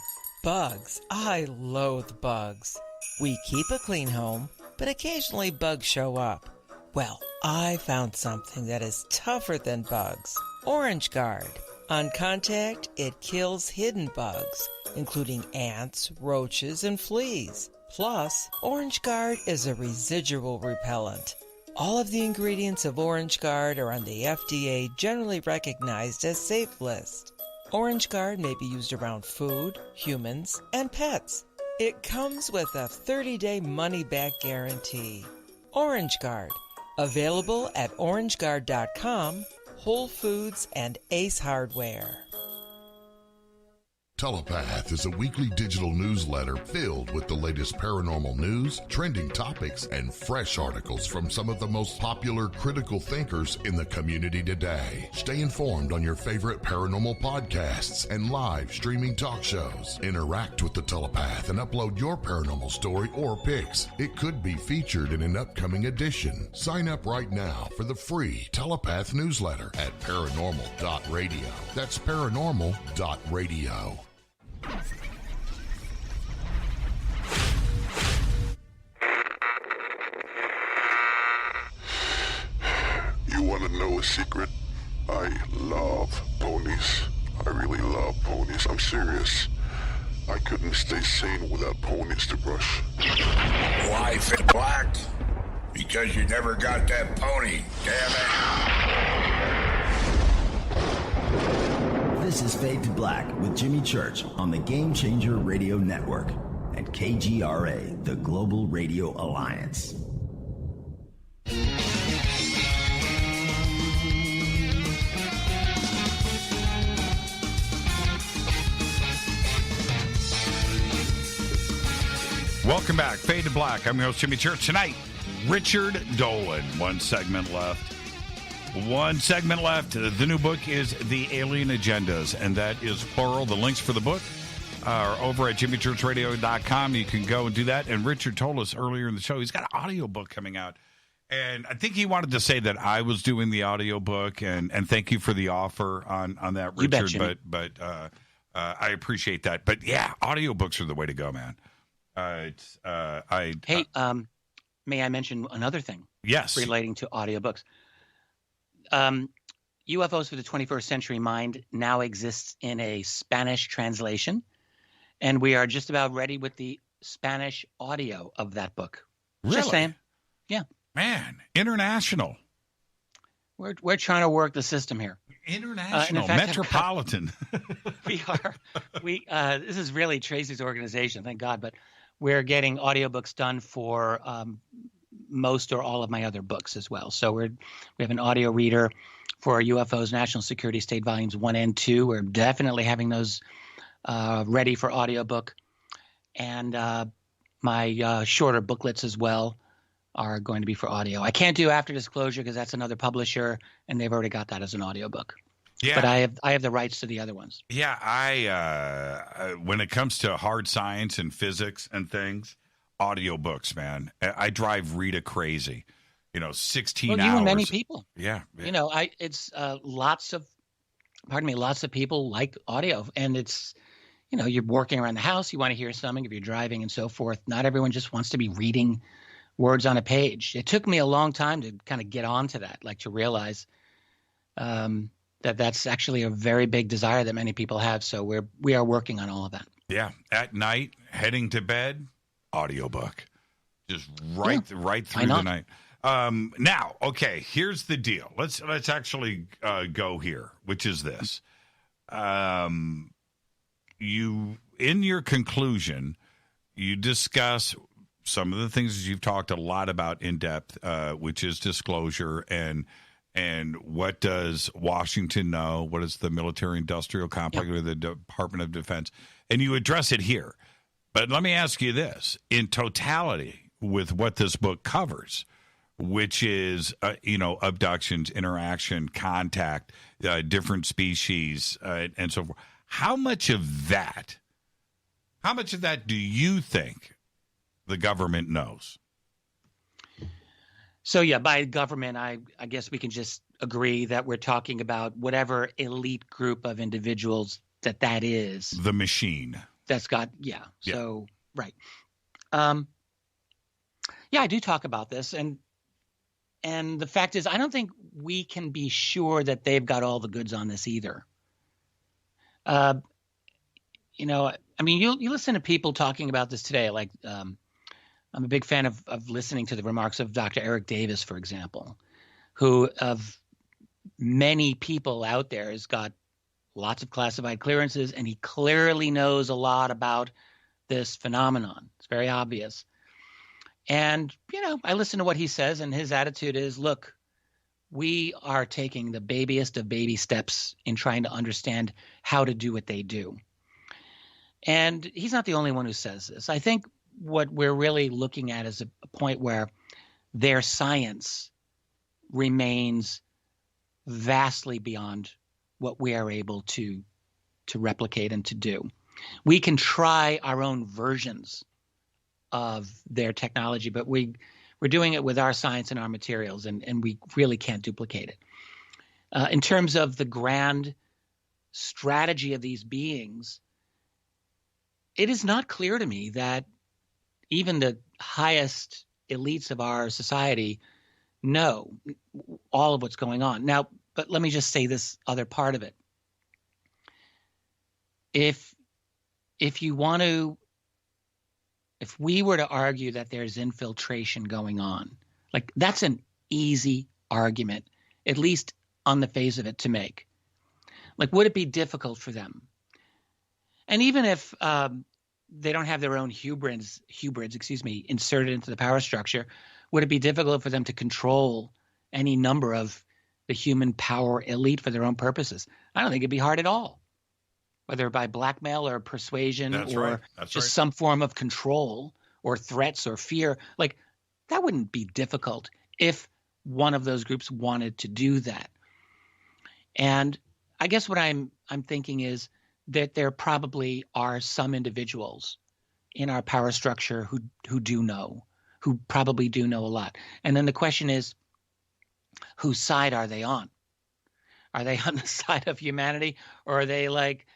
Bugs. I loathe bugs. We keep a clean home, but occasionally bugs show up. Well, I found something that is tougher than bugs. Orange Guard. On contact, it kills hidden bugs, including ants, roaches, and fleas. Plus, Orange Guard is a residual repellent. All of the ingredients of Orange Guard are on the FDA generally recognized as safe list. Orange Guard may be used around food, humans, and pets. It comes with a 30-day money-back guarantee. Orange Guard. Available at orangeguard.com, Whole Foods, and Ace Hardware. Telepath is a weekly digital newsletter filled with the latest paranormal news, trending topics, and fresh articles from some of the most popular critical thinkers in the community today. Stay informed on your favorite paranormal podcasts and live streaming talk shows. Interact with the Telepath and upload your paranormal story or pics. It could be featured in an upcoming edition. Sign up right now for the free Telepath newsletter at paranormal.radio. That's paranormal.radio. You want to know a secret? I love ponies. I really love ponies. I'm serious. I couldn't stay sane without ponies to brush. Why Fit Black? Because you never got that pony, damn it. This is Fade to Black with Jimmy Church on the Game Changer Radio Network and KGRA, the Global Radio Alliance. Welcome back. Fade to Black. I'm your host, Jimmy Church. Tonight, Richard Dolan. One segment left. The new book is The Alien Agendas, and that is plural. The links for the book are over at jimmychurchradio.com. You can go and do that. And Richard told us earlier in the show he's got an audio book coming out. And I think he wanted to say that I was doing the audio book, and thank you for the offer on that, Richard. You bet, Jimmy. But I appreciate that. But yeah, audiobooks are the way to go, man. May I mention another thing? Yes. Relating to audiobooks. UFOs for the 21st Century Mind now exists in a Spanish translation, and we are just about ready with the Spanish audio of that book. Really? Just saying. Yeah. Man, international. We're trying to work the system here. International, in fact, metropolitan. We are. This is really Tracy's organization, thank God, but we're getting audiobooks done for most or all of my other books as well. So we have an audio reader for UFOs, National Security State Volumes 1 and 2. We're definitely having those ready for audiobook. And My shorter booklets as well are going to be for audio. I can't do After Disclosure because that's another publisher, and they've already got that as an audiobook. Yeah. But I have the rights to the other ones. Yeah, I when it comes to hard science and physics and things, audiobooks, man. I drive Rita crazy. 16 hours. You and many people. Yeah. It's lots of people like audio, and it's, you're working around the house, you want to hear something if you're driving and so forth. Not everyone just wants to be reading words on a page. It took me a long time to kind of get onto that, like to realize that's actually a very big desire that many people have. So we are working on all of that. Yeah. At night, heading to bed, audiobook. Just right through the night. Now, okay, here's the deal. Let's actually go here, which is this. You, in your conclusion, you discuss some of the things you've talked a lot about in depth, which is disclosure and what does Washington know? What is the military-industrial complex or the Department of Defense? And you address it here. But let me ask you this. In totality, with what this book covers, which is, abductions, interaction, contact, different species, and so forth, how much of that do you think the government knows? So, by government, I guess we can just agree that we're talking about whatever elite group of individuals that is. The machine. That's got, So, right. I do talk about this. And the fact is, I don't think we can be sure that they've got all the goods on this either. You listen to people talking about this today, like I'm a big fan of listening to the remarks of Dr. Eric Davis, for example, who of many people out there has got lots of classified clearances, and he clearly knows a lot about this phenomenon. It's very obvious. And, I listen to what he says, and his attitude is, look, we are taking the babiest of baby steps in trying to understand how to do what they do. And he's not the only one who says this. I think what we're really looking at is a point where their science remains vastly beyond what we are able to replicate and to do. We can try our own versions of their technology, but we're doing it with our science and our materials, and we really can't duplicate it. In terms of the grand strategy of these beings, it is not clear to me that even the highest elites of our society know all of what's going on. Now, but let me just say this other part of it. If we were to argue that there's infiltration going on, like that's an easy argument, at least on the face of it, to make. Like, would it be difficult for them? And even if they don't have their own hybrids, inserted into the power structure, would it be difficult for them to control any number of the human power elite for their own purposes? I don't think it'd be hard at all, whether by blackmail or persuasion some form of control or threats or fear. Like, that wouldn't be difficult if one of those groups wanted to do that. And I guess what I'm thinking is that there probably are some individuals in our power structure who do know, who probably do know a lot. And then the question is, whose side are they on? Are they on the side of humanity, or are they like,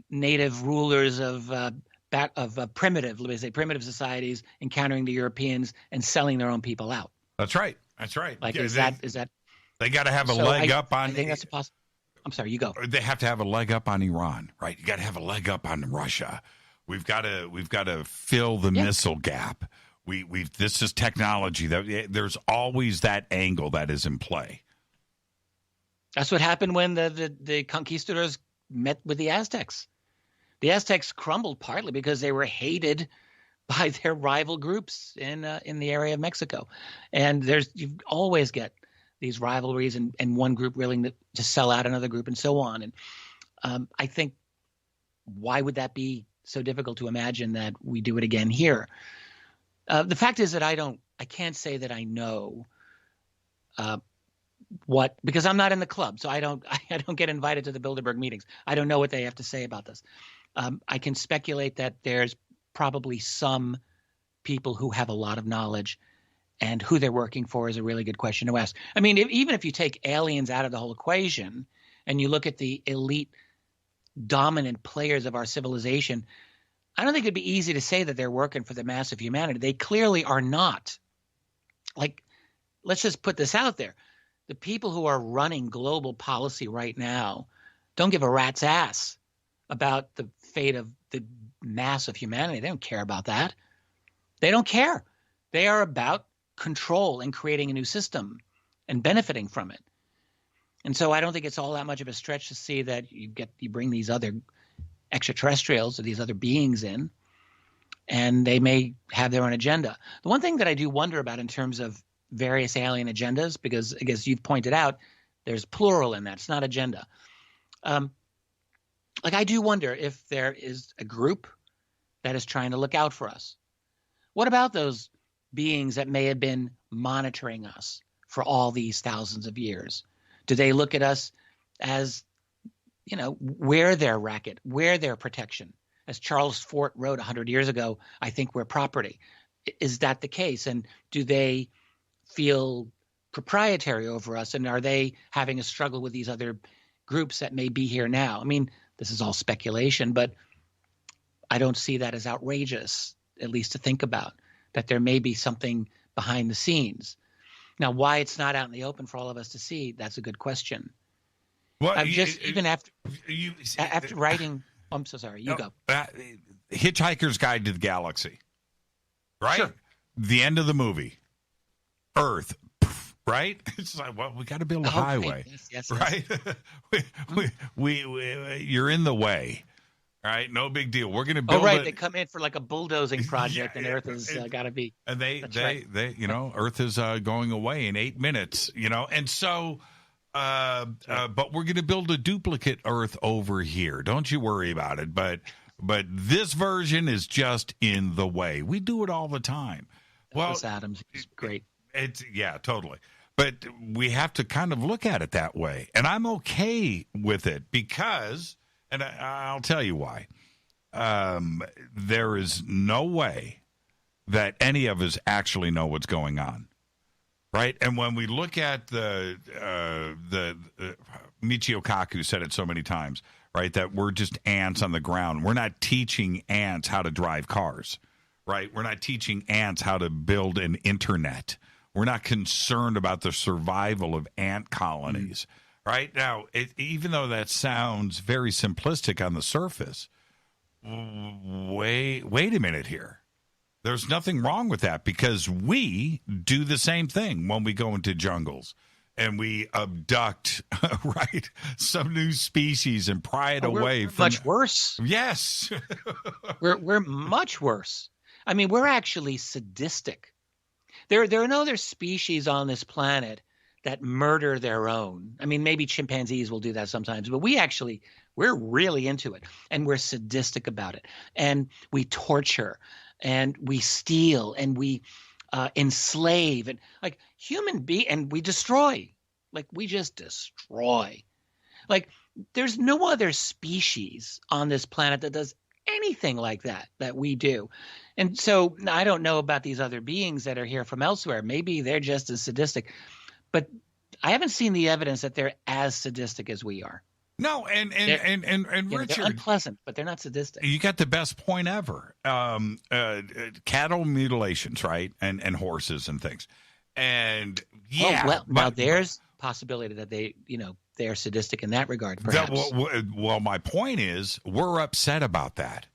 native rulers of primitive societies encountering the Europeans and selling their own people out? That's right. Like, yeah, is that? They got to have a leg up on. I think that's a possible. I'm sorry, you go. They have to have a leg up on Iran, right? You got to have a leg up on Russia. We've got to fill the missile gap. This is technology. There's always that angle that is in play. That's what happened when the conquistadors met with the Aztecs. The Aztecs crumbled partly because they were hated by their rival groups in the area of Mexico, and you always get these rivalries and one group willing to sell out another group and so on. And I think, why would that be so difficult to imagine that we do it again here. The fact is that I can't say that I know because I'm not in the club, so I don't get invited to the Bilderberg meetings. I don't know what they have to say about this. I can speculate that there's probably some people who have a lot of knowledge, and who they're working for is a really good question to ask. I mean, even if you take aliens out of the whole equation and you look at the elite dominant players of our civilization, I don't think it'd be easy to say that they're working for the mass of humanity. They clearly are not. Like, let's just put this out there. The people who are running global policy right now don't give a rat's ass about the fate of the mass of humanity. They don't care about that. They don't care. They are about control and creating a new system and benefiting from it. And so I don't think it's all that much of a stretch to see that you bring these other extraterrestrials or these other beings in, and they may have their own agenda. The one thing that I do wonder about in terms of various alien agendas, because I guess you've pointed out there's plural in that, it's not agenda. Like, I do wonder if there is a group that is trying to look out for us. What about those beings that may have been monitoring us for all these thousands of years? Do they look at us as, we're their racket, we're their protection? As Charles Fort wrote 100 years ago, I think we're property. Is that the case? And do they feel proprietary over us? And are they having a struggle with these other groups that may be here now? I mean, this is all speculation, but I don't see that as outrageous, at least to think about, that there may be something behind the scenes. Now, why it's not out in the open for all of us to see, that's a good question. Well, after writing, I'm so sorry, you go. Hitchhiker's Guide to the Galaxy, right? Sure. The end of the movie, Earth, right? It's like, well, we got to build a highway, yes. right? we you're in the way. All right, no big deal. We're going to build. Oh, right. They come in for like a bulldozing project, and Earth has got to be. And they, Earth is going away in 8 minutes. And so, but we're going to build a duplicate Earth over here. Don't you worry about it. But this version is just in the way. We do it all the time. Douglas Adams is great. Totally. But we have to kind of look at it that way, and I'm okay with it because. And I'll tell you why. There is no way that any of us actually know what's going on, right? And when we look at the Michio Kaku said it so many times, right, that we're just ants on the ground. We're not teaching ants how to drive cars, right? We're not teaching ants how to build an internet. We're not concerned about the survival of ant colonies. Right now, even though that sounds very simplistic on the surface, wait a minute here. There's nothing wrong with that because we do the same thing when we go into jungles and we abduct, right, some new species and pry it away. We're much worse. Yes, we're much worse. I mean, we're actually sadistic. There are no other species on this planet that murder their own. I mean, maybe chimpanzees will do that sometimes, but we're really into it, and we're sadistic about it. And we torture, and we steal, and we enslave, and like and we destroy. Like, we just destroy. Like, there's no other species on this planet that does anything like that we do. And so I don't know about these other beings that are here from elsewhere. Maybe they're just as sadistic. But I haven't seen the evidence that they're as sadistic as we are. No, and Richard, they're unpleasant, but they're not sadistic. You got the best point ever. Cattle mutilations, right, and horses and things, and now there's possibility that they're sadistic in that regard. Perhaps. Well, my point is, we're upset about that.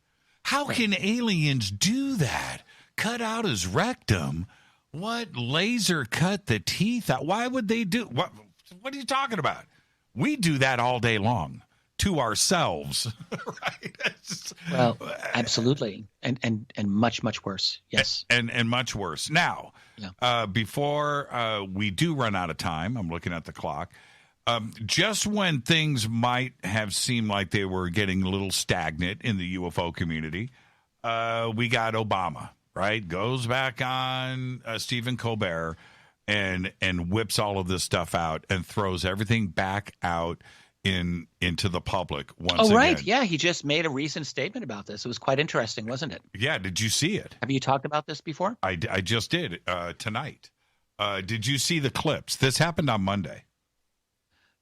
How can aliens do that? Cut out his rectum. What, laser cut the teeth out? Why would they do what are you talking about? We do that all day long to ourselves, right? Well, absolutely. And much, much worse. Yes. And much worse. Now, before we do run out of time, I'm looking at the clock. Just when things might have seemed like they were getting a little stagnant in the UFO community, we got Obama, right? Goes back on Stephen Colbert and whips all of this stuff out and throws everything back out into the public once again. Oh, right. Yeah, he just made a recent statement about this. It was quite interesting, wasn't it? Yeah, did you see it? Have you talked about this before? I just did tonight. Did you see the clips? This happened on Monday.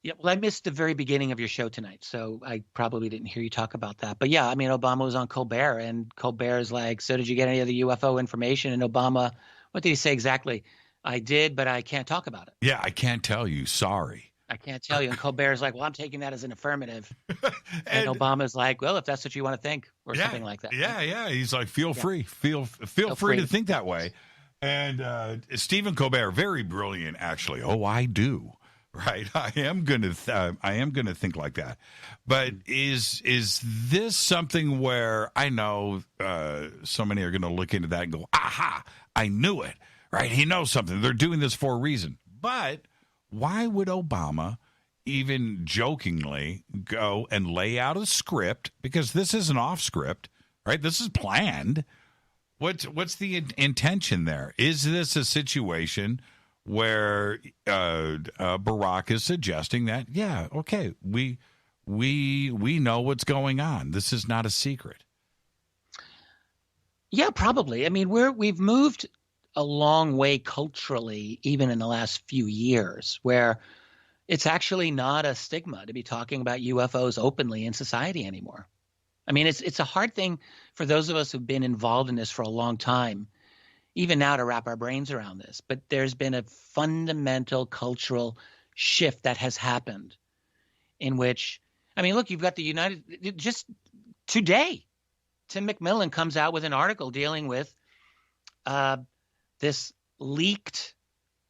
Yeah, well, I missed the very beginning of your show tonight, so I probably didn't hear you talk about that. But yeah, I mean, Obama was on Colbert, and Colbert's like, so did you get any of the UFO information? And Obama, what did he say exactly? I did, but I can't talk about it. Yeah, I can't tell you. Sorry. I can't tell you. And Colbert's like, well, I'm taking that as an affirmative. and Obama's like, well, if that's what you want to think, or something like that. Yeah. He's like, feel free. Feel free to think that way. And Stephen Colbert, very brilliant, actually. Oh, I do. Right, I am gonna think like that. But is this something where I know so many are gonna look into that and go, aha, I knew it. Right, he knows something. They're doing this for a reason. But why would Obama even jokingly go and lay out a script? Because this isn't off script, right? This is planned. What's the intention there? Is this a situation where Barack is suggesting that, yeah, okay, we know what's going on. This is not a secret. Yeah, probably. I mean, we've moved a long way culturally, even in the last few years, where it's actually not a stigma to be talking about UFOs openly in society anymore. I mean, it's a hard thing for those of us who've been involved in this for a long time, even now, to wrap our brains around this. But there's been a fundamental cultural shift that has happened in which, I mean, look, you've got just today, Tim McMillan comes out with an article dealing with this leaked,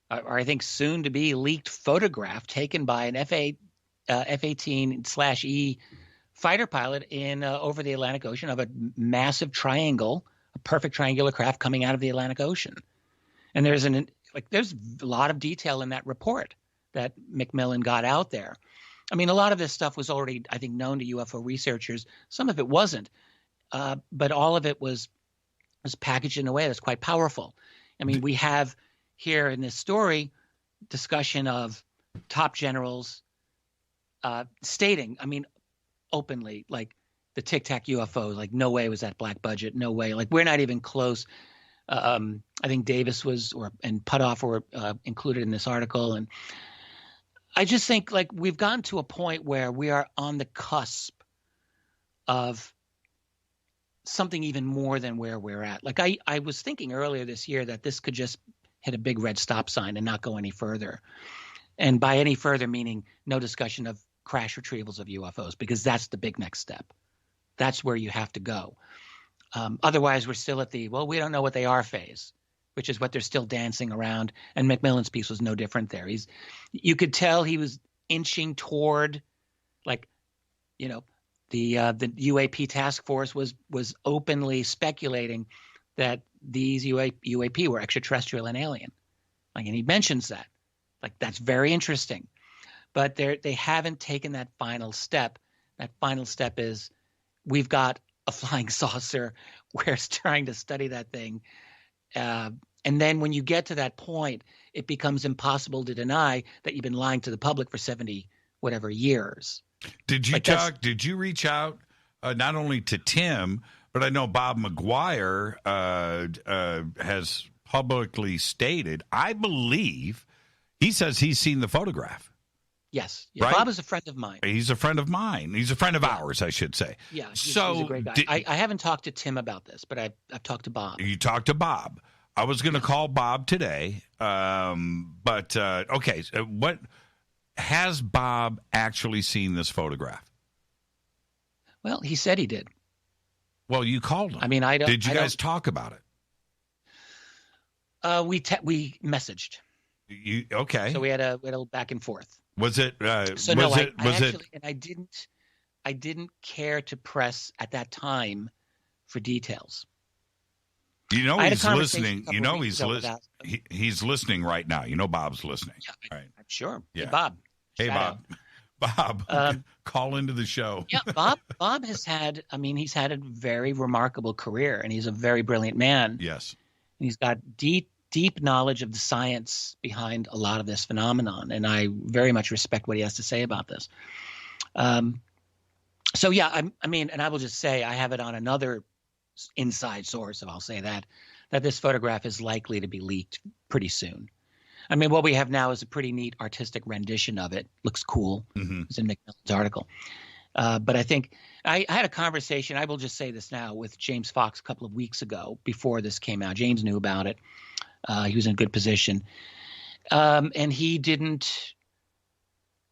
or I think soon to be leaked photograph taken by an F-18/E fighter pilot in over the Atlantic Ocean of a massive triangle, a perfect triangular craft coming out of the Atlantic Ocean. And there's a lot of detail in that report that McMillan got out there. I mean, a lot of this stuff was already, I think, known to UFO researchers. Some of it wasn't, but all of it was packaged in a way that's quite powerful. I mean, we have here in this story discussion of top generals stating, I mean, openly, like the Tic Tac UFOs, like no way was that black budget, no way. Like we're not even close. I think Davis and Puthoff were included in this article, and I just think like we've gotten to a point where we are on the cusp of something even more than where we're at. Like I was thinking earlier this year that this could just hit a big red stop sign and not go any further. And by any further, meaning no discussion of crash retrievals of UFOs, because that's the big next step. That's where you have to go. Otherwise, we're still at the, well, we don't know what they are phase, which is what they're still dancing around. And McMillan's piece was no different there. You could tell he was inching toward, like, you know, the UAP task force was openly speculating that these UAP were extraterrestrial and alien. Like, and he mentions that. Like, that's very interesting. But they haven't taken that final step. That final step is we've got a flying saucer. We're trying to study that thing. And then when you get to that point, it becomes impossible to deny that you've been lying to the public for 70 whatever years. Did you reach out not only to Tim, but I know Bob McGuire has publicly stated, I believe, he says he's seen the photograph. Yes. Right? Bob is a friend of mine. He's a friend of mine. He's a friend of ours, I should say. Yeah, he's a great guy. I haven't talked to Tim about this, but I've talked to Bob. You talked to Bob. I was going to call Bob today, but okay. So what has Bob actually seen this photograph? Well, he said he did. Well, you called him. I mean, Did you guys talk about it? We messaged. Okay? So we had a back and forth. Was it? I didn't care to press at that time for details. You know he's listening. You know he's listening right now. You know Bob's listening. Yeah, right? I'm sure. Yeah. Hey, Bob, Hey, Shout Bob. Bob, call into the show. Yeah, Bob has had, he's had a very remarkable career, and he's a very brilliant man. Yes. And he's got deep knowledge of the science behind a lot of this phenomenon, and I very much respect what he has to say about this. So yeah, and I will just say I have it on another inside source, if I'll say that this photograph is likely to be leaked pretty soon. I mean, what we have now is a pretty neat artistic rendition of it. Looks cool. Mm-hmm. It's in McMillan's article. But I think I had a conversation, I will just say this now, with James Fox a couple of weeks ago before this came out. James knew about it. He was in a good position. And he didn't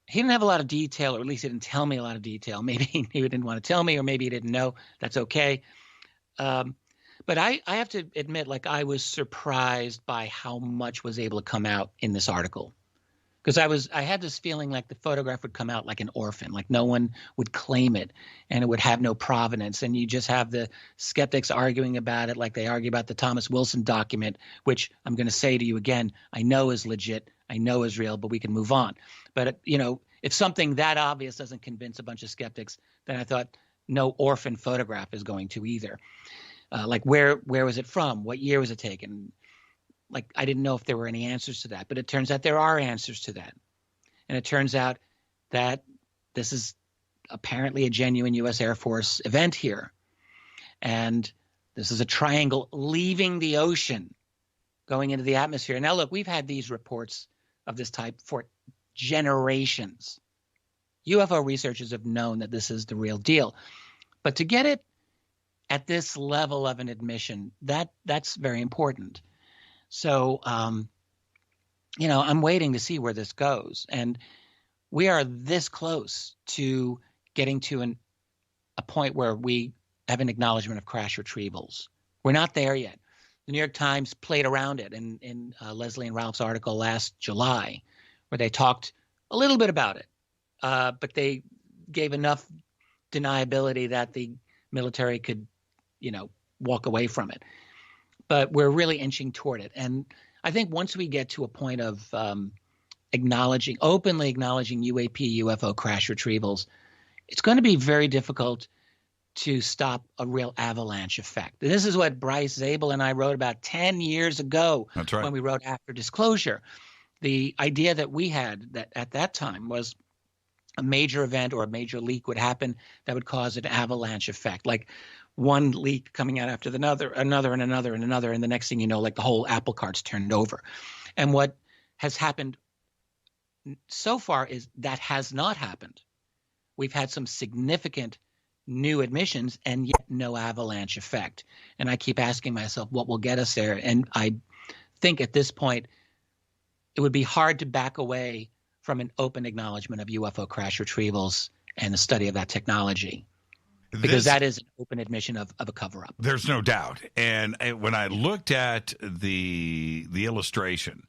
have a lot of detail, or at least he didn't tell me a lot of detail. Maybe he didn't want to tell me, or maybe he didn't know. That's okay. But I have to admit, like, I was surprised by how much was able to come out in this article. Because I had this feeling like the photograph would come out like an orphan, like no one would claim it, and it would have no provenance. And you just have the skeptics arguing about it like they argue about the Thomas Wilson document, which I'm going to say to you again, I know is legit, I know is real, but we can move on. But, if something that obvious doesn't convince a bunch of skeptics, then I thought no orphan photograph is going to either. Like where was it from? What year was it taken? Like, I didn't know if there were any answers to that, but it turns out there are answers to that. And it turns out that this is apparently a genuine U.S. Air Force event here. And this is a triangle leaving the ocean, going into the atmosphere. Now, look, we've had these reports of this type for generations. UFO researchers have known that this is the real deal. But to get it at this level of an admission, that's very important. So, I'm waiting to see where this goes. And we are this close to getting to a point where we have an acknowledgement of crash retrievals. We're not there yet. The New York Times played around it in Leslie and Ralph's article last July, where they talked a little bit about it. But they gave enough deniability that the military could, walk away from it. But we're really inching toward it. And I think once we get to a point of openly acknowledging UAP, UFO crash retrievals, it's going to be very difficult to stop a real avalanche effect. This is what Bryce Zabel and I wrote about 10 years ago. That's right. When we wrote After Disclosure. The idea that we had that at that time was a major event or a major leak would happen that would cause an avalanche effect, like one leak coming out after another, and the next thing you know, like the whole apple cart's turned over. And what has happened so far is that has not happened. We've had some significant new admissions and yet no avalanche effect. And I keep asking myself what will get us there. And I think at this point, it would be hard to back away from an open acknowledgement of UFO crash retrievals and the study of that technology. Because that is an open admission of a cover-up. There's no doubt. And when I looked at the illustration,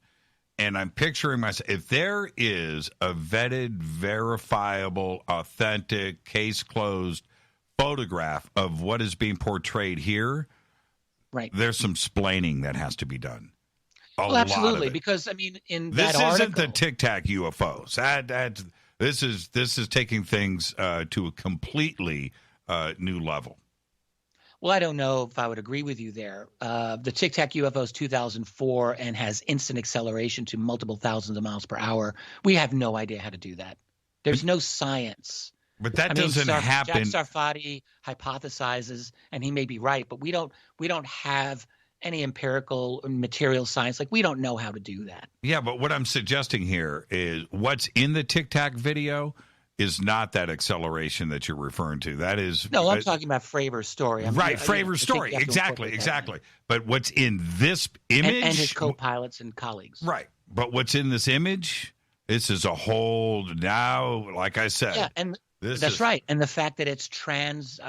and I'm picturing myself, if there is a vetted, verifiable, authentic, case-closed photograph of what is being portrayed here, right, there's some splaining that has to be done. Well, absolutely, because, in that article... This isn't the Tic Tac UFOs. This is taking things to a completely... new level. Well, I don't know if I would agree with you there. The Tic Tac UFO is 2004 and has instant acceleration to multiple thousands of miles per hour. We have no idea how to do that. There's no science. But that doesn't happen. Jack Sarfati hypothesizes, and he may be right, but we don't have any empirical material science. Like, we don't know how to do that. Yeah, but what I'm suggesting here is what's in the Tic Tac video is not that acceleration that you're referring to. That is... No, I'm talking about Fravor's story. Fravor's story. Exactly. But what's in this image... And his co-pilots and colleagues. Right. But what's in this image, this is a whole... Now, like I said... Yeah, and that's right. And the fact that it's trans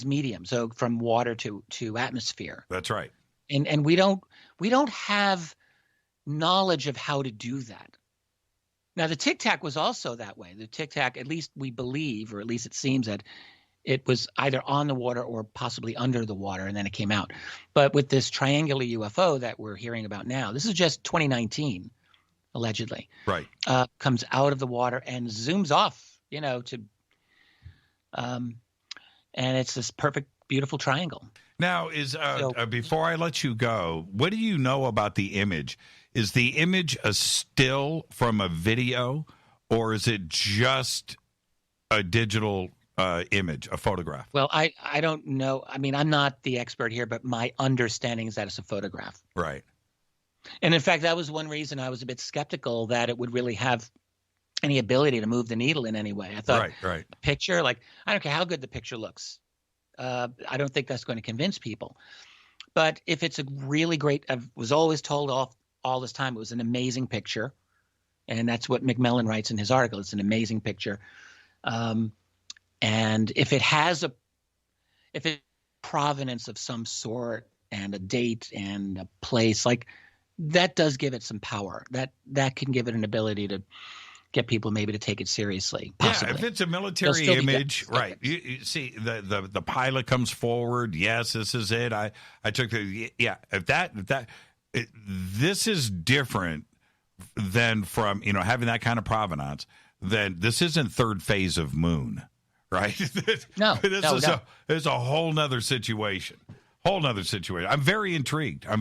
medium, so from water to atmosphere. That's right. And we don't have knowledge of how to do that. Now, the Tic Tac was also that way. The Tic Tac, at least we believe, or at least it seems that it was either on the water or possibly under the water, and then it came out. But with this triangular UFO that we're hearing about now, this is just 2019. allegedly. Right. Comes out of the water and zooms off, and it's this perfect, beautiful triangle. Now, before I let you go, what do you know about the image? Is the image a still from a video, or is it just a digital image, a photograph? Well, I don't know. I mean, I'm not the expert here, but my understanding is that it's a photograph. Right. And in fact, that was one reason I was a bit skeptical that it would really have any ability to move the needle in any way. I thought right. A picture, I don't care how good the picture looks. I don't think that's going to convince people. But if it's a really great, I was always told all this time it was an amazing picture. And that's what McMillan writes in his article. It's an amazing picture. And if it has if it's provenance of some sort and a date and a place, that does give it some power. That can give it an ability to get people maybe to take it seriously. Possibly. Yeah, if it's a military image, right? You see, the pilot comes forward. Yes, this is it. I took the this is different than from having that kind of provenance. Then this isn't third phase of Moon, right? No, this is a whole nother situation. I'm very intrigued. I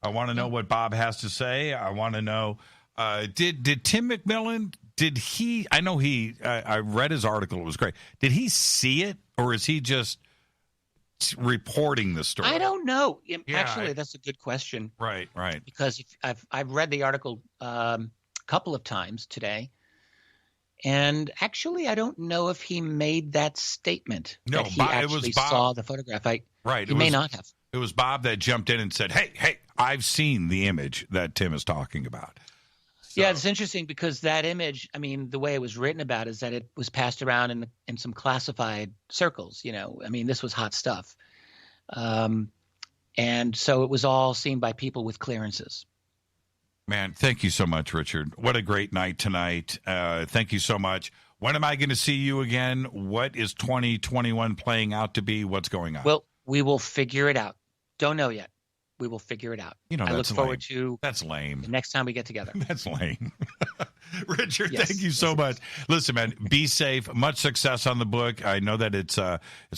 want to know what Bob has to say. I want to know. Did Tim McMillan, I read his article. It was great. Did he see it, or is he just reporting the story? I don't know. Actually, that's a good question. Right. Because I've read the article a couple of times today, and actually, I don't know if he made that statement. No, that he actually saw the photograph. He may not have. It was Bob that jumped in and said, "Hey, I've seen the image that Tim is talking about." So. Yeah, it's interesting because that image, I mean, the way it was written about is that it was passed around in some classified circles, I mean, this was hot stuff. And so it was all seen by people with clearances. Man, thank you so much, Richard. What a great night tonight. Thank you so much. When am I going to see you again? What is 2021 playing out to be? What's going on? Well, we will figure it out. Don't know yet. We will figure it out. I look forward to that's lame. The next time we get together. That's lame. Richard, thank you so much. Listen, man, be safe. Much success on the book. I know that it's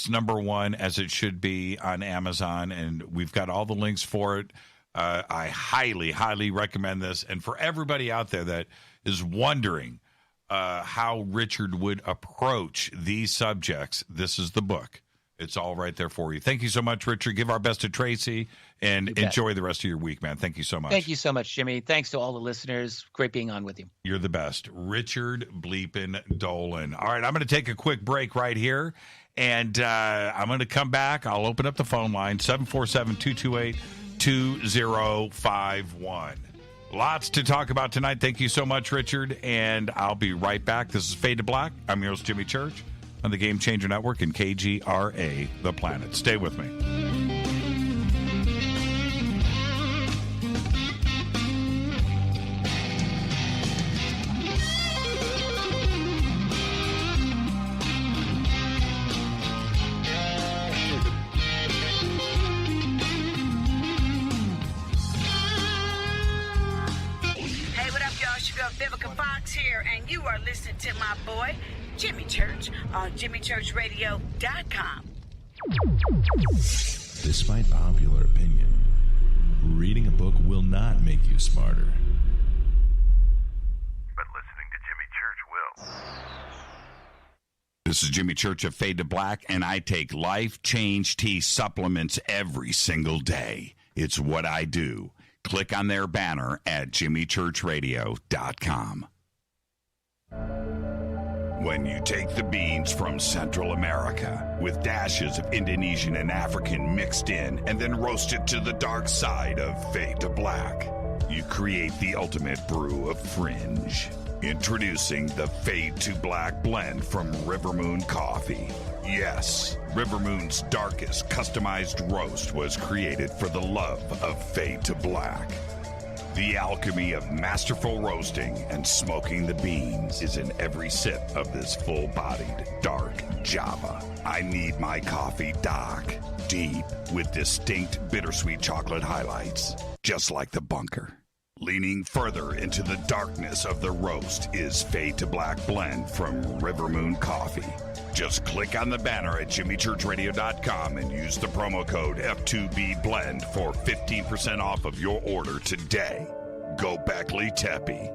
number one, as it should be, on Amazon, and we've got all the links for it. I highly, highly recommend this. And for everybody out there that is wondering how Richard would approach these subjects, this is the book. It's all right there for you. Thank you so much, Richard. Give our best to Tracy, and enjoy the rest of your week, man. Thank you so much. Thank you so much, Jimmy. Thanks to all the listeners. Great being on with you. You're the best. Richard Bleepin Dolan. All right, I'm going to take a quick break right here, and I'm going to come back. I'll open up the phone line, 747-228-2051. Lots to talk about tonight. Thank you so much, Richard, and I'll be right back. This is Fade to Black. I'm your host, Jimmy Church, on the Game Changer Network and KGRA, The Planet. Stay with me. Hey, what up, y'all? It's your girl Vivica Fox here, and you are listening to my boy, Jimmy Church, on JimmyChurchRadio.com. Despite popular opinion, reading a book will not make you smarter. But listening to Jimmy Church will. This is Jimmy Church of Fade to Black, and I take Life Change Tea supplements every single day. It's what I do. Click on their banner at JimmyChurchRadio.com. When you take the beans from Central America with dashes of Indonesian and African mixed in and then roast it to the dark side of Fade to Black, you create the ultimate brew of fringe. Introducing the Fade to Black blend from River Moon Coffee. Yes, River Moon's darkest customized roast was created for the love of Fade to Black. The alchemy of masterful roasting and smoking the beans is in every sip of this full-bodied, dark Java. I need my coffee dark, deep, with distinct bittersweet chocolate highlights, just like the bunker. Leaning further into the darkness of the roast is Fade to Black Blend from River Moon Coffee. Just click on the banner at jimmychurchradio.com and use the promo code F2BBLEND for 15% off of your order today. Go Beckley Teppy.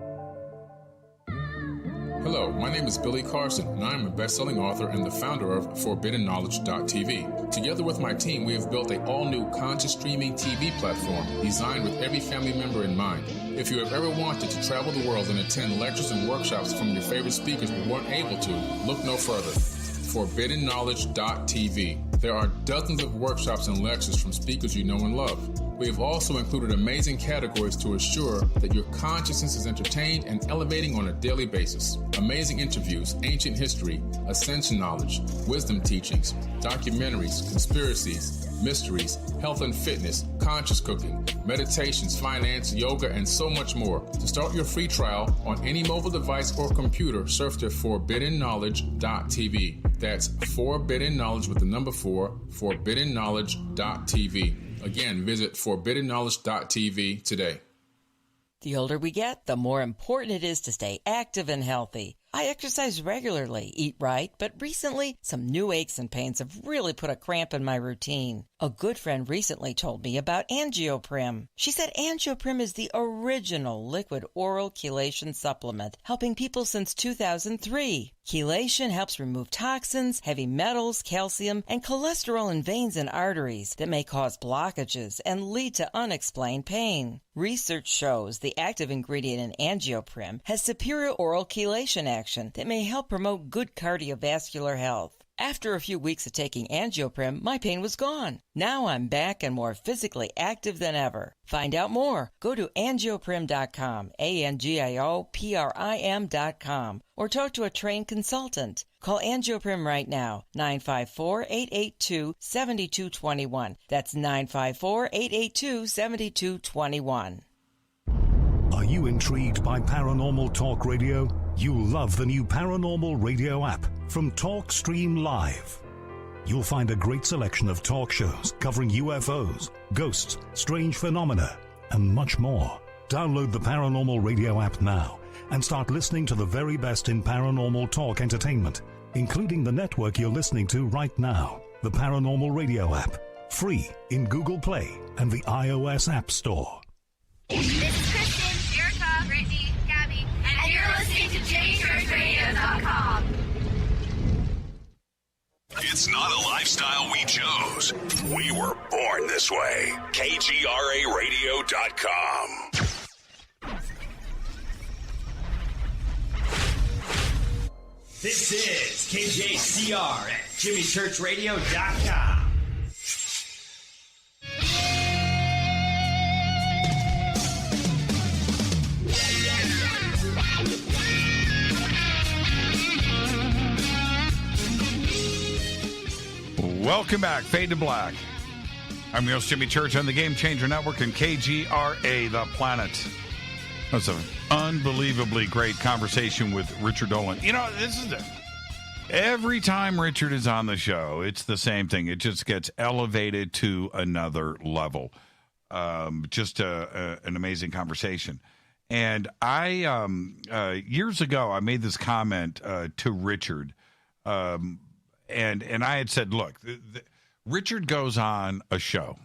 Hello, my name is Billy Carson, and I am a best-selling author and the founder of ForbiddenKnowledge.tv. Together with my team, we have built an all-new conscious streaming TV platform designed with every family member in mind. If you have ever wanted to travel the world and attend lectures and workshops from your favorite speakers but weren't able to, look no further. ForbiddenKnowledge.tv. There are dozens of workshops and lectures from speakers you know and love. We have also included amazing categories to assure that your consciousness is entertained and elevating on a daily basis. Amazing interviews, ancient history, ascension knowledge, wisdom teachings, documentaries, conspiracies, mysteries, health and fitness, conscious cooking, meditations, finance, yoga, and so much more. To start your free trial on any mobile device or computer, surf to ForbiddenKnowledge.tv. That's Forbidden Knowledge with the number 4, ForbiddenKnowledge.tv. Again, visit ForbiddenKnowledge.tv today. The older we get, the more important it is to stay active and healthy. I exercise regularly, eat right, but recently some new aches and pains have really put a cramp in my routine. A good friend recently told me about Angioprim. She said Angioprim is the original liquid oral chelation supplement, helping people since 2003. Chelation helps remove toxins, heavy metals, calcium, and cholesterol in veins and arteries that may cause blockages and lead to unexplained pain. Research shows the active ingredient in Angioprim has superior oral chelation action that may help promote good cardiovascular health. After a few weeks of taking Angioprim, my pain was gone. Now I'm back and more physically active than ever. Find out more. Go to angioprim.com, ANGIOPRIM.com, or talk to a trained consultant. Call Angioprim right now, 954-882-7221. That's 954-882-7221. Are you intrigued by Paranormal Talk Radio? You'll love the new Paranormal Radio app from TalkStream Live. You'll find a great selection of talk shows covering UFOs, ghosts, strange phenomena, and much more. Download the Paranormal Radio app now and start listening to the very best in paranormal talk entertainment, including the network you're listening to right now, the Paranormal Radio app, free in Google Play and the iOS App Store. This is Kristen, Erica, Brittany, Gabby, and you're listening to JChurchRadio.com. It's not a lifestyle we chose. We were born this way. KGRARadio.com. This is KJCR at JimmyChurchRadio.com. Welcome back, Fade to Black. I'm your host, Jimmy Church, on the Game Changer Network and KGRA, The Planet. That's an unbelievably great conversation with Richard Dolan. You know, this is it. Every time Richard is on the show, it's the same thing. It just gets elevated to another level. Just an amazing conversation. And I, years ago, I made this comment to Richard. And I had said, look, Richard goes on a show,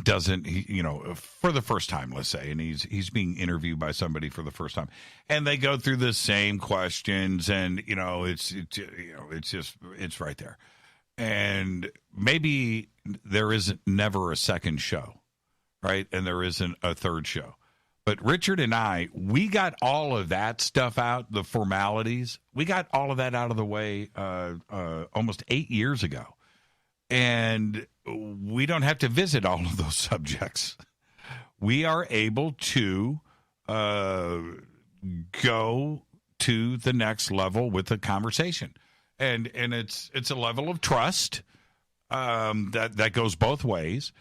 doesn't he, you know, for the first time, let's say, and he's being interviewed by somebody for the first time, and they go through the same questions, and you know, it's right there, and maybe there isn't never a second show, right, and there isn't a third show. But Richard and I, we got all of that stuff out, the formalities. We got all of that out of the way almost 8 years ago. And we don't have to visit all of those subjects. We are able to go to the next level with the conversation. And it's a level of trust that goes both ways.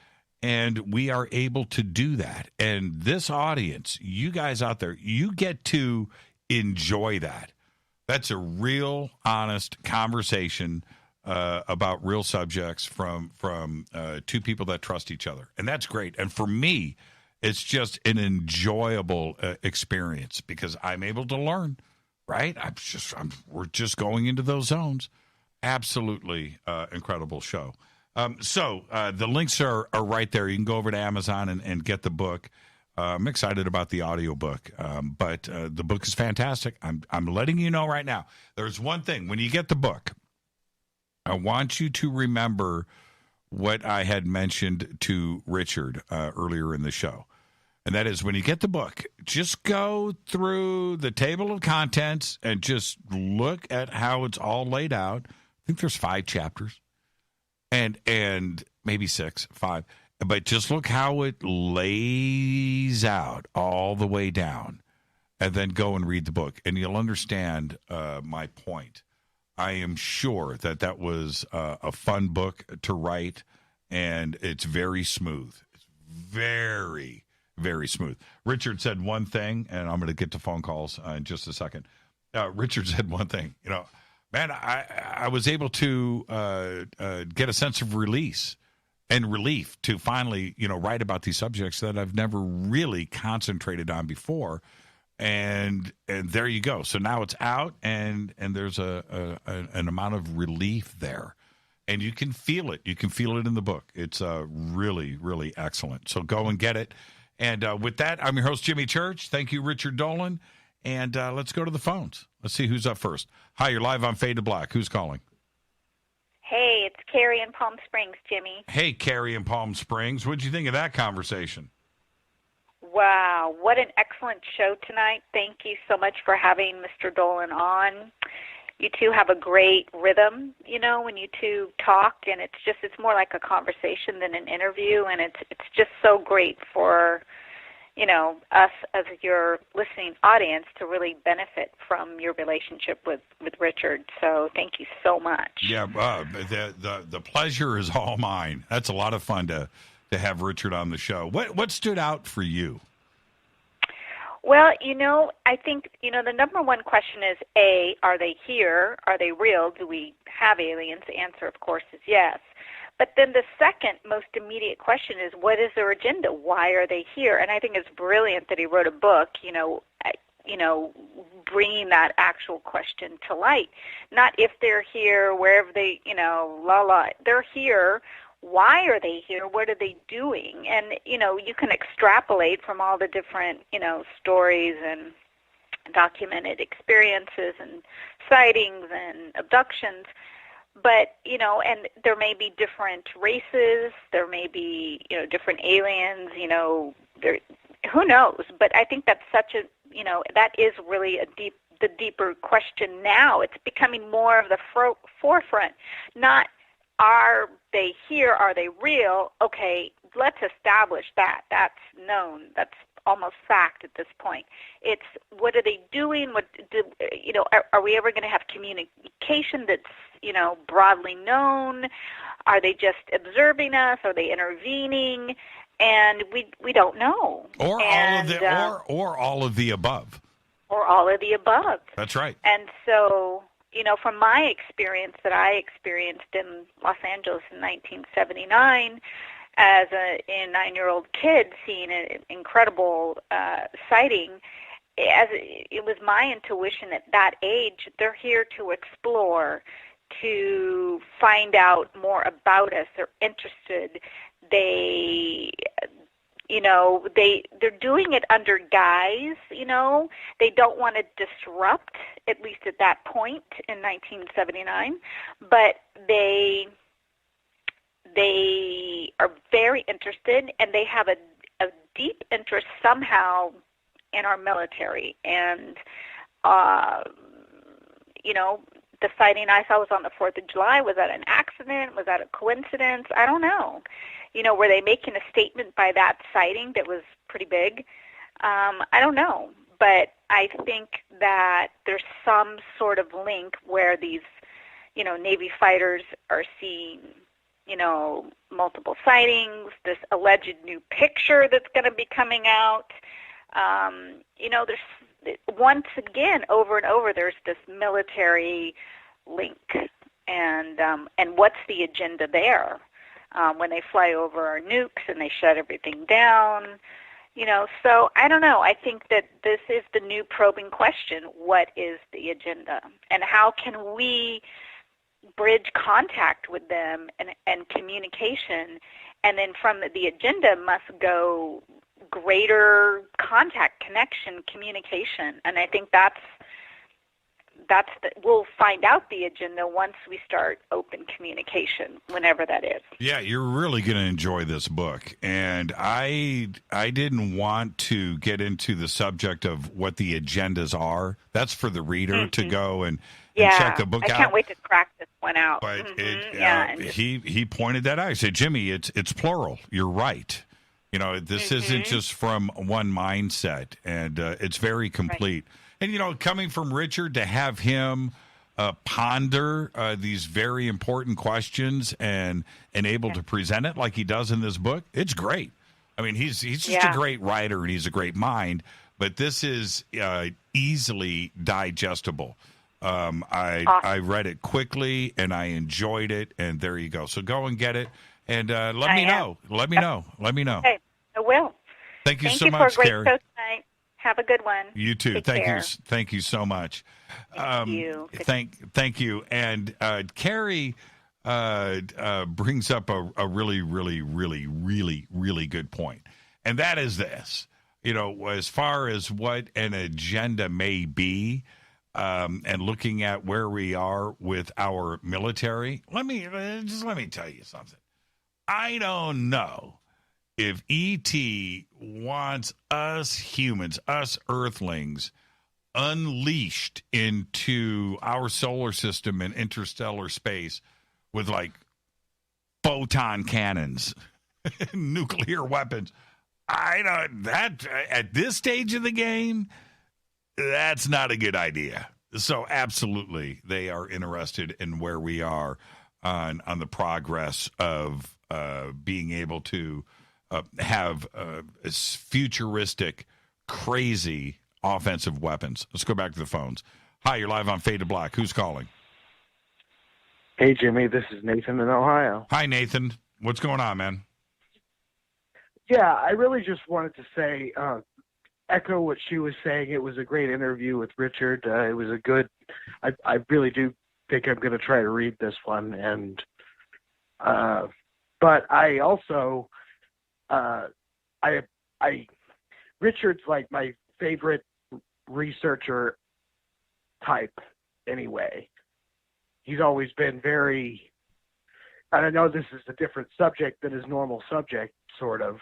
And we are able to do that. And this audience, you guys out there, you get to enjoy that. That's a real, honest conversation about real subjects from two people that trust each other. And that's great. And for me, It's just an enjoyable experience because I'm able to learn, right? We're just going into those zones. Absolutely incredible show. So the links are right there. You can go over to Amazon and get the book. I'm excited about the audiobook, but the book is fantastic. I'm letting you know right now. There's one thing. When you get the book, I want you to remember what I had mentioned to Richard earlier in the show. And that is when you get the book, just go through the table of contents and just look at how it's all laid out. I think there's 5 chapters and maybe 5. But just look how it lays out all the way down and then go and read the book. And you'll understand my point. I am sure that was a fun book to write, and it's very smooth. It's very, very smooth. Richard said one thing, and I'm going to get to phone calls in just a second. Richard said one thing. Man, I was able to get a sense of release and relief to finally, write about these subjects that I've never really concentrated on before. And there you go. So now it's out, and there's an amount of relief there. And you can feel it. You can feel it in the book. It's really, really excellent. So go and get it. And with that, I'm your host, Jimmy Church. Thank you, Richard Dolan. And let's go to the phones. Let's see who's up first. Hi, you're live on Fade to Black. Who's calling? Hey, it's Carrie in Palm Springs, Jimmy. Hey, Carrie in Palm Springs. What'd you think of that conversation? Wow, what an excellent show tonight. Thank you so much for having Mr. Dolan on. You two have a great rhythm, when you two talk, and it's more like a conversation than an interview, and it's just so great for, us as your listening audience to really benefit from your relationship with Richard. So thank you so much. Yeah, the pleasure is all mine. That's a lot of fun to have Richard on the show. What stood out for you? Well, I think, the number one question is, A, are they here? Are they real? Do we have aliens? The answer, of course, is yes. But then the second most immediate question is, what is their agenda? Why are they here? And I think it's brilliant that he wrote a book, bringing that actual question to light. Not if they're here, wherever they, they're here. Why are they here? What are they doing? And, you can extrapolate from all the different, stories and documented experiences and sightings and abductions. But, and there may be different races, there may be, different aliens, who knows? But I think that's such a, that is really the deeper question now. It's becoming more of the forefront, not are they here, are they real? Okay, let's establish that. That's known. That's almost fact at this point. It's what are they doing? Are we ever going to have communication that's, broadly known? Are they just observing us? Are they intervening? And we don't know. Or all of the above. Or all of the above. That's right. And so, from my experience that I experienced in Los Angeles in 1979, as a 9-year-old kid seeing an incredible sighting, it was my intuition at that age, they're here to explore, to find out more about us. They're interested. They're doing it under guise, They don't want to disrupt, at least at that point in 1979, but they are very interested, and they have a deep interest somehow in our military. And, the sighting I saw was on the 4th of July. Was that an accident? Was that a coincidence? I don't know. Were they making a statement by that sighting that was pretty big? I don't know. But I think that there's some sort of link where these, Navy fighters are seeing, multiple sightings, this alleged new picture that's going to be coming out. There's, once again, over and over, there's this military link. And what's the agenda there? When they fly over our nukes and they shut everything down, So I don't know. I think that this is the new probing question. What is the agenda? And how can we bridge contact with them and communication? And then from the agenda must go greater contact, connection, communication. And I think we'll find out the agenda once we start open communication, whenever that is. Yeah, you're really going to enjoy this book. And I didn't want to get into the subject of what the agendas are. That's for the reader to go and check the book out. I can't wait to crack this one out. But he pointed that out. I said, Jimmy, it's plural. You're right. This isn't just from one mindset, and it's very complete. Right. And, coming from Richard, to have him ponder these very important questions and able to present it like he does in this book, it's great. I mean, he's just a great writer, and he's a great mind, but this is easily digestible. I read it quickly, and I enjoyed it, and there you go. So go and get it, and let me know. Let me know. Okay, I will. Thank you so much, for a great Carrie. show tonight. Have a good one. You too. Take care. Thank you so much. Thank you. Thank you. And Carrie brings up a really, really, really, really, really good point. And that is this, as far as what an agenda may be, and looking at where we are with our military, let me tell you something. I don't know if E.T. wants us humans, us Earthlings, unleashed into our solar system and interstellar space with photon cannons, nuclear weapons. At this stage of the game, that's not a good idea. So absolutely, they are interested in where we are on the progress of being able to have futuristic, crazy offensive weapons. Let's go back to the phones. Hi, you're live on Fade to Black. Who's calling? Hey, Jimmy. This is Nathan in Ohio. Hi, Nathan. What's going on, man? Yeah, I really just wanted to say, echo what she was saying. It was a great interview with Richard. It was a good. I really do think I'm going to try to read this one, and but I also. Richard's like my favorite researcher type anyway. He's always been very, and I know this is a different subject than his normal subject, sort of.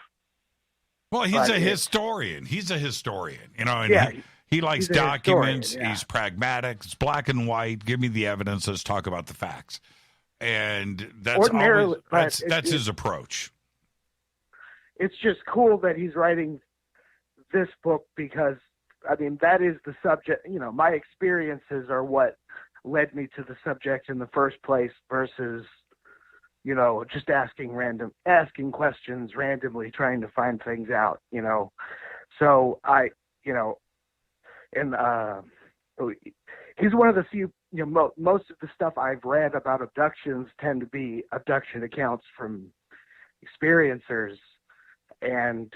Well, he's a historian. He's a historian, and he likes documents. He's pragmatic. It's black and white. Give me the evidence. Let's talk about the facts. And that's his approach. It's just cool that he's writing this book because, that is the subject. My experiences are what led me to the subject in the first place versus, just asking questions randomly, trying to find things out, So and he's one of the few, most of the stuff I've read about abductions tend to be abduction accounts from experiencers. And,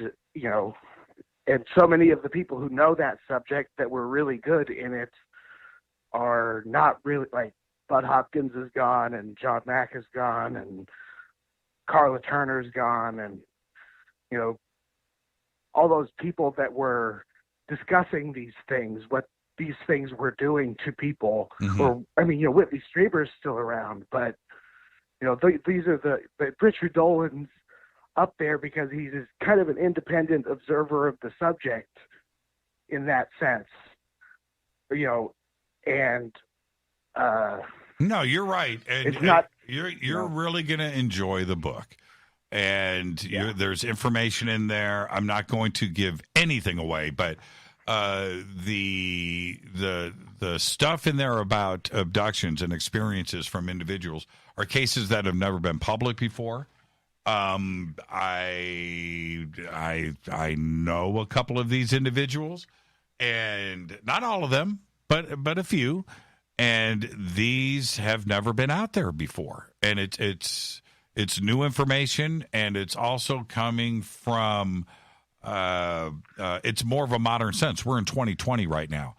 and so many of the people who know that subject that were really good in it are not really, like Bud Hopkins is gone and John Mack is gone and Carla Turner's gone. And, all those people that were discussing these things, what these things were doing to people, or, Whitley Strieber's still around, but, these are but Richard Dolan's up there because he's kind of an independent observer of the subject in that sense, and no, you're right, and it's not. You're really going to enjoy the book, and there's information in there. I'm not going to give anything away, but the stuff in there about abductions and experiences from individuals are cases that have never been public before. I know a couple of these individuals, and not all of them, but a few, and these have never been out there before, and it's new information, and it's also coming from it's more of a modern sense. We're in 2020 right now,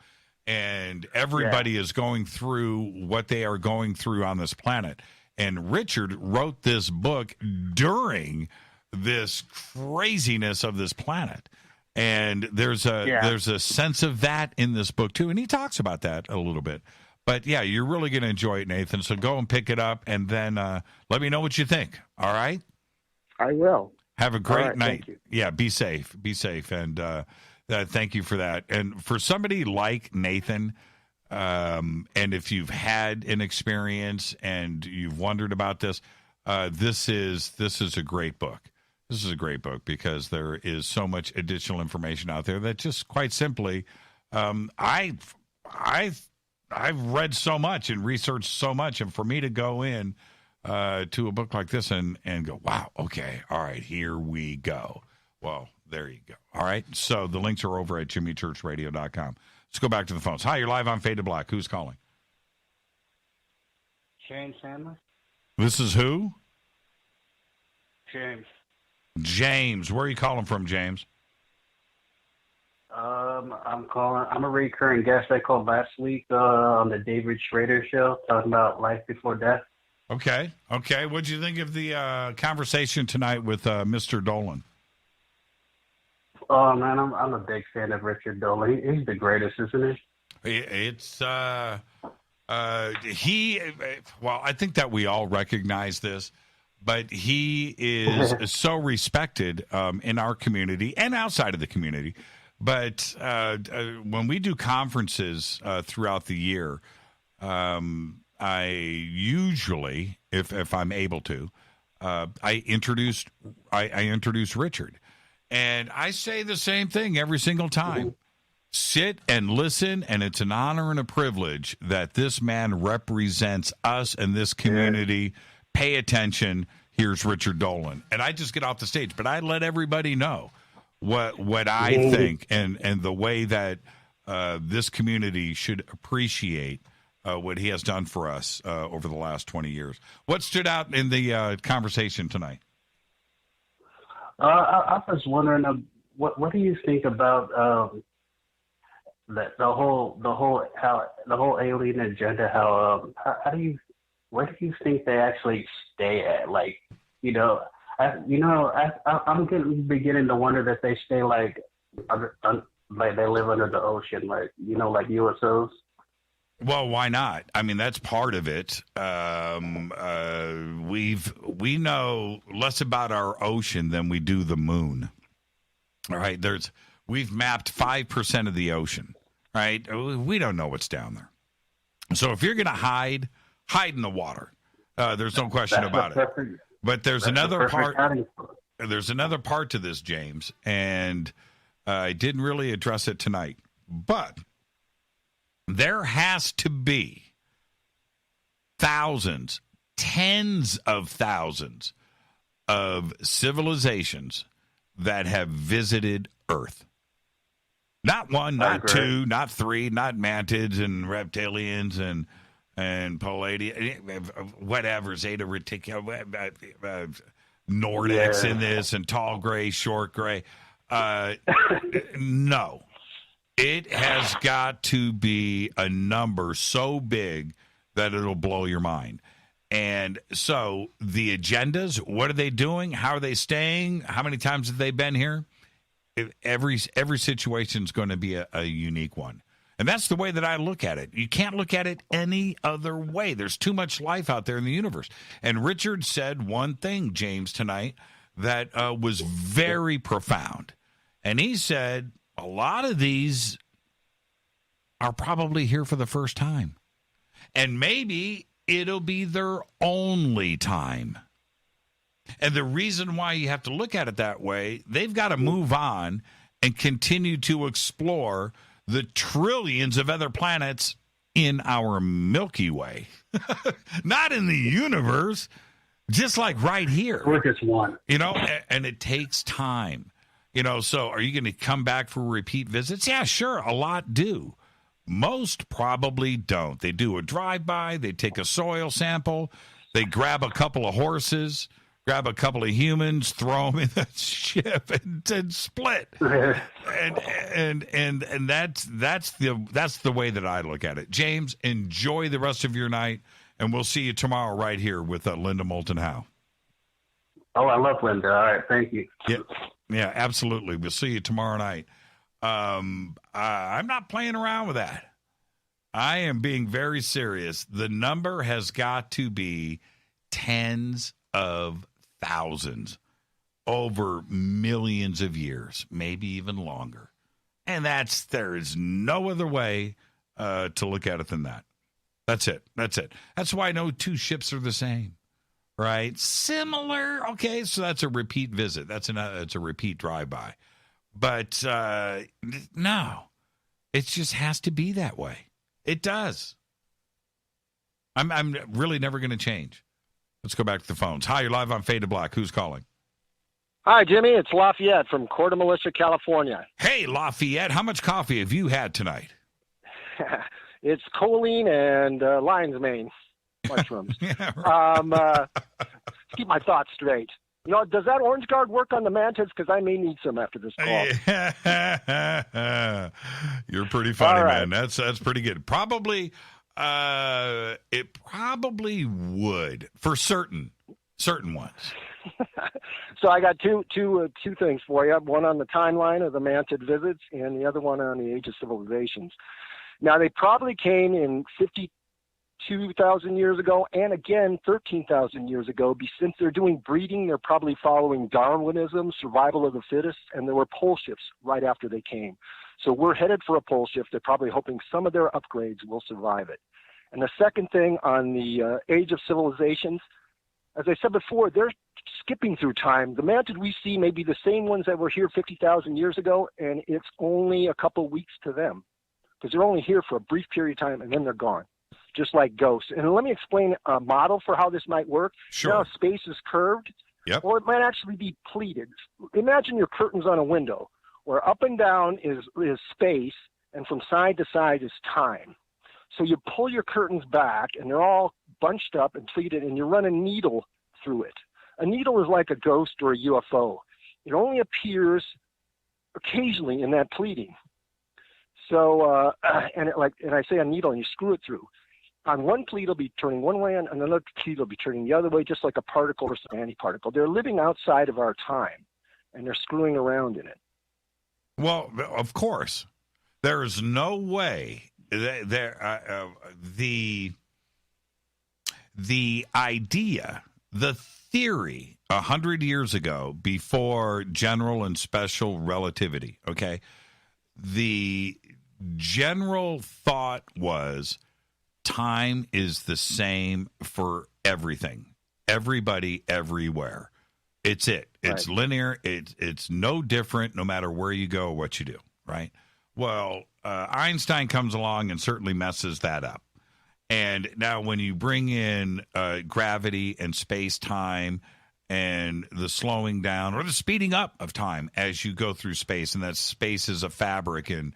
and everybody is going through what they are going through on this planet. And Richard wrote this book during this craziness of this planet. And there's a sense of that in this book, too. And he talks about that a little bit. But, yeah, you're really going to enjoy it, Nathan. So go and pick it up, and then let me know what you think. All right? I will. Have a great night. Thank you. Yeah, be safe. Be safe. And thank you for that. And for somebody like Nathan, and if you've had an experience and you've wondered about this, this is a great book. This is a great book because there is so much additional information out there that just quite simply, I've read so much and researched so much, and for me to go in to a book like this and go, wow, okay, all right, here we go. Well, there you go. All right, so the links are over at jimmychurchradio.com. Let's go back to the phones. Hi, you're live on Fade to Black. Who's calling? James Sandler. This is who? James. James. Where are you calling from, James? I'm calling. I'm a recurring guest. I called last week on the David Schrader show talking about life before death. Okay. What did you think of the conversation tonight with Mr. Dolan? Oh man, I'm a big fan of Richard Dolan. He's the greatest, isn't he? It's well, I think that we all recognize this, but he is so respected in our community and outside of the community. But when we do conferences throughout the year, I usually, if I'm able to, I introduce Richard, and I say the same thing every single time. Sit and listen, and it's an honor and a privilege that this man represents us and this community. Pay attention. Here's Richard Dolan. And I just get off the stage, but I let everybody know what I think and the way that this community should appreciate what he has done for us over the last 20 years. What stood out in the conversation tonight? I was wondering, what do you think about the whole alien agenda? Where do you think they actually stay at? Like, I'm beginning to wonder if they stay like they live under the ocean, like UFOs. Well, why not? I mean, that's part of it. We know less about our ocean than we do the moon. All right, we've mapped 5% of the ocean. Right, we don't know what's down there. So if you're going to hide in the water. There's no question about it. But there's another part. There's another part to this, James, and I didn't really address it tonight. But there has to be thousands, tens of thousands of civilizations that have visited Earth. Not one, not two, not three, not mantids and reptilians and Palladium, whatever, Zeta Reticuli, Nordics in this, and tall gray, short gray. No. It has got to be a number so big that it'll blow your mind. And so the agendas, what are they doing? How are they staying? How many times have they been here? Every situation is going to be a unique one. And that's the way that I look at it. You can't look at it any other way. There's too much life out there in the universe. And Richard said one thing, James, tonight that was very profound. And he said a lot of these are probably here for the first time. And maybe it'll be their only time. And the reason why you have to look at it that way, they've got to move on and continue to explore the trillions of other planets in our Milky Way. Not in the universe, just like right here. We're just one. And it takes time. So are you going to come back for repeat visits? Yeah, sure. A lot do. Most probably don't. They do a drive-by. They take a soil sample. They grab a couple of horses, grab a couple of humans, throw them in the ship, and split. and that's the way that I look at it. James, enjoy the rest of your night, and we'll see you tomorrow right here with Linda Moulton Howe. Oh, I love Linda. All right, thank you. Yeah, absolutely. We'll see you tomorrow night. I'm not playing around with that. I am being very serious. The number has got to be tens of thousands over millions of years, maybe even longer. And there is no other way to look at it than that. That's it. That's why no two ships are the same, right? Similar. Okay, so that's a repeat visit. It's a repeat drive-by. But no, it just has to be that way. It does. I'm really never going to change. Let's go back to the phones. Hi, you're live on Fade to Black. Who's calling? Hi, Jimmy. It's Lafayette from Corte Militia, California. Hey, Lafayette. How much coffee have you had tonight? It's choline and lion's mane mushrooms. Yeah, right. Keep my thoughts straight. You know, does that Orange Guard work on the mantids? Because I may need some after this call. You're pretty funny, right, man. That's pretty good. Probably, it probably would for certain ones. So I got two things for you. One on the timeline of the mantid visits, and the other one on the age of civilizations. Now, they probably came in 52,000 years ago, and again 13,000 years ago. Since they're doing breeding, they're probably following Darwinism, survival of the fittest, and there were pole shifts right after they came. So we're headed for a pole shift. They're probably hoping some of their upgrades will survive it. And the second thing on the age of civilizations, as I said before, they're skipping through time. The mantid we see may be the same ones that were here 50,000 years ago, and it's only a couple weeks to them because they're only here for a brief period of time, and then they're gone, just like ghosts. And let me explain a model for how this might work. Sure. Now space is curved, or it might actually be pleated. Imagine your curtains on a window, where up and down is space, and from side to side is time. So you pull your curtains back, and they're all bunched up and pleated, and you run a needle through it. A needle is like a ghost or a UFO. It only appears occasionally in that pleating. So, and I say a needle, and you screw it through. On one pleat, it'll be turning one way, and another pleat will be turning the other way, just like a particle or some antiparticle. They're living outside of our time, and they're screwing around in it. Well, of course, there is no way the idea, the theory 100 years ago, before general and special relativity, okay, the general thought was time is the same for everything, everybody, everywhere. It's it. It's linear. It's no different no matter where you go or what you do, right? Well, Einstein comes along and certainly messes that up. And now when you bring in gravity and space-time and the slowing down or the speeding up of time as you go through space, and that space is a fabric and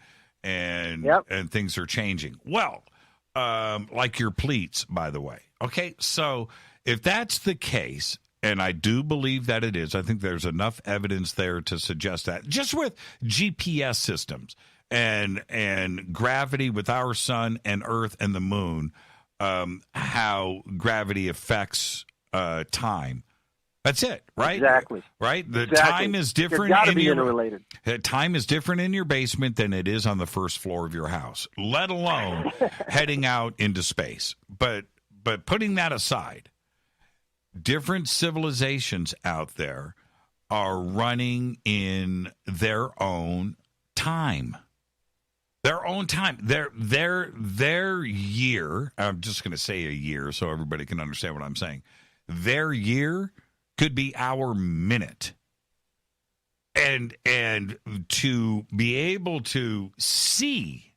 things are changing. Well, like your pleats, by the way. Okay, so if that's the case, and I do believe that it is, I think there's enough evidence there to suggest that. Just with GPS systems and gravity with our sun and Earth and the moon, how gravity affects time. That's it, right? Exactly. Right? The exactly. time is different. It's got to be interrelated. Time is different in your basement than it is on the first floor of your house, let alone heading out into space. But putting that aside, different civilizations out there are running in their own time. Their own time. Their year, I'm just going to say a year so everybody can understand what I'm saying. Their year could be our minute. And to be able to see,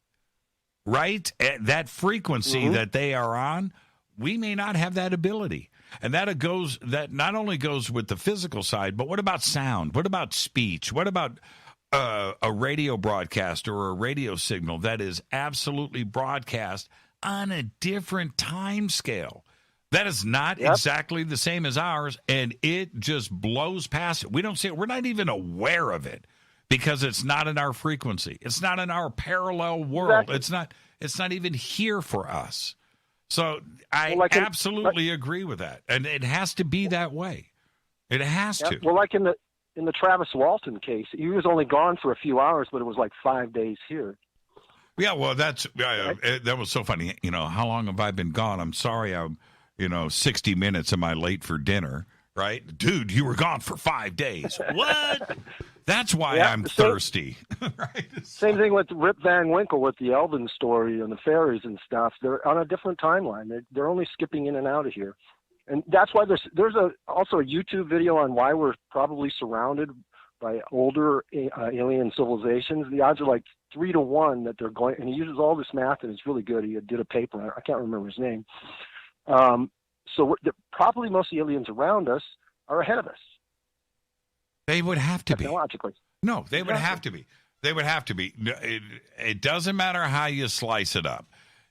right, at that frequency that they are on, we may not have that ability. And that not only goes with the physical side, but what about sound? What about speech? What about a radio broadcast or a radio signal that is absolutely broadcast on a different time scale? That is not exactly the same as ours, and it just blows past it. We don't see it. We're not even aware of it because it's not in our frequency. It's not in our parallel world. Exactly. It's not even here for us. So I absolutely agree with that, and it has to be that way. It has to. Well, like in the Travis Walton case, he was only gone for a few hours, but it was like 5 days here. Yeah, well, that was so funny. You know, how long have I been gone? I'm sorry, I'm 60 minutes. Am I late for dinner? Right? Dude, you were gone for 5 days. What? That's why I'm thirsty. Right? Same thing with Rip Van Winkle with the Elvin story and the fairies and stuff. They're on a different timeline. They're only skipping in and out of here. And that's why there's also a YouTube video on why we're probably surrounded by older alien civilizations. The odds are like 3 to 1 that they're going, and he uses all this math, and it's really good. He did a paper. I can't remember his name. So probably most of the aliens around us are ahead of us. They would have to be. Technologically. No, they would have to be. They would have to be. It doesn't matter how you slice it up.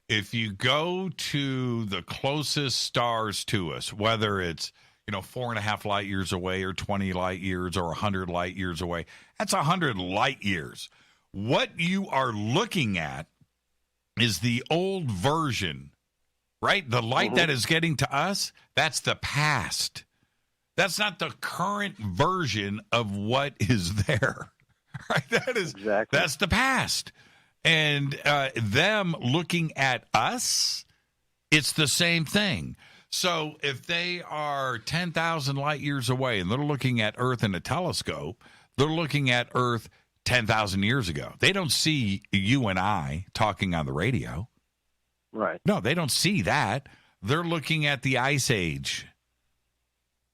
If you go to the closest stars to us, whether it's 4.5 light years away or 20 light years or 100 light years away, that's 100 light years. What you are looking at is the old version, right? The light that is getting to us, that's the past. That's not the current version of what is there. Right? That's the past. And them looking at us, it's the same thing. So if they are 10,000 light years away and they're looking at Earth in a telescope, they're looking at Earth 10,000 years ago. They don't see you and I talking on the radio. Right. No, they don't see that. They're looking at the Ice Age.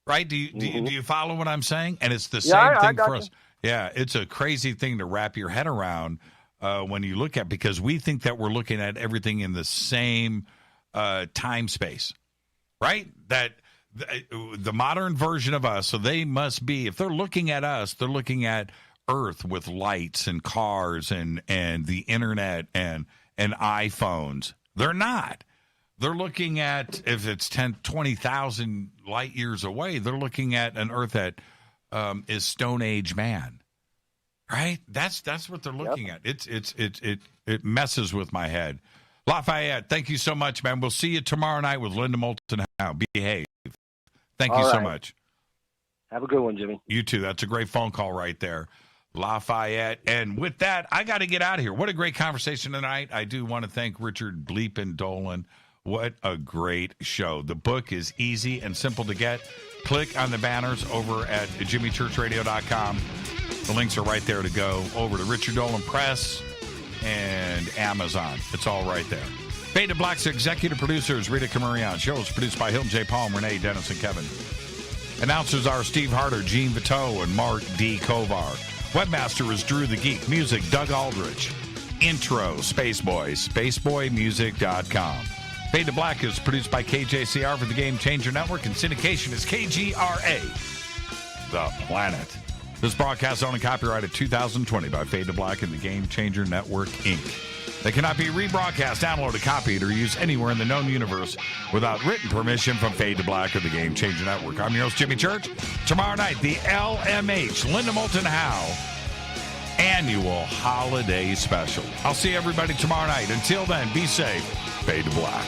Right? Do you follow what I'm saying? And it's the same thing for us. Yeah, it's a crazy thing to wrap your head around when you look at, because we think that we're looking at everything in the same time space. Right? That the modern version of us, so they must be, if they're looking at us, they're looking at Earth with lights and cars and the internet and iPhones. They're not. They're looking at, if it's 20,000 light years away, they're looking at an Earth that is Stone Age man. Right? That's what they're looking at. It messes with my head. Lafayette, thank you so much, man. We'll see you tomorrow night with Linda Moulton Howe. Behave. Thank you so much. Have a good one, Jimmy. You too. That's a great phone call right there. Lafayette. And with that, I got to get out of here. What a great conversation tonight. I do want to thank Richard Bleepin Dolan. What a great show. The book is easy and simple to get. Click on the banners over at jimmychurchradio.com. The links are right there to go over to Richard Dolan Press and Amazon. It's all right there. Fade to Black's executive producers, Rita Camarion. Show is produced by Hilton J. Palm, Renee, Dennis, and Kevin. Announcers are Steve Harder, Gene Viteau, and Mark D. Kovar. Webmaster is Drew the Geek. Music, Doug Aldrich. Intro, Spaceboy, spaceboymusic.com. Fade to Black is produced by KJCR for the Game Changer Network, and syndication is KGRA, The Planet. This broadcast is only copyrighted 2020 by Fade to Black and the Game Changer Network, Inc. They cannot be rebroadcast, downloaded, copied, or used anywhere in the known universe without written permission from Fade to Black or the Game Changer Network. I'm your host, Jimmy Church. Tomorrow night, the LMH, Linda Moulton Howe annual holiday special. I'll see everybody tomorrow night. Until then, be safe. Fade to Black.